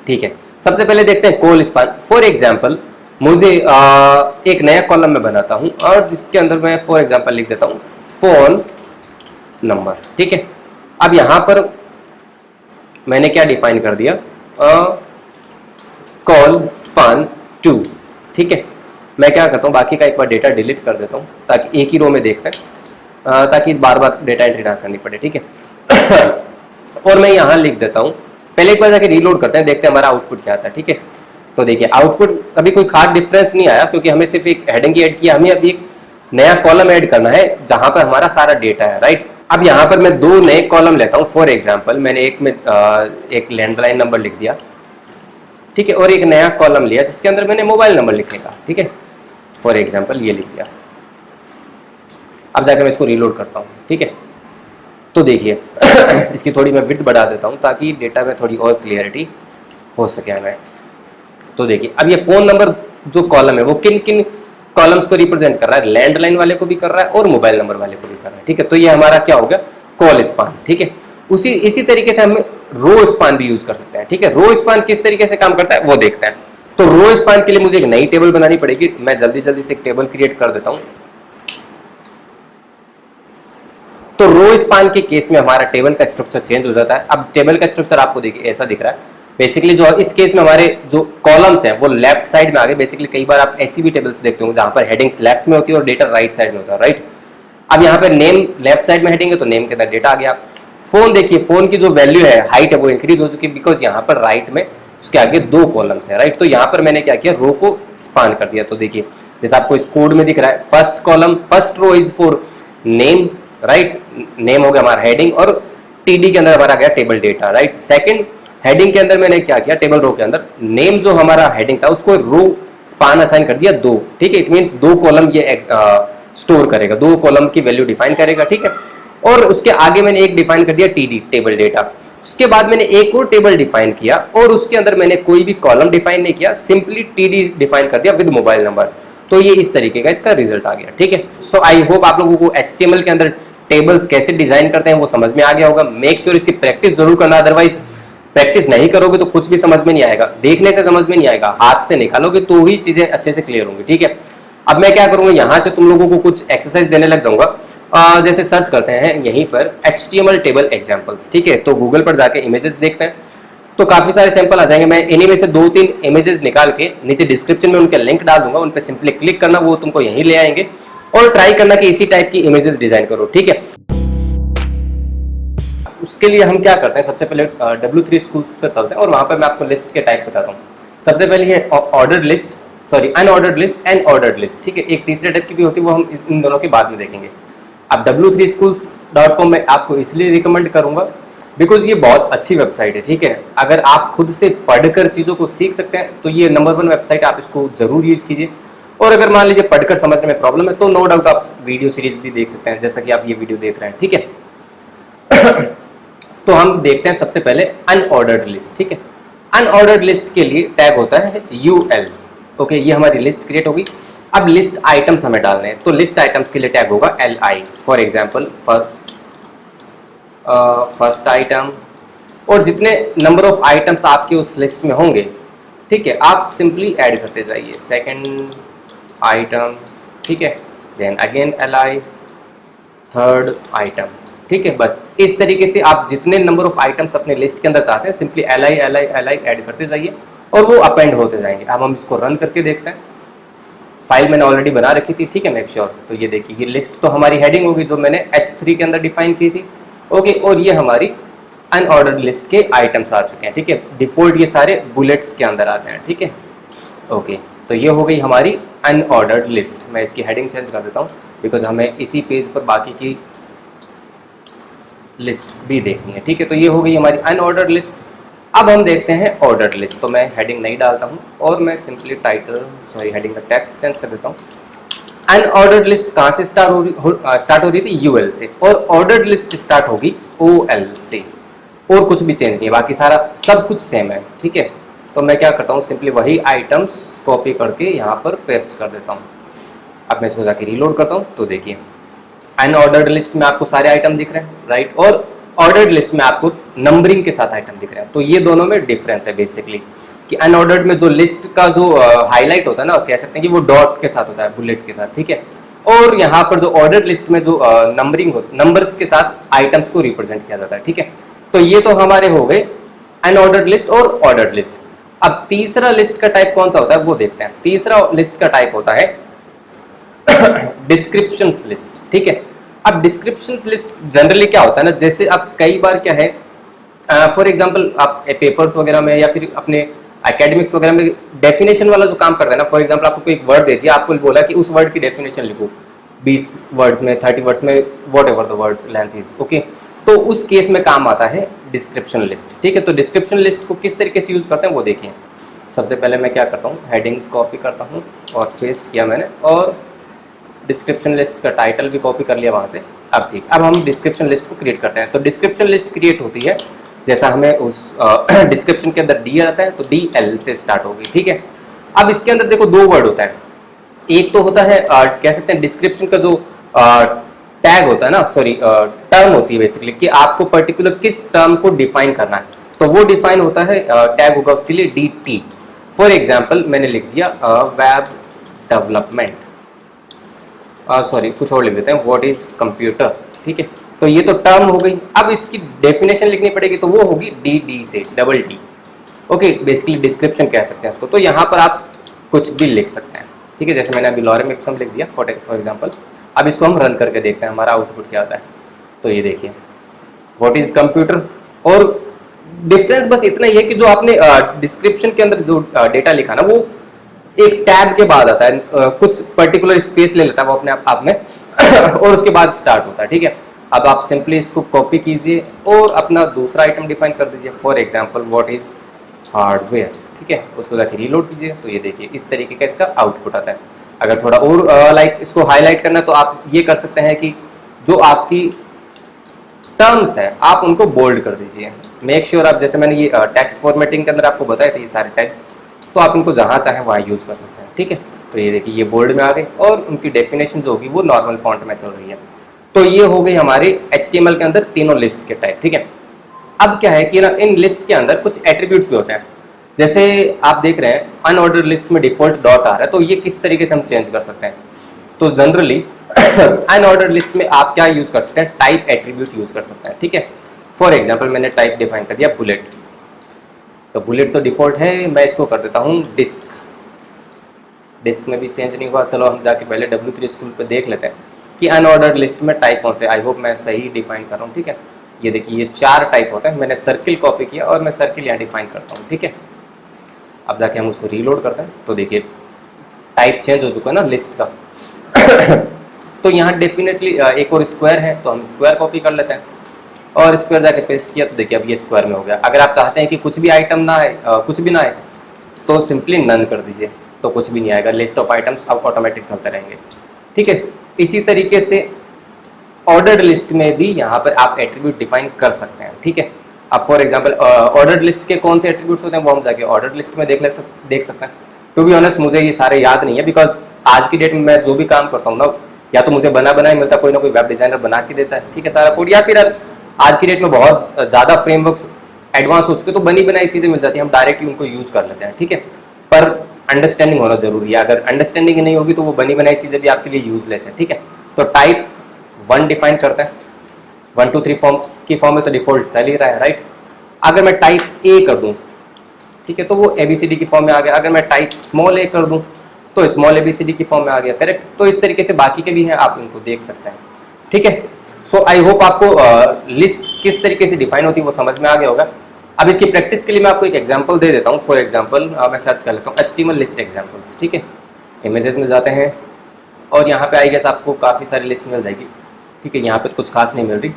ठीक है। सबसे पहले देखते हैं कॉल स्पान। फॉर एग्जाम्पल मुझे एक नया कॉलम में बनाता हूं और जिसके अंदर मैं फॉर एग्जाम्पल लिख देता हूं फोन नंबर, ठीक है। अब यहां पर मैंने क्या डिफाइन कर दिया, कॉल स्पान 2, ठीक है। मैं क्या करता हूं बाकी का एक बार डेटा डिलीट कर देता हूं ताकि एक ही रो में देखते हैं, ताकि बार बार डेटा एंट्री ना करनी पड़े, ठीक है। और मैं यहां लिख देता हूं, पहले एक बार जाके रीलोड करते हैं, देखते हैं हमारा आउटपुट क्या आता है, ठीक है। तो देखिए आउटपुट अभी कोई खास डिफरेंस नहीं आया क्योंकि हमें सिर्फ एक हेडिंग ही ऐड किया। हमें अभी एक नया कॉलम ऐड करना है जहां पर हमारा सारा डेटा है, राइट। अब यहाँ पर मैं 2 नए कॉलम लेता हूँ। फॉर एग्जाम्पल मैंने एक में एक लैंडलाइन नंबर लिख दिया, ठीक है, और एक नया कॉलम लिया जिसके अंदर मैंने मोबाइल नंबर लिखेगा, ठीक है, फॉर एग्जाम्पल ये लिख दिया। अब जाकर मैं इसको रीलोड करता हूँ, ठीक है, तो देखिए इसकी थोड़ी मैं विड्थ बढ़ा देता हूँ ताकि डेटा में थोड़ी और क्लियरिटी हो सके हमें। तो देखिए अब ये फ़ोन नंबर जो कॉलम है वो किन किन कॉलम्स को रिप्रेजेंट कर रहा है, लैंडलाइन वाले को भी कर रहा है और मोबाइल नंबर वाले को भी कर रहा है, ठीक है। तो ये हमारा क्या हो गया, कॉल स्पान, ठीक है। इसी तरीके से हम रो स्पान भी यूज कर सकते हैं, ठीक है। रो स्पान किस तरीके से काम करता है वो देखते हैं। तो रो स्पान के लिए मुझे एक नई टेबल बनानी पड़ेगी, मैं जल्दी जल्दी से एक टेबल क्रिएट कर देता हूं। तो रो स्पान के केस में हमारा टेबल का स्ट्रक्चर चेंज हो जाता है। अब टेबल का स्ट्रक्चर आपको देखिए ऐसा दिख रहा है। बेसिकली जो इस केस में हमारे जो कॉलम्स हैं वो लेफ्ट साइड में आ गए। बेसिकली कई बार आप ऐसी भी टेबल्स देखते होंगे जहां पर हेडिंग्स लेफ्ट में होती है और डेटा राइट साइड में होता है, राइट। अब यहाँ पर नेम लेफ्ट साइड में हेडिंग है तो नेम के अंदर डेटा आ गया। फोन देखिए, फोन की जो वैल्यू है, हाइट है, वो इंक्रीज हो चुकी है बिकॉज यहाँ पर राइट में उसके आगे 2 कॉलम्स है, राइट। तो यहाँ पर मैंने क्या किया, रो को स्पान कर दिया। तो देखिए जैसे आपको इस कोड में दिख रहा है, first column first row is for name, right, name हो गया हमारा हेडिंग, और टीडी के अंदर हमारा गया table data, right. Second heading के अंदर मैंने क्या किया, टेबल रो के अंदर नेम जो हमारा हेडिंग था उसको रो स्पान असाइन कर दिया 2, ठीक है। इट मीन्स 2 कॉलम ये स्टोर करेगा, 2 कॉलम की वैल्यू डिफाइन करेगा, ठीक है। और उसके आगे मैंने एक डिफाइन कर दिया टीडी टेबल डेटा। उसके बाद मैंने एक और टेबल डिफाइन किया और उसके अंदर मैंने कोई भी कॉलम डिफाइन नहीं किया, सिंपली टीडी डिफाइन कर दिया विद मोबाइल नंबर। तो ये इस तरीके का इसका रिजल्ट आ गया, ठीक है। सो आई होप आप लोगों को HTML के अंदर टेबल्स कैसे डिजाइन करते हैं वो समझ में आ गया होगा। मेक श्योर इसकी प्रैक्टिस जरूर करना, अदरवाइज प्रैक्टिस नहीं करोगे तो कुछ भी समझ में नहीं आएगा, देखने से समझ में नहीं आएगा, हाथ से निकालोगे तो ही चीजें अच्छे से क्लियर होंगी, ठीक है। अब मैं क्या करूंगा, यहाँ से तुम लोगों को कुछ एक्सरसाइज देने लग जाऊंगा। जैसे सर्च करते हैं यहीं पर HTML टेबल एग्जाम्पल्स, ठीक है। तो गूगल पर जाके इमेजेस देखते हैं तो काफी सारे सैंपल आ जाएंगे। मैं इन्हीं में से 2-3 इमेजेस निकाल के नीचे डिस्क्रिप्शन में उनके लिंक डाल दूंगा, उन पर सिंपली क्लिक करना, वो तुमको यहीं ले आएंगे और ट्राई करना कि इसी टाइप की इमेजेस डिजाइन करो, ठीक है। उसके लिए हम क्या करते हैं, सबसे पहले W3 स्कूल्स पर चलते हैं और वहां पर मैं आपको लिस्ट के टाइप बताता हूँ। सबसे पहले है ordered list, sorry unordered list and ordered list, ठीक है। एक तीसरे टाइप की भी होती है, वो हम इन दोनों के बाद में देखेंगे। अब W3schools.com मैं आपको इसलिए रिकमेंड करूंगा बिकॉज ये बहुत अच्छी वेबसाइट है, ठीक है। अगर आप खुद से पढ़कर चीज़ों को सीख सकते हैं तो ये नंबर 1 वेबसाइट, आप इसको जरूर यूज कीजिए। और अगर मान लीजिए पढ़कर समझने में प्रॉब्लम है तो नो डाउट आप वीडियो सीरीज भी देख सकते हैं, जैसा कि आप ये वीडियो देख रहे हैं, ठीक है। तो हम देखते हैं सबसे पहले अनऑर्डर्ड लिस्ट, ठीक है। अनऑर्डर्ड लिस्ट के लिए टैग होता है UL, ओके। ये हमारी लिस्ट क्रिएट होगी। अब लिस्ट आइटम्स हमें डालने हैं तो लिस्ट आइटम्स के लिए टैग होगा LI, for example first item, और जितने नंबर ऑफ आइटम्स आपके उस लिस्ट में होंगे, ठीक है, आप सिंपली ऐड करते जाइए। सेकंड आइटम, ठीक है, then again LI, third item, ठीक है। बस इस तरीके से आप जितने नंबर ऑफ आइटम्स अपने लिस्ट के अंदर चाहते हैं सिंपली LI ऐड करते जाइए और वो अपेंड होते जाएंगे। अब हम इसको रन करके देखते हैं। फाइल मैंने ऑलरेडी बना रखी थी, ठीक है, मेक श्योर। तो ये देखिए ये लिस्ट तो हमारी हेडिंग होगी जो मैंने H3 के अंदर डिफाइन की थी, ओके। और ये हमारी अनऑर्डर्ड लिस्ट के आइटम्स आ चुके हैं, ठीक है। डिफॉल्ट ये सारे बुलेट्स के अंदर आते हैं, ठीक है, ओके। तो ये हो गई हमारी अनऑर्डर्ड लिस्ट। मैं इसकी हेडिंग चेंज कर देता हूँ बिकॉज हमें इसी पेज पर बाकी की लिस्ट्स भी देखनी है, ठीक है। तो ये हो गई हमारी अनऑर्डर्ड लिस्ट। अब हम देखते हैं ऑर्डर्ड लिस्ट। तो मैं हेडिंग नहीं डालता हूँ और मैं सिंपली हेडिंग का टेक्स्ट चेंज कर देता हूँ। अनऑर्डर्ड लिस्ट कहाँ से स्टार्ट हो रही थी, UL से, और ऑर्डर्ड लिस्ट स्टार्ट होगी OL से। और कुछ भी चेंज नहीं है, बाकी सारा सब कुछ सेम है, ठीक है। तो मैं क्या करता हूँ, सिंपली वही आइटम्स कॉपी करके यहाँ पर पेस्ट कर देता हूँ। अब मैं इसको जाके रीलोड करता हूँ तो देखिए अनऑर्डर्ड लिस्ट में आपको सारे आइटम दिख रहे हैं, राइट, और ऑर्डर्ड लिस्ट में आपको नंबरिंग के साथ आइटम दिख रहे हैं। तो ये दोनों में डिफरेंस है बेसिकली, कि अनऑर्डर्ड में जो लिस्ट का जो हाईलाइट होता है ना, कह सकते हैं कि वो डॉट के साथ होता है, बुलेट के साथ, ठीक है। और यहाँ पर जो ऑर्डर्ड लिस्ट में जो नंबरिंग नंबर्स के साथ आइटम्स को रिप्रेजेंट किया जाता है, ठीक है। तो ये तो हमारे हो गए अनऑर्डर्ड लिस्ट और ऑर्डर्ड लिस्ट। अब तीसरा लिस्ट का टाइप कौन सा होता है वो देखते हैं। तीसरा लिस्ट का टाइप होता है डिस्क्रिप्शन लिस्ट, ठीक है। अब डिस्क्रिप्शन लिस्ट जनरली क्या होता है ना, जैसे आप कई बार क्या है, फॉर एग्जांपल आप पेपर्स वगैरह में या फिर अपने एकेडमिक्स वगैरह में डेफिनेशन वाला जो काम करते हैं ना, फॉर एग्जांपल आपको कोई एक वर्ड दे दिया, आपको बोला कि उस वर्ड की डेफिनेशन लिखो 20 वर्ड्स में, 30 वर्ड्स में, what ever the words length is, okay. तो उस केस में काम आता है डिस्क्रिप्शन लिस्ट, ठीक है। तो डिस्क्रिप्शन लिस्ट को किस तरीके से यूज करते हैं वो देखिए। सबसे पहले मैं क्या करता हूँ, हेडिंग कॉपी करता हूँ और पेस्ट किया मैंने, और डिस्क्रिप्शन लिस्ट का टाइटल भी कॉपी कर लिया वहाँ से। अब ठीक, अब हम डिस्क्रिप्शन लिस्ट को क्रिएट करते हैं। तो डिस्क्रिप्शन लिस्ट क्रिएट होती है जैसा हमें उस डिस्क्रिप्शन के अंदर डी आता है, तो DL से स्टार्ट होगी, ठीक है। अब इसके अंदर देखो दो वर्ड होता है, एक तो होता है कह सकते हैं डिस्क्रिप्शन का जो टैग होता है ना, सॉरी टर्म होती है बेसिकली, कि आपको पर्टिकुलर किस टर्म को डिफाइन करना है, तो वो डिफाइन होता है, टैग होगा उसके लिए DT। फॉर एग्जाम्पल मैंने लिख दिया वेब डेवलपमेंट, सॉरी कुछ और लिख देते हैं, व्हाट इज कंप्यूटर, ठीक है। तो ये तो टर्म हो गई। अब इसकी डेफिनेशन लिखनी पड़ेगी, तो वो होगी DD से double T, okay, basically description कह सकते हैं उसको। तो यहाँ पर आप कुछ भी लिख सकते हैं, ठीक है। जैसे मैंने अभी लॉरेम इप्सम लिख दिया फॉर एग्जाम्पल। अब इसको हम रन करके देखते हैं हमारा आउटपुट क्या आता है। तो ये देखिए व्हाट इज कंप्यूटर, और डिफरेंस बस इतना ही है कि जो आपने डिस्क्रिप्शन के अंदर जो डेटा लिखा ना, वो एक टैब के बाद आता है, कुछ पर्टिकुलर स्पेस ले लेता है वो अपने आप में और उसके बाद स्टार्ट होता है, ठीक है। अब आप सिंपली इसको कॉपी कीजिए और अपना दूसरा आइटम डिफाइन कर दीजिए, for example what is hardware, ठीक है। उसको जाके रीलोड कीजिए, तो ये देखिए इस तरीके का इसका आउटपुट आता है। अगर थोड़ा और लाइक इसको हाईलाइट करना, तो आप ये कर सकते हैं कि जो आपकी टर्म्स हैं आप उनको बोल्ड कर दीजिए। मेक श्योर आप, जैसे मैंने ये टेक्स्ट फॉर्मेटिंग के अंदर आपको बताए थे ये सारे टैग्स, तो आप इनको जहाँ चाहें वहाँ यूज़ कर सकते हैं, ठीक है। तो ये देखिए ये बोल्ड में आ गए, और उनकी डेफिनेशन जो होगी वो नॉर्मल फॉन्ट में चल रही है। तो ये हो गई हमारे HTML के अंदर तीनों लिस्ट के टाइप, ठीक है। अब क्या है कि ना इन लिस्ट के अंदर कुछ एट्रीब्यूट्स भी होते हैं। जैसे आप देख रहे हैं अनऑर्डर लिस्ट में डिफॉल्ट डॉट आ रहा है, तो ये किस तरीके से हम चेंज कर सकते हैं। तो जनरली अनऑर्डर लिस्ट में आप क्या यूज कर सकते हैं, टाइप एट्रीब्यूट यूज कर सकते हैं, ठीक है। फॉर एग्जाम्पल मैंने टाइप डिफाइन कर दिया बुलेट, तो बुलेट तो डिफॉल्ट है, मैं इसको कर देता हूँ डिस्क। डिस्क में भी चेंज नहीं हुआ। चलो हम जाके पहले W3 स्कूल पे देख लेते हैं कि अनऑर्डर लिस्ट में टाइप कौन से। आई होप मैं सही डिफाइन कर रहा हूँ, ठीक है। ये देखिए ये 4 टाइप होते हैं, मैंने सर्किल कॉपी किया और मैं सर्किल यहाँ डिफाइन करता हूँ, ठीक है। अब जाके हम उसको रीलोड करते हैं, तो देखिए टाइप चेंज हो चुका है ना लिस्ट का। तो यहाँ डेफिनेटली एक और स्क्वायर है, तो हम स्क्वायर कॉपी कर लेते हैं और स्क्वायर जाके पेस्ट किया, तो देखिए अब ये स्क्वायर में हो गया। अगर आप चाहते हैं कि कुछ भी आइटम ना आए, कुछ भी ना आए, तो सिंपली नन कर दीजिए, तो कुछ भी नहीं आएगा। लिस्ट ऑफ आइटम्स अब ऑटोमेटिक चलते रहेंगे, ठीक है। इसी तरीके से ऑर्डर्ड लिस्ट में भी यहाँ पर आप एट्रीब्यूट डिफाइन कर सकते हैं, ठीक है। अब फॉर एग्जांपल ऑर्डर्ड लिस्ट के कौन से एट्रीब्यूट्स होते हैं वो हम जाके ऑर्डर्ड लिस्ट में देख सकते हैं। टू बी ऑनेस्ट मुझे ये सारे याद नहीं है, बिकॉज आज की डेट में मैं जो भी काम करता हूँ ना, या तो मुझे बना ही मिलता है, कोई ना कोई वेब डिजाइनर बना के देता है, ठीक है, सारा कोड, या फिर आज की डेट में बहुत ज़्यादा फ्रेमवर्क्स एडवांस हो चुके, तो बनी बनाई चीज़ें मिल जाती हैं, हम डायरेक्टली उनको यूज़ कर लेते हैं, ठीक है। पर अंडरस्टैंडिंग होना जरूरी है, अगर अंडरस्टैंडिंग नहीं होगी तो वो बनी बनाई चीज़ें भी आपके लिए यूजलेस है, ठीक है। तो टाइप 1 डिफाइन करते हैं, 1 2 3 फॉर्म की फॉर्म में तो डिफॉल्ट चल ही रहा है, राइट। अगर मैं टाइप A कर दूं, ठीक है, तो वो ABCD की फॉर्म में आ गया। अगर मैं टाइप स्मॉल a कर दूं, तो स्मॉल ABCD की फॉर्म में आ गया, करेक्ट। तो इस तरीके से बाकी के भी हैं, आप इनको देख सकते हैं, ठीक है। सो आई होप आपको लिस्ट किस तरीके से डिफाइन होती है वो समझ में आ गया होगा। अब इसकी प्रैक्टिस के लिए मैं आपको एक एग्जांपल दे देता हूँ। फॉर एग्जांपल मैं सर्च कर लेता हूँ HTML लिस्ट एग्जांपल्स, ठीक है। इमेजेस में जाते हैं और यहाँ पे आई गेस आपको काफ़ी सारी लिस्ट मिल जाएगी, ठीक है। यहाँ पे कुछ खास नहीं मिल रही।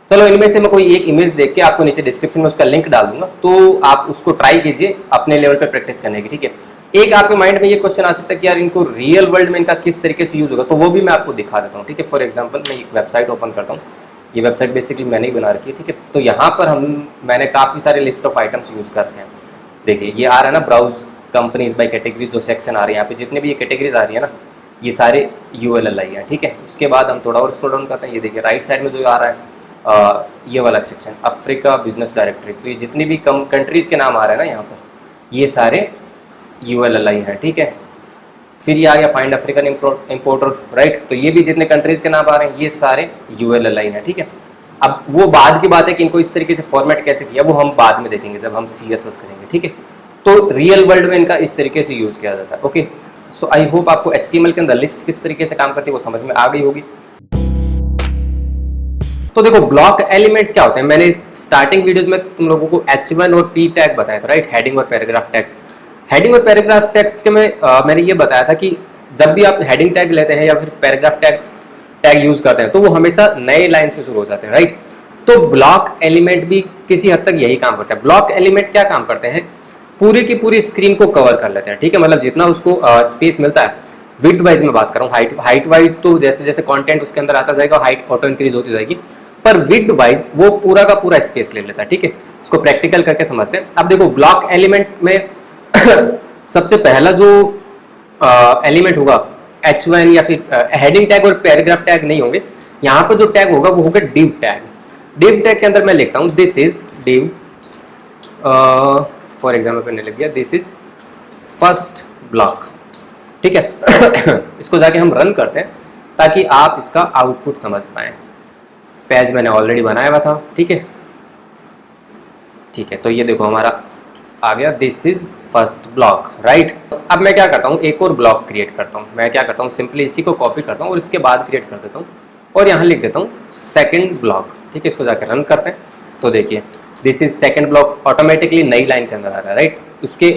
चलो इनमें से मैं कोई एक इमेज देख के आपको नीचे डिस्क्रिप्शन में उसका लिंक डाल दूंगा, तो आप उसको ट्राई कीजिए अपने लेवल पे प्रैक्टिस करने की, ठीक है। एक आपके माइंड में ये क्वेश्चन आ सकता है कि यार इनको रियल वर्ल्ड में इनका किस तरीके से यूज होगा, तो वो भी मैं आपको दिखा देता हूँ, ठीक है। फॉर एग्जांपल मैं एक वेबसाइट ओपन करता हूँ, ये वेबसाइट बेसिकली मैंने ही बना रखी है, ठीक है। तो यहाँ पर मैंने काफ़ी सारे लिस्ट ऑफ आइटम्स यूज कर रखे हैं। देखिए ये आ रहा है ना, ब्राउज कंपनीज बाई कैटेगरी, जो सेक्शन आ रहे हैं यहाँ पे, जितने भी ये कैटेगरीज आ रही है ना, ये सारे ULLI है, ठीक है। उसके बाद हम थोड़ा और स्क्रॉल डाउन करते हैं, ये देखिए राइट साइड में जो आ रहा है ये वाला सेक्शन अफ्रीका बिजनेस डायरेक्टरीज, तो ये जितनी भी कंट्रीज के नाम आ रहे हैं ना यहाँ पर, ये सारे ULLI हैं, ठीक है। फिर ये आ गया फाइंड अफ्रीकन इम्पोर्टर्स, राइट, तो ये भी जितने कंट्रीज के नाम आ रहे हैं ये सारे ULLI हैं, ठीक है। अब वो बाद की बात है कि इनको इस तरीके से फॉर्मेट कैसे किया वो हम बाद में देखेंगे जब हम CSS करेंगे, ठीक है। तो रियल वर्ल्ड में इनका इस तरीके से यूज़ किया जाता है, ओके। सो आई होप आपको HTML के अंदर लिस्ट किस तरीके से काम करती है वो समझ में आ गई होगी। तो देखो ब्लॉक एलिमेंट्स क्या होते हैं, मैंने स्टार्टिंग वीडियोस में तुम लोगों को H1 और P टैग बताया था, राइट, हेडिंग और पैराग्राफ टेक्स्ट। हेडिंग और पैराग्राफ टेक्स्ट के में मैंने ये बताया था कि जब भी आप हेडिंग टैग लेते हैं या फिर पैराग्राफ टैग यूज करते हैं तो वो हमेशा नए लाइन से शुरू हो जाते हैं, राइट। तो ब्लॉक एलिमेंट भी किसी हद तक यही काम करता है। ब्लॉक एलिमेंट क्या काम करते हैं पूरी की पूरी स्क्रीन को कवर कर लेते हैं, ठीक है। मतलब जितना उसको स्पेस मिलता है, विड्थ वाइज में बात कर रहा हूँ, हाइट वाइज तो जैसे जैसे कंटेंट उसके अंदर आता जाएगा हाइट ऑटो इंक्रीज होती जाएगी, पर विड्थ वाइज वो पूरा का पूरा स्पेस ले लेता है, ठीक है। इसको प्रैक्टिकल करके समझते हैं। अब देखो ब्लॉक एलिमेंट में सबसे पहला जो एलिमेंट होगा H1 या फिर हेडिंग टैग और पैराग्राफ टैग नहीं होंगे, यहाँ पर जो टैग होगा वो होगा div टैग। div टैग के अंदर मैं लिखता हूँ this is div, for example मैंने लिख दिया दिस इज फर्स्ट ब्लॉक, ठीक है। इसको जाके हम रन करते हैं ताकि आप इसका आउटपुट समझ पाएं। पेज मैंने ऑलरेडी बनाया हुआ था, ठीक है, ठीक है। तो ये देखो हमारा आ गया this is first block, right. अब मैं क्या करता हूँ, एक और ब्लॉक क्रिएट करता हूँ। मैं क्या करता हूँ, सिंपली इसी को कॉपी करता हूँ और इसके बाद क्रिएट कर देता हूँ और यहाँ लिख देता हूँ सेकंड ब्लॉक, ठीक है। इसको जाकर रन करते हैं तो देखिए this is second block automatically नई लाइन के अंदर आ रहा है, राइट, उसके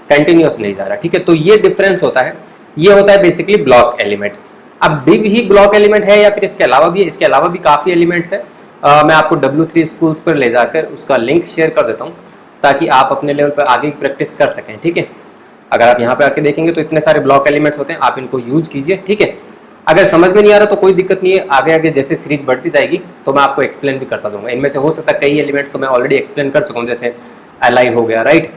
कंटिन्यूस नहीं जा रहा, ठीक है। तो ये डिफरेंस होता है, ये होता है बेसिकली ब्लॉक एलिमेंट। अब div ही ब्लॉक एलिमेंट है या फिर इसके अलावा भी काफ़ी एलिमेंट्स हैं। मैं आपको W3 स्कूल्स पर ले जाकर उसका लिंक शेयर कर देता हूँ ताकि आप अपने लेवल पर आगे प्रैक्टिस कर सकें, ठीक है। अगर आप यहाँ पे आके देखेंगे तो इतने सारे ब्लॉक एलिमेंट्स होते हैं, आप इनको यूज़ कीजिए, ठीक है। अगर समझ में नहीं आ रहा तो कोई दिक्कत नहीं है, आगे आगे जैसे सीरीज बढ़ती जाएगी तो मैं आपको एक्सप्लेन भी करता जाऊँगा। इनमें से हो सकता है कई एलिमेंट्स तो मैं ऑलरेडी एक्सप्लेन कर चुका हूँ, जैसे li हो गया, राइट।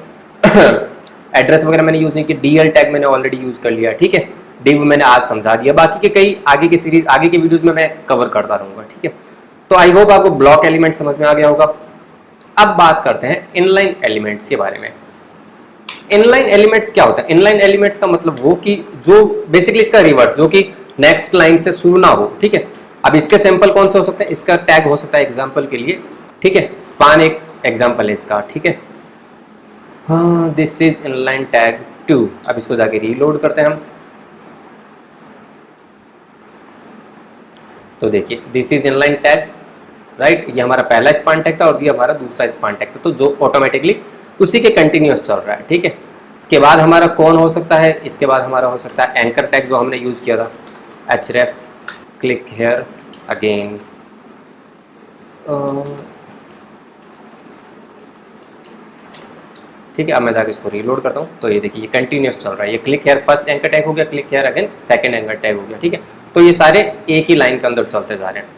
एड्रेस वगैरह मैंने यूज़ नहीं किया, DL टैग मैंने ऑलरेडी यूज़ कर लिया, ठीक है। div मैंने आज समझा दिया, बाकी के कई आगे की सीरीज आगे की वीडियोज़ में मैं कवर करता रहूँगा, ठीक है। तो आई होप आपको ब्लॉक एलिमेंट समझ में आ गया होगा। अब बात करते हैं इनलाइन एलिमेंट्स के बारे में। इनलाइन एलिमेंट्स क्या होता है? इनलाइन एलिमेंट्स का मतलब वो कि जो बेसिकली इसका रिवर्स, जो कि नेक्स्ट लाइन से शुरू ना हो, ठीक है। अब इसके सैंपल कौन से हो सकते हैं? इसका टैग हो सकता है एग्जांपल के लिए, ठीक है, स्पान एक एग्जांपल है इसका, ठीक है। हाँ, दिस इज इनलाइन टैग 2। अब इसको जाके रीलोड करते हैं हम, तो देखिए this is inline tag, right. ये हमारा पहला स्पान टैग था और ये हमारा दूसरा स्पान टैग था, तो जो ऑटोमेटिकली उसी के कंटिन्यूस चल रहा है, ठीक है। इसके बाद हमारा कौन हो सकता है? इसके बाद हमारा हो सकता है एंकर टैग जो हमने यूज़ किया था, href क्लिक हेयर अगेन, ठीक है। अब मैं जाकर इसको रीलोड करता हूँ तो ये देखिए ये कंटिन्यूस चल रहा है। ये click here first anchor tag हो गया, click here again second anchor tag हो गया, ठीक है। तो ये सारे एक ही लाइन के अंदर चलते जा रहे हैं।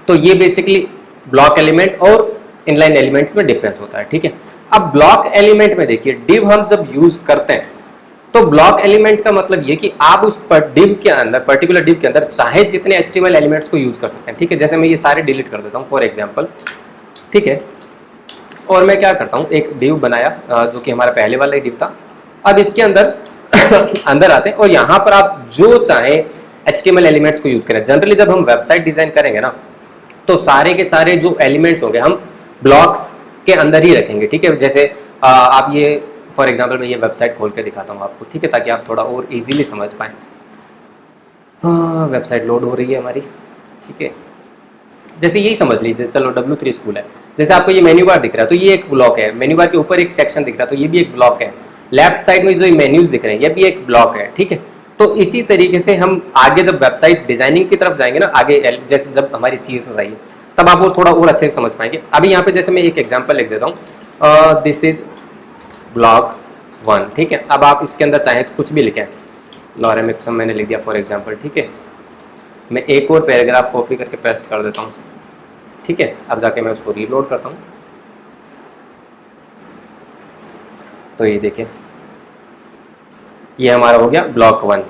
तो ये बेसिकली ब्लॉक एलिमेंट और इनलाइन एलिमेंट्स में डिफरेंस होता है, ठीक है। अब ब्लॉक एलिमेंट में देखिए div हम जब यूज करते हैं तो ब्लॉक एलिमेंट का मतलब ये कि आप उस div के अंदर, पर्टिकुलर div के अंदर चाहे जितने HTML एलिमेंट्स को यूज कर सकते हैं, ठीक है। जैसे मैं ये सारे डिलीट कर देता हूँ फॉर एग्जाम्पल, ठीक है। और मैं क्या करता हूँ, एक div बनाया जो कि हमारा पहले वाला ही div था। अब इसके अंदर अंदर आते हैं और यहाँ पर आप जो चाहे HTML एलिमेंट्स को यूज करें। जनरली जब हम वेबसाइट डिजाइन करेंगे ना तो सारे के सारे जो एलिमेंट्स होंगे हम ब्लॉक्स के अंदर ही रखेंगे, ठीक है। जैसे आप ये फॉर एग्जांपल मैं ये वेबसाइट खोल के दिखाता हूँ आपको, ठीक है, ताकि आप थोड़ा और इजीली समझ पाएँ। हाँ, वेबसाइट लोड हो रही है हमारी, ठीक है। जैसे यही समझ लीजिए, चलो W3 स्कूल है, जैसे आपको ये मेन्यू बार दिख रहा है तो ये एक ब्लॉक है, मेन्यू बार के ऊपर एक सेक्शन दिख रहा है तो ये भी एक ब्लॉक है, लेफ्ट साइड में जो मेन्यूज दिख रहे हैं ये भी एक ब्लॉक है, ठीक है। तो इसी तरीके से हम आगे जब वेबसाइट डिजाइनिंग की तरफ जाएंगे ना, आगे जैसे जब हमारी CSS आई तब आप वो थोड़ा और अच्छे से समझ पाएंगे। अभी यहाँ पे जैसे मैं एक एग्जांपल लिख देता हूँ, दिस इज ब्लॉक 1, ठीक है। अब आप इसके अंदर चाहे कुछ भी लिखें, लॉरेम इप्सम मैंने लिख दिया फॉर एग्जांपल, ठीक है। मैं एक और पैराग्राफ कॉपी करके पेस्ट कर देता हूँ, ठीक है। अब जाके मैं उसको रीलोड करता हूँ तो ये देखिए ये हमारा हो गया ब्लॉक 1,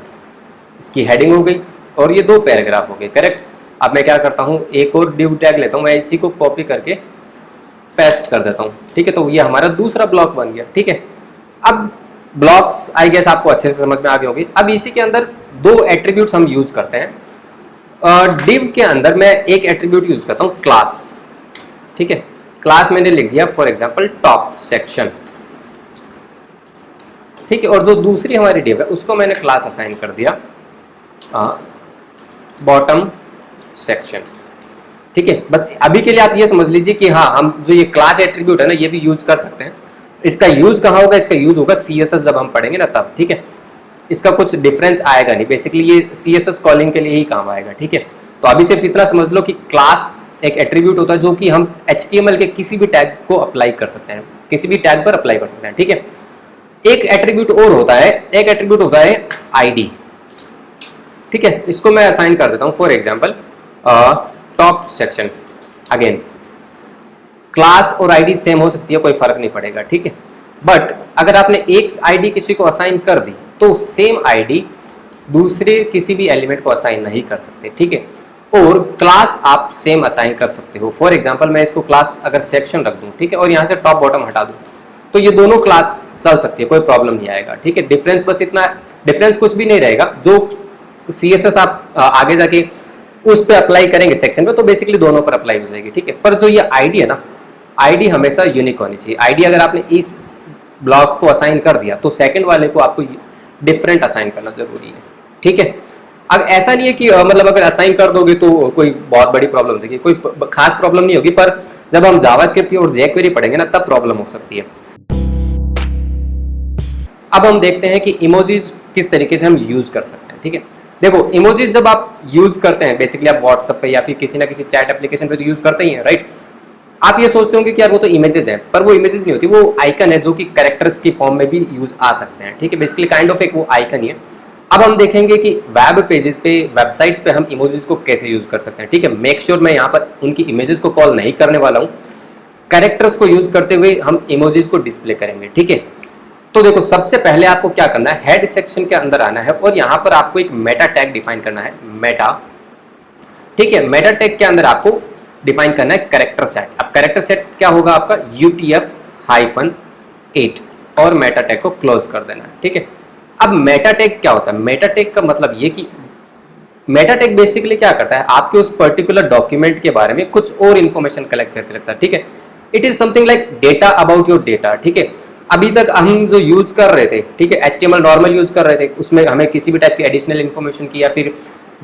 इसकी हेडिंग हो गई और ये 2 पैराग्राफ हो गए, करेक्ट। अब मैं क्या करता हूँ, एक और div टैग लेता हूँ, मैं इसी को कॉपी करके पेस्ट कर देता हूँ, ठीक है। तो ये हमारा दूसरा ब्लॉक बन गया, ठीक है। अब ब्लॉक्स आई गेस आपको अच्छे से समझ में आ गए होगी। अब इसी के अंदर 2 एट्रीब्यूट्स हम यूज करते हैं। div के अंदर मैं एक एट्रीब्यूट यूज करता हूँ क्लास, ठीक है। क्लास मैंने लिख दिया फॉर एग्जाम्पल टॉप सेक्शन, ठीक है। और जो दूसरी हमारी div है उसको मैंने क्लास असाइन कर दिया बॉटम सेक्शन, ठीक है। बस अभी के लिए आप ये समझ लीजिए कि हाँ, हम जो ये क्लास एट्रीब्यूट है ना ये भी यूज कर सकते हैं। इसका यूज कहाँ होगा? इसका यूज होगा CSS जब हम पढ़ेंगे ना तब, ठीक है। इसका कुछ डिफरेंस आएगा नहीं, बेसिकली ये CSS कॉलिंग के लिए ही काम आएगा, ठीक है। तो अभी सिर्फ इतना समझ लो कि क्लास एक एट्रीब्यूट होता है जो कि हम HTML के किसी भी टैग को अप्लाई कर सकते हैं, किसी भी टैग पर अप्लाई कर सकते हैं, ठीक है। एक एट्रीब्यूट और होता है, एक एट्रीब्यूट होता है आईडी, ठीक है। इसको मैं असाइन कर देता हूं for example top section. Again class और आईडी सेम हो सकती है, कोई फर्क नहीं पड़ेगा, ठीक है। बट अगर आपने एक आईडी किसी को असाइन कर दी तो सेम आईडी दूसरे किसी भी एलिमेंट को असाइन नहीं कर सकते, ठीक है। और क्लास आप सेम असाइन कर सकते हो। फॉर एग्जांपल मैं इसको क्लास अगर सेक्शन रख दूं, ठीक है, और यहाँ से टॉप बॉटम हटा दूं तो ये दोनों क्लास चल सकती है, कोई प्रॉब्लम नहीं आएगा, ठीक है। डिफरेंस बस इतना, डिफरेंस कुछ भी नहीं रहेगा। जो CSS आप आगे जाके उस पर अप्लाई करेंगे सेक्शन पे तो बेसिकली दोनों पर अप्लाई हो जाएगी, ठीक है। पर जो ये आईडी है ना, आईडी हमेशा यूनिक होनी चाहिए। आईडी अगर आपने इस ब्लॉक को असाइन कर दिया तो सेकंड वाले को आपको डिफरेंट असाइन करना जरूरी है, ठीक है। अब ऐसा नहीं है कि मतलब अगर असाइन कर दोगे तो कोई बहुत बड़ी प्रॉब्लम होगी, कोई खास प्रॉब्लम नहीं होगी, पर जब हम जावास्क्रिप्ट और jQuery पढ़ेंगे ना तब प्रॉब्लम हो सकती है। अब हम देखते हैं कि इमोजीज किस तरीके से हम यूज कर सकते हैं, ठीक है। देखो इमोजीज जब आप यूज करते हैं, बेसिकली आप व्हाट्सएप पे या फिर किसी ना किसी चैट एप्लीकेशन पे तो यूज करते ही हैं, राइट। आप ये सोचते होंगे कि यार वो तो इमेजेस हैं, पर वो इमेजेस नहीं होती, वो आइकन है जो कि कैरेक्टर्स की फॉर्म में भी यूज आ सकते हैं, ठीक है। बेसिकली काइंड ऑफ एक वो आइकन ही है। अब हम देखेंगे कि वेब पेजेस पे, वेबसाइट्स पे हम इमोजीज को कैसे यूज कर सकते हैं, ठीक है। मेक श्योर मैं यहाँ पर उनकी इमेजेस को कॉल नहीं करने वाला हूँ, कैरेक्टर्स को यूज करते हुए हम इमोजीज को डिस्प्ले करेंगे, ठीक है। तो देखो सबसे पहले आपको क्या करना है, हेड सेक्शन के अंदर आना है और यहाँ पर आपको एक मेटा टैग डिफाइन करना है, मेटा, ठीक है। मेटा टैग के अंदर आपको डिफाइन करना है कैरेक्टर सेट। अब कैरेक्टर सेट क्या होगा आपका, UTF-8 और मेटा टैग को क्लोज कर देना है, ठीक है। अब मेटा टैग क्या होता है, मेटा टैग का मतलब ये कि मेटा टैग बेसिकली क्या करता है, आपके उस पर्टिकुलर डॉक्यूमेंट के बारे में कुछ और इन्फॉर्मेशन कलेक्ट करके रखता है, ठीक है। It is something like data about your data, ठीक है। अभी तक हम जो यूज कर रहे थे, ठीक है, HTML नॉर्मल यूज कर रहे थे, उसमें हमें किसी भी टाइप की एडिशनल इन्फॉर्मेशन की या फिर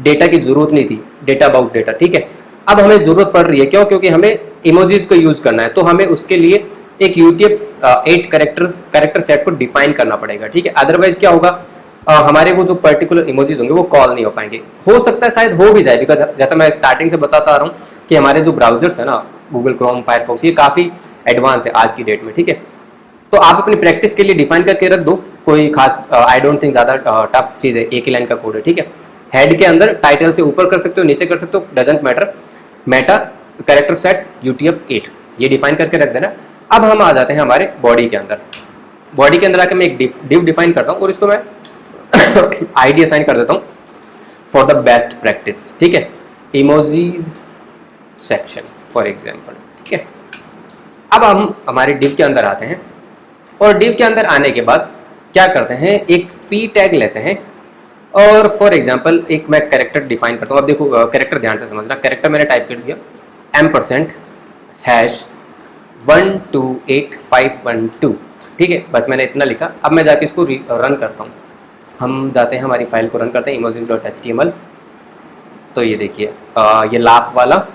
डेटा की जरूरत नहीं थी, डेटा अबाउट डेटा, ठीक है। अब हमें जरूरत पड़ रही है, क्यों, क्योंकि हमें इमोजीज को यूज करना है, तो हमें उसके लिए एक UTF-8 कैरेक्टर सेट को डिफाइन करना पड़ेगा, ठीक है। अदरवाइज क्या होगा, हमारे वो जो पर्टिकुलर इमोजीज होंगे वो कॉल नहीं हो पाएंगे। हो सकता है शायद हो भी जाए, बिकॉज जैसा मैं स्टार्टिंग से बताता आ रहा हूँ कि हमारे जो ब्राउजर्स है ना, गूगल क्रोम, फायरफॉक्स, ये काफी एडवांस है आज की डेट में, ठीक है। तो आप अपनी प्रैक्टिस के लिए डिफाइन करके रख दो, कोई खास आई डोंट थिंक ज्यादा टफ चीज है, एक ही लाइन का कोड है, ठीक है। हेड के अंदर टाइटल से ऊपर कर सकते हो, नीचे कर सकते हो, doesn't matter. Meta character set UTF-8 ये डिफाइन करके रख देना। अब हम आ जाते हैं हमारे बॉडी के अंदर। बॉडी के अंदर आकर मैं एक डिव डिफाइन करता हूँ और इसको मैं आईडी असाइन कर देता हूँ फॉर द बेस्ट प्रैक्टिस, ठीक है, इमोजीज सेक्शन फॉर एग्जाम्पल, ठीक है। अब हम हमारे डिव के अंदर आते हैं और डिव के अंदर आने के बाद क्या करते हैं, एक P टैग लेते हैं और फॉर एग्जाम्पल एक मैं कैरेक्टर डिफाइन करता हूँ। अब देखो कैरेक्टर ध्यान से समझना, कैरेक्टर मैंने टाइप कर दिया $#128512, ठीक है, बस मैंने इतना लिखा। अब मैं जाके इसको रन करता हूँ। हम जाते हैं हमारी फाइल को रन करते हैं emojis.html। तो ये देखिए ये लाफ वाला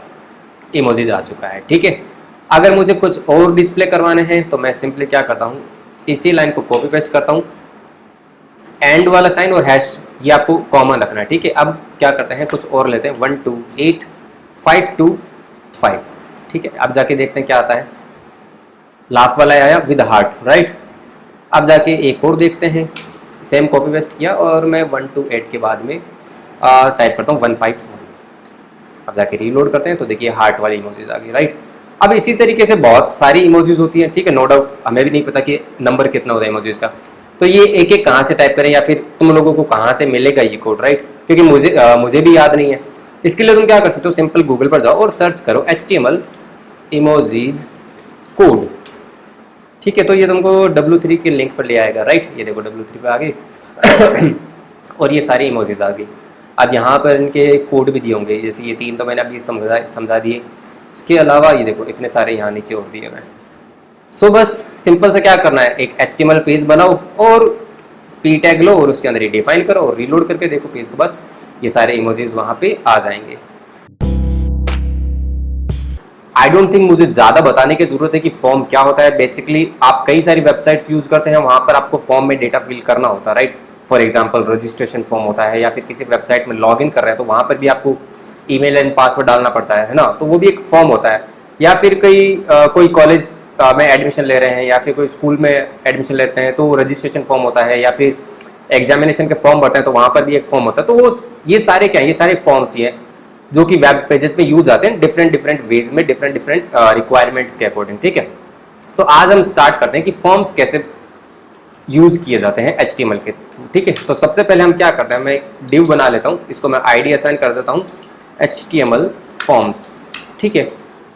इमोजीज आ चुका है, ठीक है। अगर मुझे कुछ और डिस्प्ले करवाने हैं तो मैं सिंपली क्या करता हूँ, इसी लाइन को कॉपी पेस्ट करता हूँ, एंड वाला साइन और हैश ये आपको कॉमन रखना है, ठीक है। अब क्या करते हैं, कुछ और लेते हैं 128525, ठीक है। अब जाके देखते हैं क्या आता है, लाफ वाला आया विद हार्ट, राइट। अब जाके एक और देखते हैं, सेम कॉपी पेस्ट किया और मैं 128 के बाद में टाइप करता हूँ 151। अब जाके रीलोड करते हैं तो देखिए हार्ट वाली इमोजीज आ गई, राइट। अब इसी तरीके से बहुत सारी इमोजीज होती हैं, ठीक है, नो डाउट हमें भी नहीं पता कि नंबर कितना होता है इमोजीज का, तो ये एक एक कहाँ से टाइप करें या फिर तुम लोगों को कहाँ से मिलेगा ये कोड, राइट, क्योंकि मुझे भी याद नहीं है। इसके लिए तुम क्या कर सकते हो, सिंपल गूगल पर जाओ और सर्च करो HTML इमोजीज कोड, ठीक है। तो ये तुमको W3 के लिंक पर ले आएगा, राइट। ये देखो W3 पे आ गई और ये सारी इमोजीज आ गई। अब यहाँ पर इनके कोड भी दिए होंगे, जैसे ये 3 तो मैंने अभी समझा दिए। इसके अलावा ये देखो इतने सारे यहाँ नीचे और दिए हुए हैं। सो बस सिंपल से क्या करना है, एक HTML पेज बनाओ और P टैग लो और उसके अंदर ही डिफाइन करो और रीलोड करके देखो पेज को, बस ये सारे इमोजीज वहाँ पे आ जाएंगे। आई डोंट थिंक मुझे ज़्यादा बताने की जरूरत है कि फॉर्म क्या होता है। बेसिकली आप कई सारी वेबसाइट्स यूज करते हैं, वहाँ पर आपको फॉर्म में डेटा फिल करना होता है, right. For example registration form होता है या फिर किसी वेबसाइट में लॉग इन कर रहे हैं तो वहाँ पर भी आपको ईमेल एंड पासवर्ड डालना पड़ता है ना, तो वो भी एक फॉर्म होता है। या फिर कोई कॉलेज में एडमिशन ले रहे हैं या फिर कोई स्कूल में एडमिशन लेते हैं तो रजिस्ट्रेशन फॉर्म होता है, या फिर एग्जामिनेशन के फॉर्म भरते हैं तो वहाँ पर भी एक फॉर्म होता है। तो वो ये सारे क्या है, ये सारे फॉर्म्स ही हैं जो कि वेब पेजेस पे यूज आते हैं डिफरेंट डिफरेंट वेज में, डिफरेंट डिफरेंट रिक्वायरमेंट्स के अकॉर्डिंग। ठीक है, तो आज हम स्टार्ट करते हैं कि फॉर्म्स कैसे यूज किए जाते हैं HTML के थ्रू। ठीक है, तो सबसे पहले हम क्या करते हैं, मैं एक डिव बना लेता हूँ, इसको मैं ID असाइन कर देता हूँ HTML फॉर्म्स। ठीक है,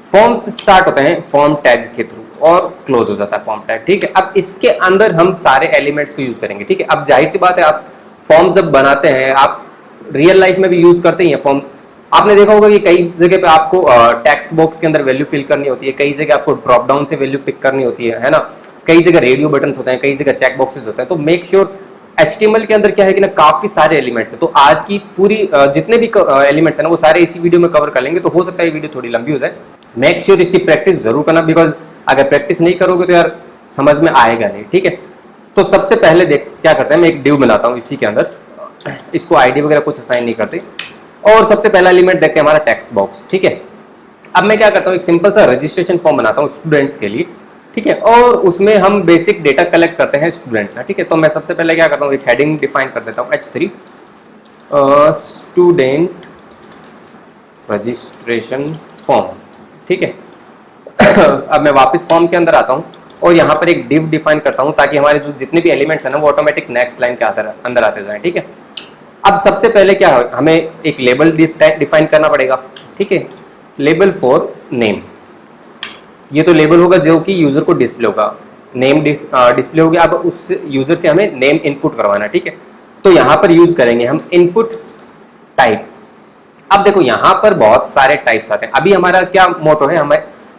फॉर्म्स स्टार्ट होते हैं फॉर्म टैग के थ्रू और क्लोज हो जाता है फॉर्म टैग। ठीक है, अब इसके अंदर हम सारे एलिमेंट्स को यूज करेंगे। ठीक है, अब जाहिर सी बात है आप फॉर्म जब बनाते हैं, आप रियल लाइफ में भी यूज करते ही हैं फॉर्म। आपने देखा होगा कि कई जगह पे आपको टेक्स्ट बॉक्स के अंदर वैल्यू फिल करनी होती है, कई जगह आपको ड्रॉप डाउन से वैल्यू पिक करनी होती है ना, कई जगह रेडियो बटन होते हैं, कई जगह चेक बॉक्सेस होते हैं। तो मेक श्योर HTML के अंदर क्या है कि ना काफी सारे एलिमेंट्स हैं। तो आज की पूरी जितने भी एलिमेंट्स हैं ना वो सारे इसी वीडियो में कवर कर लेंगे। तो हो सकता है ये वीडियो थोड़ी लंबी हो जाए। मेक श्योर इसकी प्रैक्टिस जरूर करना, बिकॉज अगर प्रैक्टिस नहीं करोगे तो यार समझ में आएगा नहीं। ठीक है, तो सबसे पहले देख क्या करते हैं, मैं एक डिव बनाता हूँ इसी के अंदर, इसको ID वगैरह कुछ असाइन नहीं करते, और सबसे पहला एलिमेंट देखते हैं हमारा टेक्स्ट बॉक्स। ठीक है, अब मैं क्या करता हूँ, एक सिंपल सा रजिस्ट्रेशन फॉर्म बनाता हूँ स्टूडेंट्स के लिए। ठीक है, और उसमें हम बेसिक डेटा कलेक्ट करते हैं स्टूडेंट का। ठीक है, तो मैं सबसे पहले क्या करता हूँ, एक हेडिंग डिफाइन कर देता हूँ H3 स्टूडेंट रजिस्ट्रेशन फॉर्म। ठीक है, अब मैं वापस फॉर्म के अंदर आता हूँ और यहाँ पर एक डिव डिफाइन करता हूँ ताकि हमारे जो जितने भी एलिमेंट्स हैं ना वो ऑटोमेटिक नेक्स्ट लाइन के अंदर आते जाएं। ठीक है, अब सबसे पहले क्या है, हमें एक लेबल डिफाइन करना पड़ेगा। ठीक है, लेबल फॉर नेम, ये तो लेबल होगा जो कि यूजर को डिस्प्ले होगा, नेम डिस्प्ले हो गया। अब उस यूजर से हमें नेम इनपुट करवाना है। ठीक है, तो यहाँ पर यूज करेंगे हम इनपुट टाइप। अब देखो यहाँ पर बहुत सारे टाइप्स आते हैं। अभी हमारा क्या मोटो है,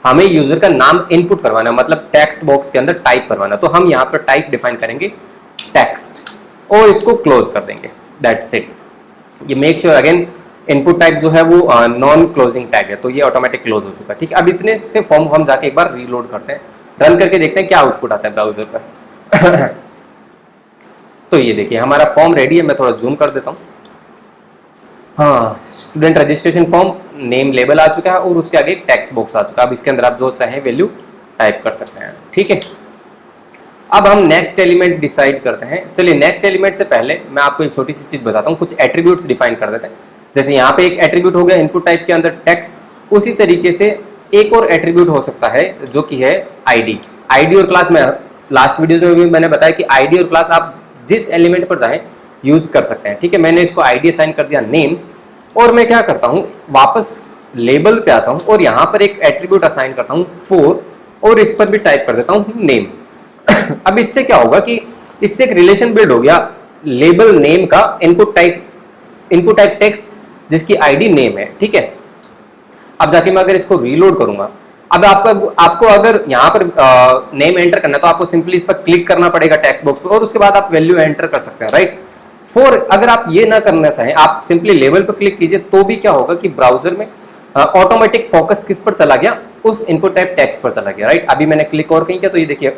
हमें यूजर का नाम इनपुट करवाना, मतलब टेक्स्ट बॉक्स के अंदर टाइप करवाना। तो हम यहाँ पर टाइप डिफाइन करेंगे टेक्स्ट और इसको क्लोज कर देंगे, दैट्स इट। ये make sure again input type जो है वो नॉन क्लोजिंग टैग है, तो ये ऑटोमेटिक क्लोज हो चुका है। ठीक है, अब इतने से फॉर्म हम जाके एक बार रीलोड करते हैं, रन करके देखते हैं क्या आउटपुट आता है ब्राउजर पर। तो ये देखिए हमारा फॉर्म रेडी है, मैं थोड़ा जूम कर देता हूँ। हाँ, student registration form, name label आ चुका है और उसके आगे एक टेक्स्ट बॉक्स आ चुका है। अब इसके अंदर आप जो चाहें वैल्यू टाइप कर सकते हैं। ठीक है, अब हम नेक्स्ट एलिमेंट डिसाइड करते हैं। चलिए, नेक्स्ट एलिमेंट से पहले मैं आपको एक छोटी सी चीज बताता हूँ, कुछ एट्रीब्यूट्स डिफाइन कर देते हैं। जैसे यहाँ पे एक एट्रीब्यूट हो गया इनपुट टाइप के अंदर टेक्स्ट, उसी तरीके से एक और एट्रीब्यूट हो सकता है जो कि है ID और क्लास में लास्ट वीडियो में भी मैंने बताया कि ID और क्लास आप जिस एलिमेंट पर चाहें यूज कर सकते हैं। ठीक है, मैंने इसको ID असाइन कर दिया नेम, और मैं क्या करता हूँ वापस लेबल पे आता हूँ और यहाँ पर एक एट्रीब्यूट असाइन करता हूँ फॉर, और इस पर भी टाइप कर देता हूँ नेम। अब इससे क्या होगा कि इससे एक रिलेशन बिल्ड हो गया लेबल नेम का, इनपुट टाइप टेक्स्ट जिसकी ID नेम है। ठीक है, अब जाके मैं अगर इसको रीलोड करूंगा, अब आपको अगर यहाँ पर नेम एंटर करना है तो आपको सिंपली इस पर क्लिक करना पड़ेगा टेक्स्ट बॉक्स पर, और उसके बाद आप वैल्यू एंटर कर सकते हैं, राइट। फॉर अगर आप ये ना करना चाहें, आप सिंपली लेबल पर क्लिक कीजिए, तो भी क्या होगा कि ब्राउजर में ऑटोमेटिक फोकस किस पर चला गया, उस इनपुट टाइप टेक्स्ट पर चला गया, राइट। अभी मैंने क्लिक और कहीं किया तो ये देखिए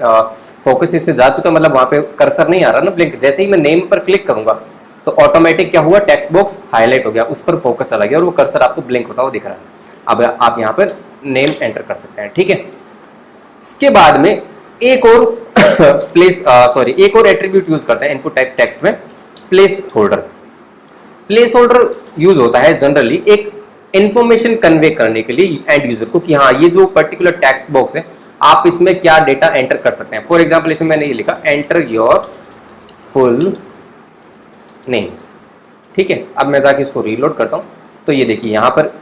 फोकस इससे जा चुका, मतलब वहां पे कर्सर नहीं आ रहा ना ब्लिंक। जैसे ही मैं नेम पर क्लिक करूंगा तो ऑटोमेटिक क्या हुआ, टेक्स्ट बॉक्स हाईलाइट हो गया, उस पर फोकस चला गया और वो कर्सर आपको ब्लिंक होता हुआ दिख रहा है। अब आप यहाँ पर नेम एंटर कर सकते हैं। ठीक है, इसके बाद में एक और एक और एट्रीब्यूट यूज करते हैं इनपुट टाइप टेक्स्ट में, प्लेस होल्डर यूज होता है जनरली एक इंफॉर्मेशन कन्वे करने के लिए एंड यूजर को कि हाँ ये जो पर्टिकुलर टेक्स्ट बॉक्स है आप इसमें क्या डेटा एंटर कर सकते हैं। फॉर एग्जांपल इसमें मैंने ये लिखा एंटर योर फुल नेम। ठीक है, अब मैं जाके इसको रीलोड करता हूँ तो ये देखिए यहाँ पर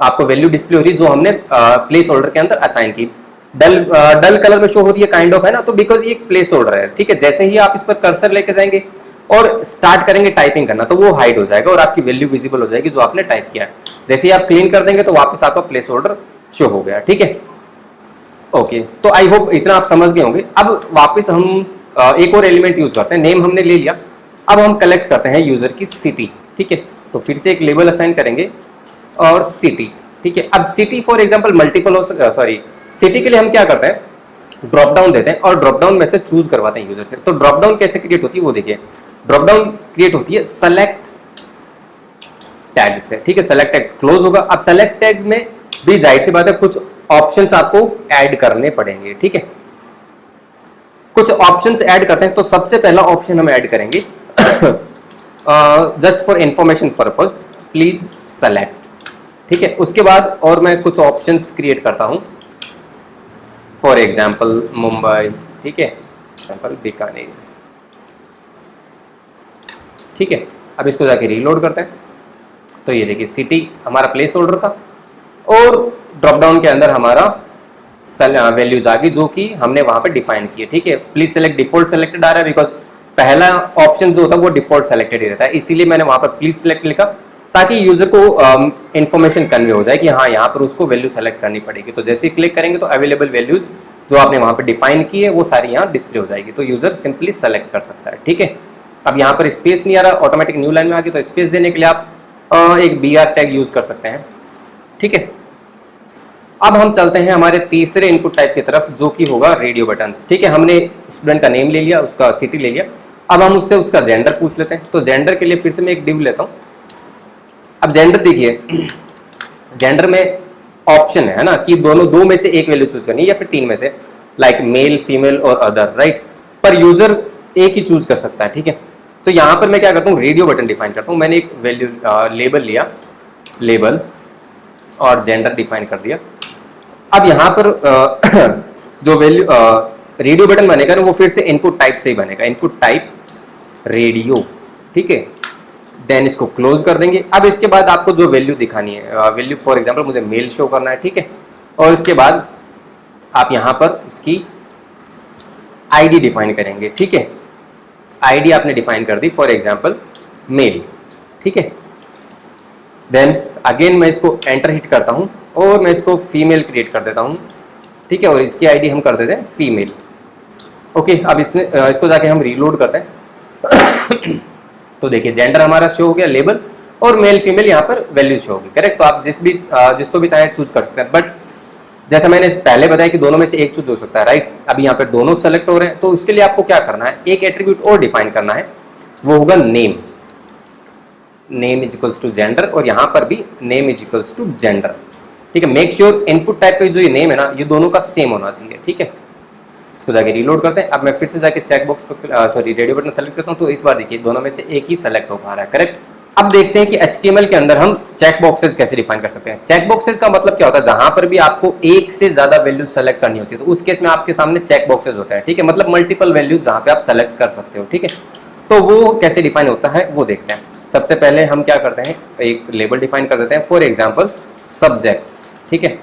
आपको वैल्यू डिस्प्ले हो रही है जो हमने प्लेस होल्डर के अंदर असाइन की। डल कलर में शो हो रही है काइंड ऑफ, है ना, तो बिकॉज ये एक प्लेस होल्डर है। ठीक है, जैसे ही आप इस पर कर्सर लेके जाएंगे और स्टार्ट करेंगे टाइपिंग करना तो वो हाइड हो जाएगा और आपकी वैल्यू विजिबल हो जाएगी जो आपने टाइप किया है। जैसे ही आप क्लीन कर देंगे तो वापस आपका प्लेस होल्डर शो हो गया। ठीक है, ओके, तो आई होप इतना आप समझ गए होंगे। अब वापस हम एक और एलिमेंट यूज करते हैं, नेम हमने ले लिया, अब हम कलेक्ट करते हैं यूजर की सिटी। ठीक है, तो फिर से एक लेबल असाइन करेंगे और सिटी। ठीक है, अब सिटी फॉर एग्जांपल मल्टीपल हो सकता, सॉरी सिटी के लिए हम क्या करते हैं, ड्रॉप डाउन देते हैं और ड्रॉप डाउन में से चूज करवाते हैं यूजर से। तो ड्रॉप डाउन कैसे क्रिएट होती है वो देखिए, ड्रॉप डाउन क्रिएट होती है सेलेक्ट टैग से। ठीक है, सेलेक्ट टैग क्लोज होगा। अब सेलेक्ट टैग में भी जाहिर सी बात है कुछ ऑप्शंस आपको ऐड करने पड़ेंगे, ठीक है। कुछ ऑप्शंस ऐड करते हैं, तो सबसे पहला ऑप्शन हम ऐड करेंगे just for information purpose please select, ठीक है। उसके बाद और मैं कुछ ऑप्शंस क्रिएट करता हूं, फॉर एग्जाम्पल मुंबई, ठीक है, एग्जाम्पल बीकानेर, ठीक है। अब इसको जाके रीलोड करते हैं, तो ये देखिए सिटी हमारा प्लेस होल्डर था और ड्रॉप डाउन के अंदर हमारा वैल्यूज आ गई जो कि हमने वहां पे डिफाइन की है, ठीक है। प्लीज सेलेक्ट डिफॉल्ट सेलेक्टेड आ रहा है बिकॉज पहला ऑप्शन जो होता है वो डिफॉल्ट सेलेक्टेड ही रहता है, इसीलिए मैंने वहां पर प्लीज सेलेक्ट लिखा ताकि यूजर को इन्फॉर्मेशन कन्वे हो जाए कि हाँ यहाँ पर उसको वैल्यू सेलेक्ट करनी पड़ेगी। तो जैसे ही क्लिक करेंगे तो अवेलेबल वैल्यूज जो आपने वहां पर डिफाइन की है वो सारी यहाँ डिस्प्ले हो जाएगी, तो यूजर सिंपली सेलेक्ट कर सकता है, ठीक है। अब यहाँ पर स्पेस नहीं आ रहा, ऑटोमेटिक न्यू लाइन में आ गई, तो स्पेस देने के लिए आप एक BR टैग यूज कर सकते हैं, ठीक है। अब हम चलते हैं हमारे तीसरे इनपुट टाइप की तरफ जो कि होगा रेडियो बटन, ठीक है। हमने स्टूडेंट का नेम ले लिया, उसका सिटी ले लिया, अब हम उससे उसका जेंडर पूछ लेते हैं। तो जेंडर के लिए फिर से मैं एक डिव लेता हूं। अब जेंडर देखिए, जेंडर में ऑप्शन है ना कि दोनों दो में से एक वैल्यू चूज करनी है या फिर तीन में से, लाइक मेल, फीमेल और अदर, राइट। पर यूजर एक ही चूज कर सकता है, ठीक है। तो यहां पर मैं क्या करता हूँ, रेडियो बटन डिफाइन करता हूँ। मैंने एक वैल्यू लेबल लिया, लेबल और जेंडर डिफाइन कर दिया। अब यहाँ पर जो वैल्यू रेडियो बटन बनेगा ना वो फिर से इनपुट टाइप से ही बनेगा, इनपुट टाइप रेडियो, ठीक है। देन इसको क्लोज कर देंगे। अब इसके बाद आपको जो वैल्यू दिखानी है, वैल्यू फॉर एग्जांपल मुझे मेल शो करना है, ठीक है। और इसके बाद आप यहाँ पर उसकी आईडी डिफाइन करेंगे, ठीक है। आईडी आपने डिफाइन कर दी, फॉर एग्जांपल मेल, ठीक है। देन अगेन मैं इसको एंटर हिट करता हूँ और मैं इसको फीमेल क्रिएट कर देता हूँ, ठीक है। और इसकी आईडी हम कर देते हैं फीमेल, ओके। अब इसको जाके हम रीलोड करते हैं तो देखिए जेंडर हमारा शो हो गया, लेबल और मेल फीमेल यहाँ पर वैल्यू शो होगी, करेक्ट। तो आप जिसको भी चाहे चूज कर सकते हैं, बट जैसा मैंने पहले बताया कि दोनों में से एक चूज हो सकता है, राइट। अभी यहाँ पर दोनों सेलेक्ट हो रहे हैं, तो उसके लिए आपको क्या करना है, एक एट्रीब्यूट और डिफाइन करना है, वो होगा name. Name is equals to gender, और यहाँ पर भी name is equals to gender, ठीक है। मेक श्योर इनपुट टाइप का जो ये नेम है ना ये दोनों का सेम होना चाहिए, ठीक है। इसको जाके रीलोड करते हैं। अब मैं फिर से जाके चेक बॉक्स पर रेडियो बटन सेलेक्ट करता हूँ, तो इस बार देखिए दोनों में से एक ही सेलेक्ट हो पा रहा है, करेक्ट। अब देखते हैं कि HTML के अंदर हम चेक बॉक्सेस कैसे डिफाइन कर सकते हैं। चेक बॉक्सेस का मतलब क्या होता है, जहां पर भी आपको एक से ज्यादा वैल्यू सेलेक्ट करनी होती है तो उस केस में आपके सामने चेक बॉक्सेस होता है, ठीक है। मतलब मल्टीपल वैल्यूज जहां पे आप सेलेक्ट कर सकते हो, ठीक है। तो वो कैसे डिफाइन होता है वो देखते हैं। सबसे पहले हम क्या करते हैं, एक लेबल डिफाइन कर देते हैं, फॉर एग्जाम्पल सब्जेक्ट्स, ठीक है।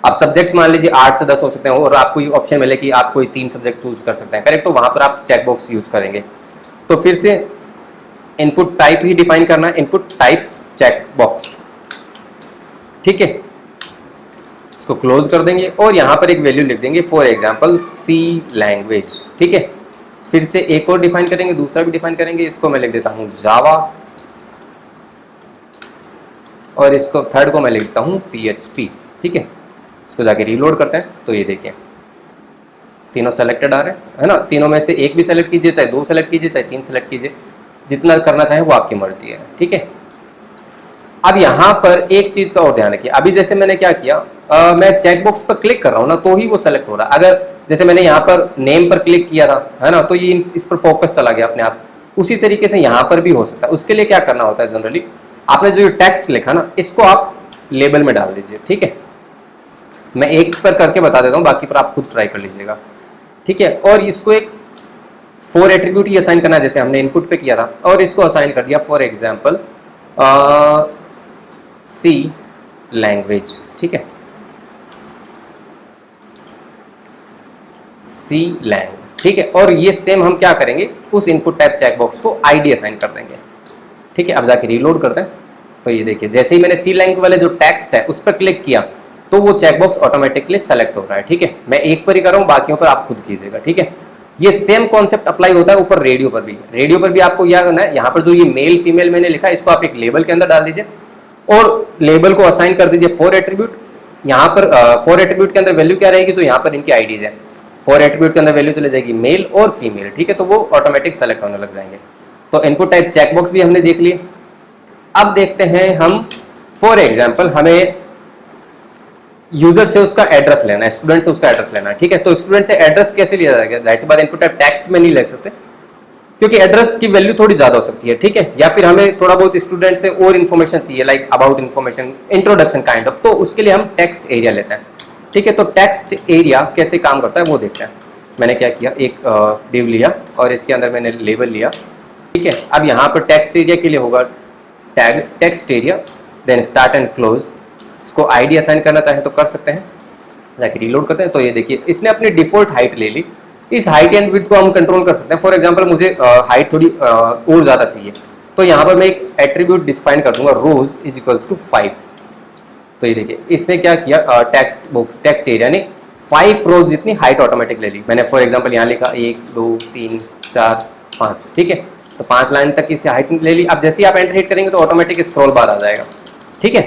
आप सब्जेक्ट्स मान लीजिए 8 से 10 हो सकते हैं और आपको ये ऑप्शन मिले कि आप कोई 3 सब्जेक्ट चूज कर सकते हैं, करेक्ट। तो वहां पर आप चेक बॉक्स यूज करेंगे। तो फिर से इनपुट टाइप ही डिफाइन करना है, इनपुट टाइप चेक बॉक्स, ठीक है। इसको क्लोज कर देंगे और यहां पर एक वैल्यू लिख देंगे, फॉर एग्जांपल सी लैंग्वेज, ठीक है। फिर से एक और डिफाइन करेंगे, दूसरा भी डिफाइन करेंगे। इसको मैं लिख देता हूं जावा, और इसको थर्ड को मैं लिखता हूं PHP, ठीक है। इसको जाके रीलोड करते हैं, तो ये देखिए तीनों सेलेक्टेड आ रहे हैं, है ना। तीनों में से एक भी सेलेक्ट कीजिए, चाहे 2 सेलेक्ट कीजिए, चाहे 3 सेलेक्ट कीजिए, जितना करना चाहे वो आपकी मर्जी है, ठीक है। अब यहाँ पर एक चीज का और ध्यान रखिए, अभी जैसे मैंने क्या किया, मैं चेक बॉक्स पर क्लिक कर रहा हूँ ना तो ही वो सेलेक्ट हो रहा है। अगर जैसे मैंने यहाँ पर नेम पर क्लिक किया था, है ना, तो ये इस पर फोकस चला गया अपने आप। उसी तरीके से यहाँ पर भी हो सकता है। उसके लिए क्या करना होता है, जनरली आपने जो टेक्स्ट लिखा ना इसको आप लेबल में डाल दीजिए, ठीक है। मैं एक पर करके बता देता हूँ, बाकी पर आप खुद ट्राई कर लीजिएगा, ठीक है। और इसको एक 4 एट्रीब्यूट ही असाइन करना है, जैसे हमने इनपुट पे किया था, और इसको असाइन कर दिया फॉर एग्जांपल सी लैंग्वेज, ठीक है। सी लैंग, ठीक है। और ये सेम हम क्या करेंगे, उस इनपुट टाइप चेक बॉक्स को आईडी असाइन कर देंगे, ठीक है। अब जाके रीलोड करते हैं, तो ये देखिए जैसे ही मैंने सी लैंग वाले जो टेक्स्ट है उस पर क्लिक किया तो वो चेकबॉक्स ऑटोमेटिकली सेलेक्ट हो रहा है, ठीक है। मैं एक पर ही कर रहा हूँ, बाकियों पर आप खुद कीजिएगा, ठीक है। ये सेम कॉन्सेप्ट अप्लाई होता है ऊपर रेडियो पर भी। रेडियो पर भी आपको क्या करना है, यहाँ पर जो ये मेल फीमेल मैंने लिखा है इसको आप एक लेबल के अंदर डाल दीजिए और लेबल को असाइन कर दीजिए 4 एट्रीब्यूट। यहाँ पर 4 एट्रीब्यूट के अंदर वैल्यू क्या रहेगी, जो यहाँ पर इनकी आईडीज है, 4 एट्रीब्यूट के अंदर वैल्यू चले जाएगी मेल और फीमेल, ठीक है। तो वो ऑटोमेटिक सेलेक्ट होने लग जाएंगे। तो इनपुट टाइप चेकबॉक्स भी हमने देख लिए। अब देखते हैं हम, फॉर एग्जाम्पल हमें यूजर से उसका एड्रेस लेना है, स्टूडेंट से उसका एड्रेस लेना है, ठीक है। तो स्टूडेंट से एड्रेस कैसे लिया जाएगा, जाहिर सी बात इनपुट टाइप टेक्स्ट में नहीं ले सकते, क्योंकि एड्रेस की वैल्यू थोड़ी ज्यादा हो सकती है, ठीक है। या फिर हमें थोड़ा बहुत स्टूडेंट से और इन्फॉर्मेशन चाहिए, like about information, introduction kind of, तो उसके लिए हम टेक्स्ट एरिया लेते हैं, ठीक है। तो टेक्स्ट एरिया कैसे काम करता है वो देखते हैं। मैंने क्या किया, एक डिव लिया और इसके अंदर मैंने लेबल लिया, ठीक है। अब यहाँ पर टेक्स्ट एरिया के लिए होगा tag text area, then start and close. इसको आईडी असाइन करना चाहें तो कर सकते हैं, जाके रीलोड करते हैं। तो ये देखिए इसने अपनी डिफॉल्ट हाइट ले ली। इस हाइट एंड विड्थ को हम कंट्रोल कर सकते हैं। फॉर एग्जांपल मुझे हाइट थोड़ी और ज़्यादा चाहिए, तो यहाँ पर मैं एक एट्रीब्यूट डिफाइन कर दूंगा, रोज इज इक्वल्स टू 5। तो ये देखिए इसने क्या किया, टेक्स्ट एरिया ने 5 रोज जितनी हाइट ऑटोमेटिक ले ली। मैंने फॉर एग्जांपल यहाँ लिखा 1 2 3 4 5, ठीक है। तो 5 लाइन तक इसे हाइट ले ली। अब जैसे ही आप एंटर हिट करेंगे तो ऑटोमेटिक स्क्रॉल बार आ जाएगा, ठीक है।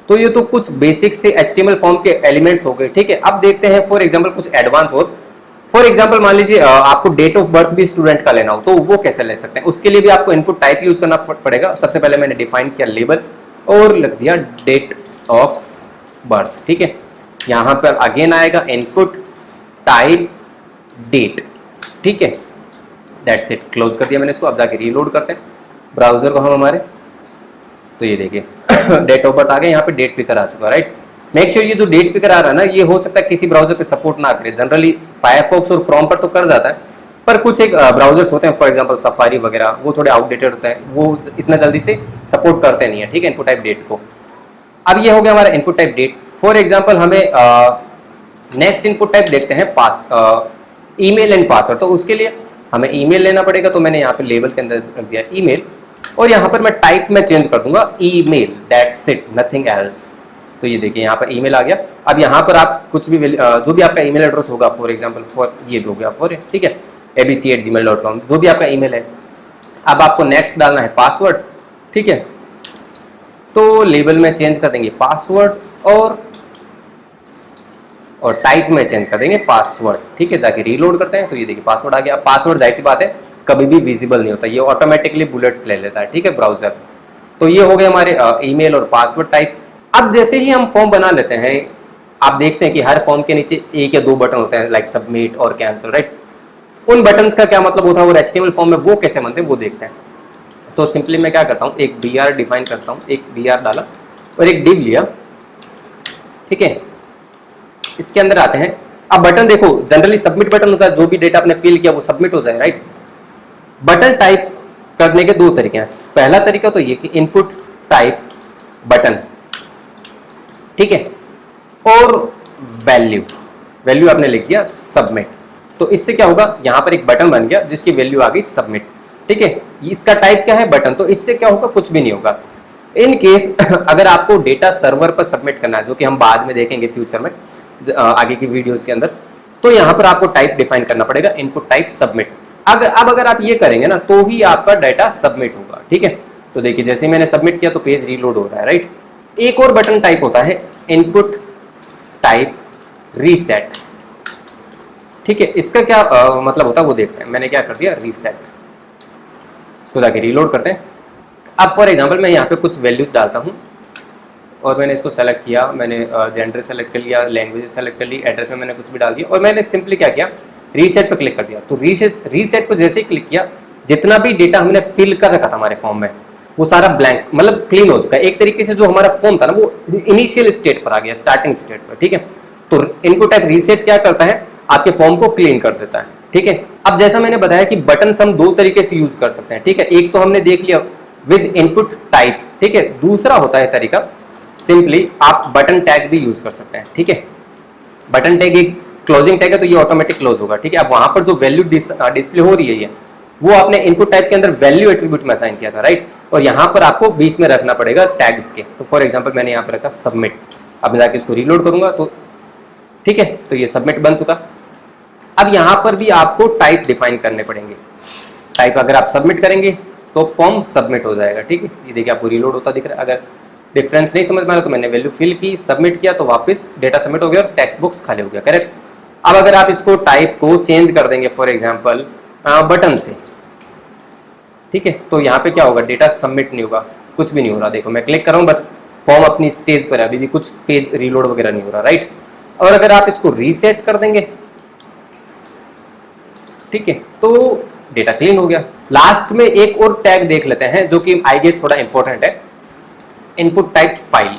तो ये तो कुछ बेसिक से HTML फॉर्म के एलिमेंट्स हो गए, ठीक है। अब देखते हैं फॉर एग्जांपल कुछ एडवांस और। फॉर एग्जांपल मान लीजिए आपको डेट ऑफ बर्थ भी स्टूडेंट का लेना हो, तो वो कैसे ले सकते हैं, उसके लिए भी आपको इनपुट टाइप यूज करना पड़ेगा। सबसे पहले मैंने डिफाइन किया लेबल और लिख दिया डेट ऑफ बर्थ, ठीक है। यहाँ पर अगेन आएगा इनपुट टाइप डेट, ठीक है। दैट्स इट, क्लोज कर दिया मैंने इसको। अब जाके रीलोड करते हैं ब्राउजर को हम हमारे, तो ये देखिए डेट ऑफ बर्थ आ गया, यहाँ पे डेट पिकर आ चुका है, राइट। मेक श्योर ये जो डेट पिकर आ रहा है ना, ये हो सकता है किसी ब्राउजर पे सपोर्ट ना करे। जनरली फायरफॉक्स और क्रोम पर तो कर जाता है, पर कुछ एक ब्राउजर्स होते हैं फॉर एग्जांपल सफारी वगैरह, वो थोड़े आउटडेटेड होते हैं, वो इतना जल्दी से सपोर्ट करते नहीं है, ठीक है, इनपुट टाइप डेट को। अब ये हो गया हमारा input type date. For example हमें नेक्स्ट इनपुट टाइप देखते हैं ईमेल एंड पासवर्ड। तो उसके लिए हमें ईमेल लेना पड़ेगा, तो मैंने यहाँ पे लेबल के अंदर रख दिया ईमेल, और यहाँ पर मैं टाइप में चेंज कर दूंगा email, that's it, nothing else. तो ये देखिए यहाँ पर ईमेल आ गया। अब यहाँ पर आप कुछ भी जो भी आपका ईमेल एड्रेस होगा, फॉर एग्जांपल ये भी हो गया फॉर, ठीक है, abc@gmail.com, जो भी आपका ईमेल है। अब आपको नेक्स्ट डालना है पासवर्ड, ठीक है। तो लेबल में चेंज कर देंगे पासवर्ड और टाइप में चेंज कर देंगे पासवर्ड, ठीक है। जाके रीलोड करते हैं तो ये देखिए पासवर्ड आ गया। पासवर्ड जाहिर सी बात है कभी भी विजिबल नहीं होता, ये ऑटोमेटिकली बुलेट्स ले लेता है, ठीक है, ब्राउजर। तो ये हो गए हमारे ईमेल और पासवर्ड टाइप। अब जैसे ही हम फॉर्म बना लेते हैं, आप देखते हैं कि हर फॉर्म के नीचे 1 या 2 बटन होते हैं, लाइक सबमिट और कैंसिल, राइट। उन बटन्स का क्या मतलब होता है और HTML फॉर्म में वो कैसे बनते हैं वो देखते हैं। तो सिंपली मैं क्या करता हूँ, एक BR डिफाइन करता हूँ, एक BR डाला और एक डिव लिया, ठीक है। इसके अंदर आते हैं। अब बटन देखो, जनरली सबमिट बटन होता है, जो भी डेटा आपने फिल किया वो सबमिट हो जाए, राइट। बटन टाइप करने के 2 तरीके हैं। पहला तरीका तो ये कि इनपुट टाइप बटन, ठीक है, और वैल्यू आपने लिख दिया सबमिट। तो इससे क्या होगा, यहां पर एक बटन बन गया जिसकी वैल्यू आ गई सबमिट, ठीक है। इसका टाइप क्या है, बटन। तो इससे क्या होगा, कुछ भी नहीं होगा। इन केस अगर आपको डेटा सर्वर पर सबमिट करना है, जो कि हम बाद में देखेंगे फ्यूचर में आगे की वीडियोस के अंदर, तो यहाँ पर आपको टाइप डिफाइन करना पड़ेगा, इनपुट टाइप सबमिट। अब अगर आप ये करेंगे ना, तो ही आपका डाटा सबमिट होगा, ठीक है। तो देखिए जैसे मैंने सबमिट किया तो पेज रीलोड हो रहा है, राइट। एक और बटन टाइप होता है इनपुट टाइप रीसेट, ठीक है। इसका क्या मतलब होता है वो देखते हैं। मैंने क्या कर दिया, रीसेट। इसको जाके रीलोड करते हैं। अब फॉर एग्जांपल मैं यहाँ पे कुछ वैल्यूज डालता हूँ और मैंने इसको सेलेक्ट किया, मैंने जेंडर सेलेक्ट कर लिया, लैंग्वेज सेलेक्ट कर ली, एड्रेस में मैंने कुछ भी डाल दिया और मैंने सिंपली क्या किया, रीसेट पर क्लिक कर दिया। तो रीसेट पर जैसे ही क्लिक किया, जितना भी डेटा हमने फिल कर रखा था हमारे फॉर्म में वो सारा ब्लैंक, मतलब क्लीन हो चुका है। एक तरीके से जो हमारा फॉर्म था ना वो इनिशियल स्टेट पर आ गया, स्टार्टिंग स्टेट पर, ठीक है। तो इनपुट टाइप रीसेट क्या करता है, आपके फॉर्म को क्लीन कर देता है, ठीक है। अब जैसा मैंने बताया कि बटन हम 2 तरीके से यूज कर सकते हैं, ठीक है। एक तो हमने देख लिया विद इनपुट टाइप, ठीक है। दूसरा होता है तरीका, सिंपली आप बटन टैग भी यूज कर सकते हैं, ठीक है। बटन टैग एक क्लोजिंग टैग है, तो ये ऑटोमेटिक क्लोज होगा, ठीक है। अब वहां पर जो वैल्यू डिस्प्ले हो रही है ये, वो आपने इनपुट टाइप के अंदर वैल्यू एट्रीब्यूट में असाइन किया था, राइट। और यहाँ पर आपको बीच में रखना पड़ेगा टैग्स के। तो फॉर एग्जांपल मैंने यहाँ पर रखा सबमिट। अब मैं जाके इसको रीलोड करूंगा तो ठीक है, तो ये सबमिट बन चुका। अब यहाँ पर भी आपको टाइप डिफाइन करने पड़ेंगे। टाइप अगर आप सबमिट करेंगे तो फॉर्म सबमिट हो जाएगा, ठीक है। ये देखिए आपको रीलोड होता दिख रहा है। अगर डिफरेंस नहीं समझ में आ रहा तो मैंने वैल्यू फिल की, सबमिट किया, तो वापस डेटा सबमिट हो गया और टेक्स्ट बॉक्स खाली हो गया, करेक्ट। अब अगर आप इसको टाइप को चेंज कर देंगे फॉर एग्जांपल बटन से, ठीक है, तो यहाँ पे क्या होगा, डेटा सबमिट नहीं होगा, कुछ भी नहीं हो रहा। देखो मैं क्लिक कर रहा हूँ बट फॉर्म अपनी स्टेज पर है, अभी भी कुछ पेज रीलोड वगैरह नहीं हो रहा, राइट। और अगर आप इसको रीसेट कर देंगे, ठीक है, तो डेटा क्लीन हो गया। लास्ट में एक और टैग देख लेते हैं जो कि आई गेस थोड़ा इंपॉर्टेंट है, इनपुट टाइप फाइल।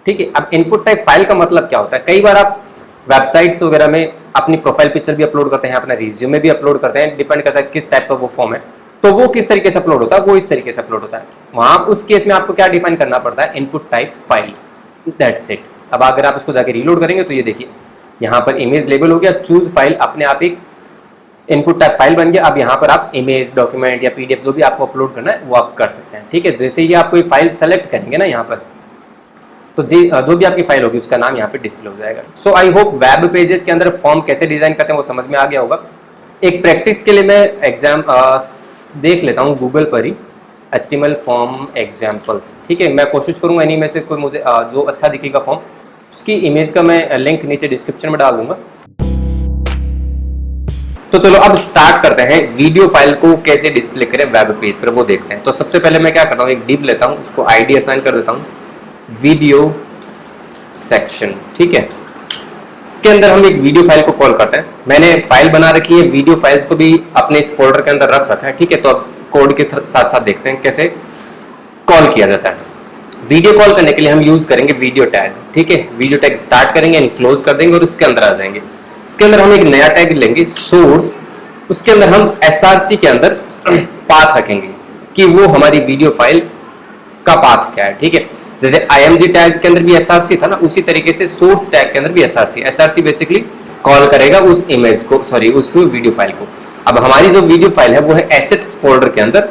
ठीक है, अब इनपुट टाइप फाइल का मतलब क्या होता है, कई बार आप वेबसाइट्स वगैरह में अपनी प्रोफाइल पिक्चर भी अपलोड करते हैं, अपना रिज्यूमे भी अपलोड करते हैं, डिपेंड करता है किस टाइप का वो फॉर्म है, तो वो किस तरीके से अपलोड होता है, वो इस तरीके से अपलोड होता है। वहां उस केस में आपको क्या डिफाइन करना पड़ता है, input type file, that's it. अब अगर आप इसको जाके रीलोड करेंगे तो ये देखिए यहाँ पर इमेज लेबल हो गया, चूज फाइल अपने आप एक इनपुट टाइप फाइल बन गया। अब यहाँ पर आप इमेज, डॉक्यूमेंट या पीडीएफ जो भी आपको अपलोड करना है वो आप कर सकते हैं। ठीक है, जैसे ही आप कोई फाइल सेलेक्ट करेंगे ना यहाँ पर, तो जो भी आपकी फाइल होगी उसका नाम यहाँ पे डिस्प्ले हो जाएगा। सो आई होप वेब पेजेस के अंदर फॉर्म कैसे डिजाइन करते हैं वो समझ में आ गया होगा। एक प्रैक्टिस के लिए मैं एग्जाम देख लेता हूँ गूगल पर ही, HTML फॉर्म एग्जाम्पल्स। ठीक है, मैं कोशिश करूँगा इन्हीं में से कोई मुझे जो अच्छा दिखेगा फॉर्म, उसकी इमेज का मैं लिंक नीचे डिस्क्रिप्शन में डाल दूंगा। तो चलो अब स्टार्ट करते हैं, वीडियो फाइल को कैसे डिस्प्ले करें वेब पेज पर वो देखते हैं। तो सबसे पहले मैं क्या करता हूँ, एक डिव लेता हूँ, उसको आईडी असाइन कर देता हूँ, वीडियो सेक्शन। ठीक है, इसके अंदर हम एक वीडियो फाइल को कॉल करते हैं। मैंने फाइल बना रखी है, वीडियो फाइल्स को भी अपने इस फोल्डर के अंदर रख रखा है। ठीक है, तो अब कोड के साथ साथ देखते हैं कैसे कॉल किया जाता है। वीडियो कॉल करने के लिए हम यूज करेंगे वीडियो टैग। ठीक है, वीडियो टैग स्टार्ट करेंगे, क्लोज कर देंगे और उसके अंदर आ जाएंगे। इसके अंदर हम एक नया टैग लेंगे सोर्स, उसके अंदर हम SRC के अंदर पाथ रखेंगे कि वो हमारी वीडियो फाइल का पाथ क्या है। ठीक है, जैसे IMG टैग के अंदर भी SRC था ना, उसी तरीके से सोर्स टैग के अंदर भी SRC बेसिकली कॉल करेगा उस इमेज को, सॉरी उस वीडियो फाइल को। अब हमारी जो वीडियो फाइल है वो है एसेट्स फोल्डर के अंदर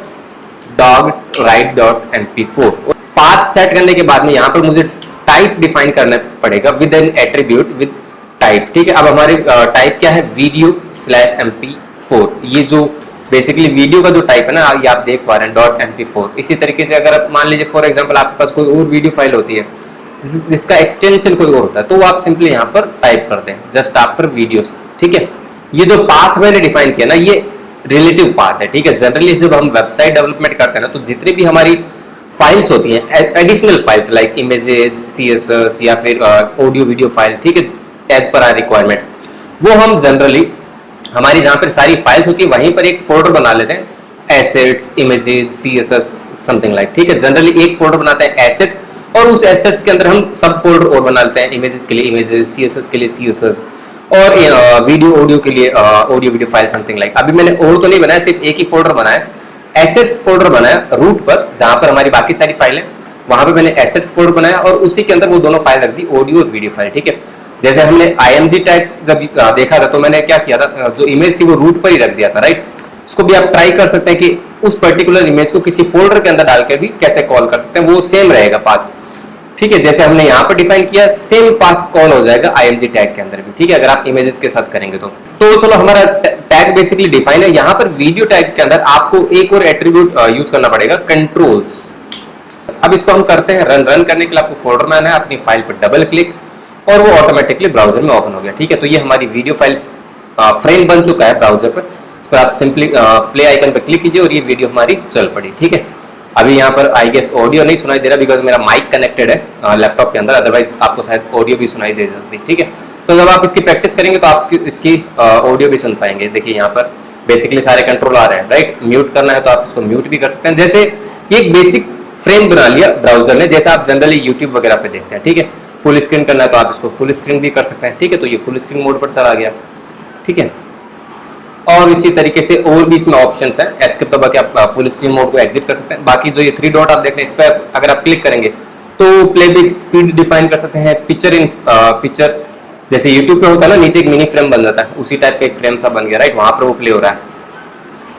dog.write.mp4। पाथ सेट करने के बाद में यहाँ पर मुझे टाइप डिफाइन करना पड़ेगा with N attribute with type. ठीक है, अब हमारे टाइप क्या है, video/mp4। ये जो बेसिकली वीडियो का जो टाइप है ना, ये आप देख पा रहे हैं .mp4। इसी तरीके से अगर आप मान लीजिए फॉर एग्जांपल आपके पास कोई और वीडियो फाइल होती है जिसका एक्सटेंशन कोई और होता है, तो वो आप सिंपली यहाँ पर टाइप करते हैं जस्ट आफ्टर वीडियोस। ठीक है, ये जो पाथ मैंने डिफाइन किया ना, ये रिलेटिव पाथ है। ठीक है, जनरली जब हम वेबसाइट डेवलपमेंट करते हैं ना, तो जितनी भी हमारी फाइल्स होती हैं, additional files like images, CSS या फिर ऑडियो वीडियो फाइल, ठीक है, एज पर आर रिक्वायरमेंट, वो हम जनरली हमारी जहां पर सारी फाइल्स होती है वहीं पर एक फोल्डर बना लेते हैं, assets, images, CSS something like. ठीक है, जनरली एक फोल्डर बनाते हैं एसेट्स, और उस एसेट्स के अंदर हम सब फोल्डर और बना लेते हैं, इमेजेस के लिए इमेजेस, CSS के लिए CSS, और वीडियो ऑडियो के लिए audio video file something like. अभी मैंने और तो नहीं बनाया, सिर्फ एक ही फोल्डर बनाया, एसेट्स फोल्डर बनाया रूट पर, जहां पर हमारी बाकी सारी फाइलें, वहां पे मैंने एसेट्स फोल्डर बनाया और उसी के अंदर वो दोनों फाइल रख दी, ऑडियो और वीडियो फाइल। ठीक है, जैसे हमने IMG टैग जब देखा था तो मैंने क्या किया था, जो इमेज थी वो रूट पर ही रख दिया था, राइट। उसको भी आप ट्राई कर सकते हैं कि उस पर्टिकुलर इमेज को किसी फोल्डर के अंदर डाल के भी कैसे कॉल कर सकते हैं, वो सेम रहेगा पाथ। ठीक है, जैसे हमने यहाँ पर डिफाइन किया, सेम पाथ कॉल हो जाएगा IMG टैग के अंदर भी। ठीक है, अगर आप इमेजेस के साथ करेंगे तो चलो हमारा टैग बेसिकली डिफाइन है। यहाँ पर वीडियो टैग के अंदर आपको एक और एट्रीब्यूट यूज करना पड़ेगा, कंट्रोल्स। अब इसको हम करते हैं रन करने के लिए आपको फोल्डर में आना है, अपनी फाइल पर डबल क्लिक, और वो ऑटोमेटिकली ब्राउजर में ओपन हो गया। ठीक है, तो ये हमारी वीडियो फाइल फ्रेम बन चुका है ब्राउजर पर। इस पर आप सिंपली प्ले आइकन पर क्लिक कीजिए और ये वीडियो हमारी चल पड़ी। ठीक है, अभी यहाँ पर आई गेस ऑडियो नहीं सुनाई दे रहा बिकॉज मेरा माइक कनेक्टेड है लैपटॉप के अंदर, अदरवाइज आपको शायद ऑडियो भी सुनाई दे सकती। ठीक है, तो जब आप इसकी प्रैक्टिस करेंगे तो आप इसकी ऑडियो भी सुन पाएंगे। देखिए यहाँ पर बेसिकली सारे कंट्रोल आ रहे हैं, राइट। म्यूट करना है तो आप इसको म्यूट भी कर सकते हैं। जैसे एक बेसिक फ्रेम बना लिया ब्राउजर ने, जैसा आप जनरली यूट्यूब वगैरह पे देखते हैं। ठीक है, फुल स्क्रीन करना है तो आप इसको फुल स्क्रीन भी कर सकते हैं। ठीक है, तो ये फुल स्क्रीन मोड पर चला गया। ठीक है, और इसी तरीके से और भी इसमें ऑप्शंस हैं, एस्केप दबा के आप फुल स्क्रीन मोड को एग्जिट कर सकते हैं। बाकी जो ये 3 डॉट आप देख रहे हैं, इस पर अगर आप क्लिक करेंगे तो प्लेबैक स्पीड डिफाइन कर सकते हैं, पिक्चर इन पिक्चर, जैसे यूट्यूब पे होता है ना, नीचे एक मिनी फ्रेम बन जाता है, उसी टाइप का एक फ्रेम सा बन गया, राइट, वहां पर वो प्ले हो रहा है।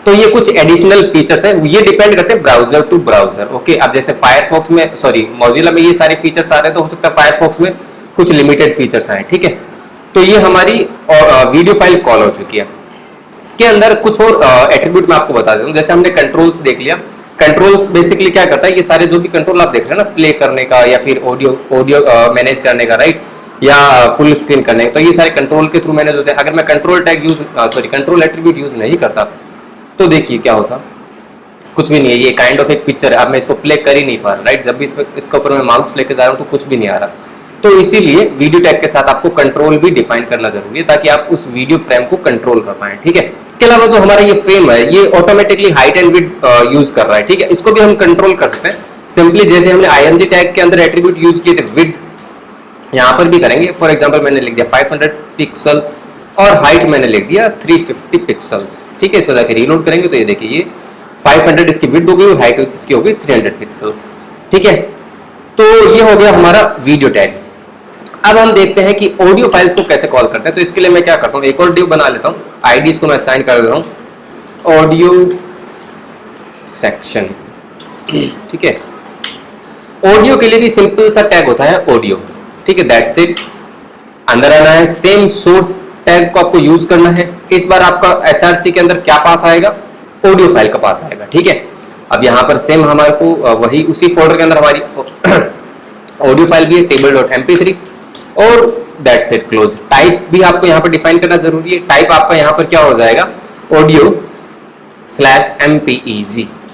तो ये कुछ एडिशनल फीचर्स हैं, ये डिपेंड करते हैं ब्राउजर टू ब्राउजर। ओके, अब जैसे फायरफॉक्स में, सॉरी मोजिला में ये सारे फीचर्स आ रहे हैं, तो हो सकता है फायरफॉक्स में कुछ लिमिटेड फीचर्स आए। ठीक है, तो ये हमारी वीडियो फाइल कॉल हो चुकी है। इसके अंदर कुछ और एट्रीब्यूट मैं आपको बता देता हूँ। जैसे हमने कंट्रोल्स देख लिया, कंट्रोल्स बेसिकली क्या करता है, ये सारे जो भी कंट्रोल आप देख रहे हैं ना, प्ले करने का या फिर ऑडियो मैनेज करने का, राइट, या फुल स्क्रीन करने का, तो ये सारे कंट्रोल के थ्रू मैनेज होते हैं। अगर मैं control tag control attribute use नहीं करता तो देखिए क्या होता, कुछ भी नहीं है, ये काइंड ऑफ एक पिक्चर है। अब मैं इसको प्ले कर ही नहीं पा रहा, राइट? जब भी इसके ऊपर मैं माउस लेके जा रहा हूँ तो कुछ भी नहीं आ रहा। तो इसीलिए वीडियो टैग के साथ आपको कंट्रोल भी डिफाइन करना जरूरी है, ताकि आप उस वीडियो फ्रेम को कंट्रोल कर पाए, ठीक है? इसके अलावा जो हमारा ये फ्रेम है, ये automatically height and width use कर रहा है, ठीक है? इसको भी हम कंट्रोल कर सकते हैं सिंपली, जैसे हमने IMG टैग के अंदर एट्रीब्यूट यूज किए थे विड्थ, यहाँ पर भी करेंगे। फॉर एग्जाम्पल मैंने लिख दिया 500 पिक्सल्स और हाइट मैंने लिख दिया 350 पिक्सल्स, ठीक है? इसको जाके रीलोड करेंगे तो ये देखिए, ये 500 इसकी विड्थ हो गई और हाइट इसकी हो गई 300 पिक्सल्स, ठीक है? तो ये हो गया हमारा वीडियो टैग। अब हम देखते हैं कि ऑडियो फाइल्स को कैसे कॉल करते हैं। तो इसके लिए मैं क्या करता हूँ, एक और डिव बना लेता हूँ, आईडी इसको मैं असाइन कर देता हूँ ऑडियो सेक्शन, ठीक है? ऑडियो के लिए भी सिंपल सा टैग होता है ऑडियो, ठीक है? That's it. अंदर आना है, सेम सोर्स टैग को आपको यूज करना है। इस बार आपका SRC के अंदर क्या पाथ आएगा, ऑडियो फाइल का पाथ आएगा, ठीक है? अब यहाँ पर सेम हमारे को वही उसी फोल्डर के अंदर हमारी ऑडियो फाइल भी है, table.mp3, और दैट्स इट, क्लोज। टाइप भी आपको यहाँ पर डिफाइन करना जरूरी है। टाइप आपका यहाँ पर क्या हो जाएगा, audio/mpeg,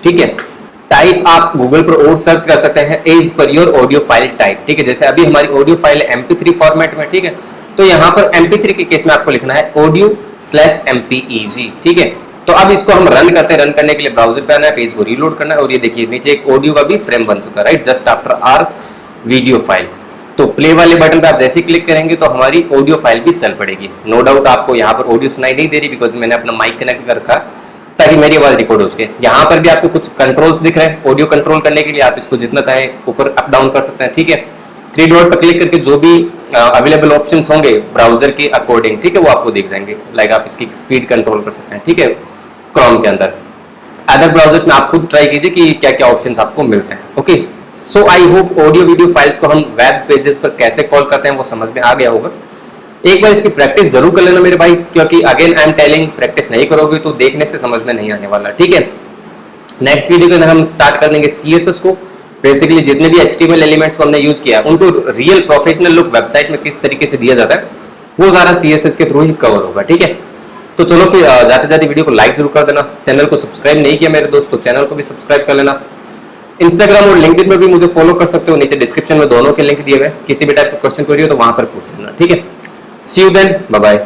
ठीक है? टाइप आप गूगल पर और सर्च कर सकते हैं as per your audio file type, ठीक है? जैसे अभी हमारी ऑडियो फाइल है MP3 फॉर्मेट में, ठीक है? तो यहाँ पर MP3 के केस में आपको लिखना है audio/mpeg, ठीक है? तो अब इसको हम रन करते हैं। रन करने के लिए ब्राउजर पे आना है, पेज को रीलोड करना है, और ये देखिए नीचे एक ऑडियो का भी फ्रेम बन चुका है, right? Just after our video file. तो प्ले वाले बटन पे आप जैसे ही क्लिक करेंगे तो हमारी ऑडियो फाइल भी चल पड़ेगी। नो डाउट आपको यहाँ पर ऑडियो सुनाई नहीं दे रही, बिकॉज मैंने अपना माइक कनेक्ट कर रखा ताकि मेरी आवाज रिकॉर्ड हो सके। यहाँ पर भी आपको कुछ कंट्रोल्स दिख रहे हैं ऑडियो कंट्रोल करने के लिए, आप इसको जितना चाहे ऊपर अप डाउन कर सकते हैं, ठीक है? 3 डॉट पर क्लिक करके जो भी अवेलेबल ऑप्शंस होंगे ब्राउजर के अकॉर्डिंग, ठीक है, वो आपको दिख जाएंगे। लाइक आप इसकी स्पीड कंट्रोल कर सकते हैं, ठीक है, क्रोम के अंदर। अदर ब्राउजर्स में आप खुद ट्राई कीजिए कि क्या क्या ऑप्शंस आपको मिलते हैं। Okay, so I hope audio video files को हम वेब पेजेस पर कैसे कॉल करते हैं वो समझ में आ गया होगा। एक बार इसकी प्रैक्टिस जरूर कर लेना मेरे भाई, क्योंकि again I am telling, practice नहीं करोगे तो देखने से समझ में नहीं आने वाला, ठीक है? नेक्स्ट वीडियो के अंदर हम स्टार्ट कर देंगे CSS को। बेसिकली जितने भी HTML एलिमेंट्स को हमने यूज किया उनको रियल प्रोफेशनल लुक वेबसाइट में किस तरीके से दिया जाता है वो सारा CSS के थ्रू ही कवर होगा, ठीक है? तो चलो फिर जाते जाते वीडियो को लाइक जरूर कर देना। चैनल को सब्सक्राइब नहीं किया मेरे दोस्तों, चैनल को भी सब्सक्राइब कर लेना। इंस्टाग्राम और लिंक्डइन पर भी मुझे फॉलो कर सकते हो, नीचे डिस्क्रिप्शन में दोनों के लिंक दिए हुए। किसी भी टाइप का क्वेश्चन क्वेरी हो तो वहां पर पूछ लेना, ठीक है? सी यू देन, बाय बाय।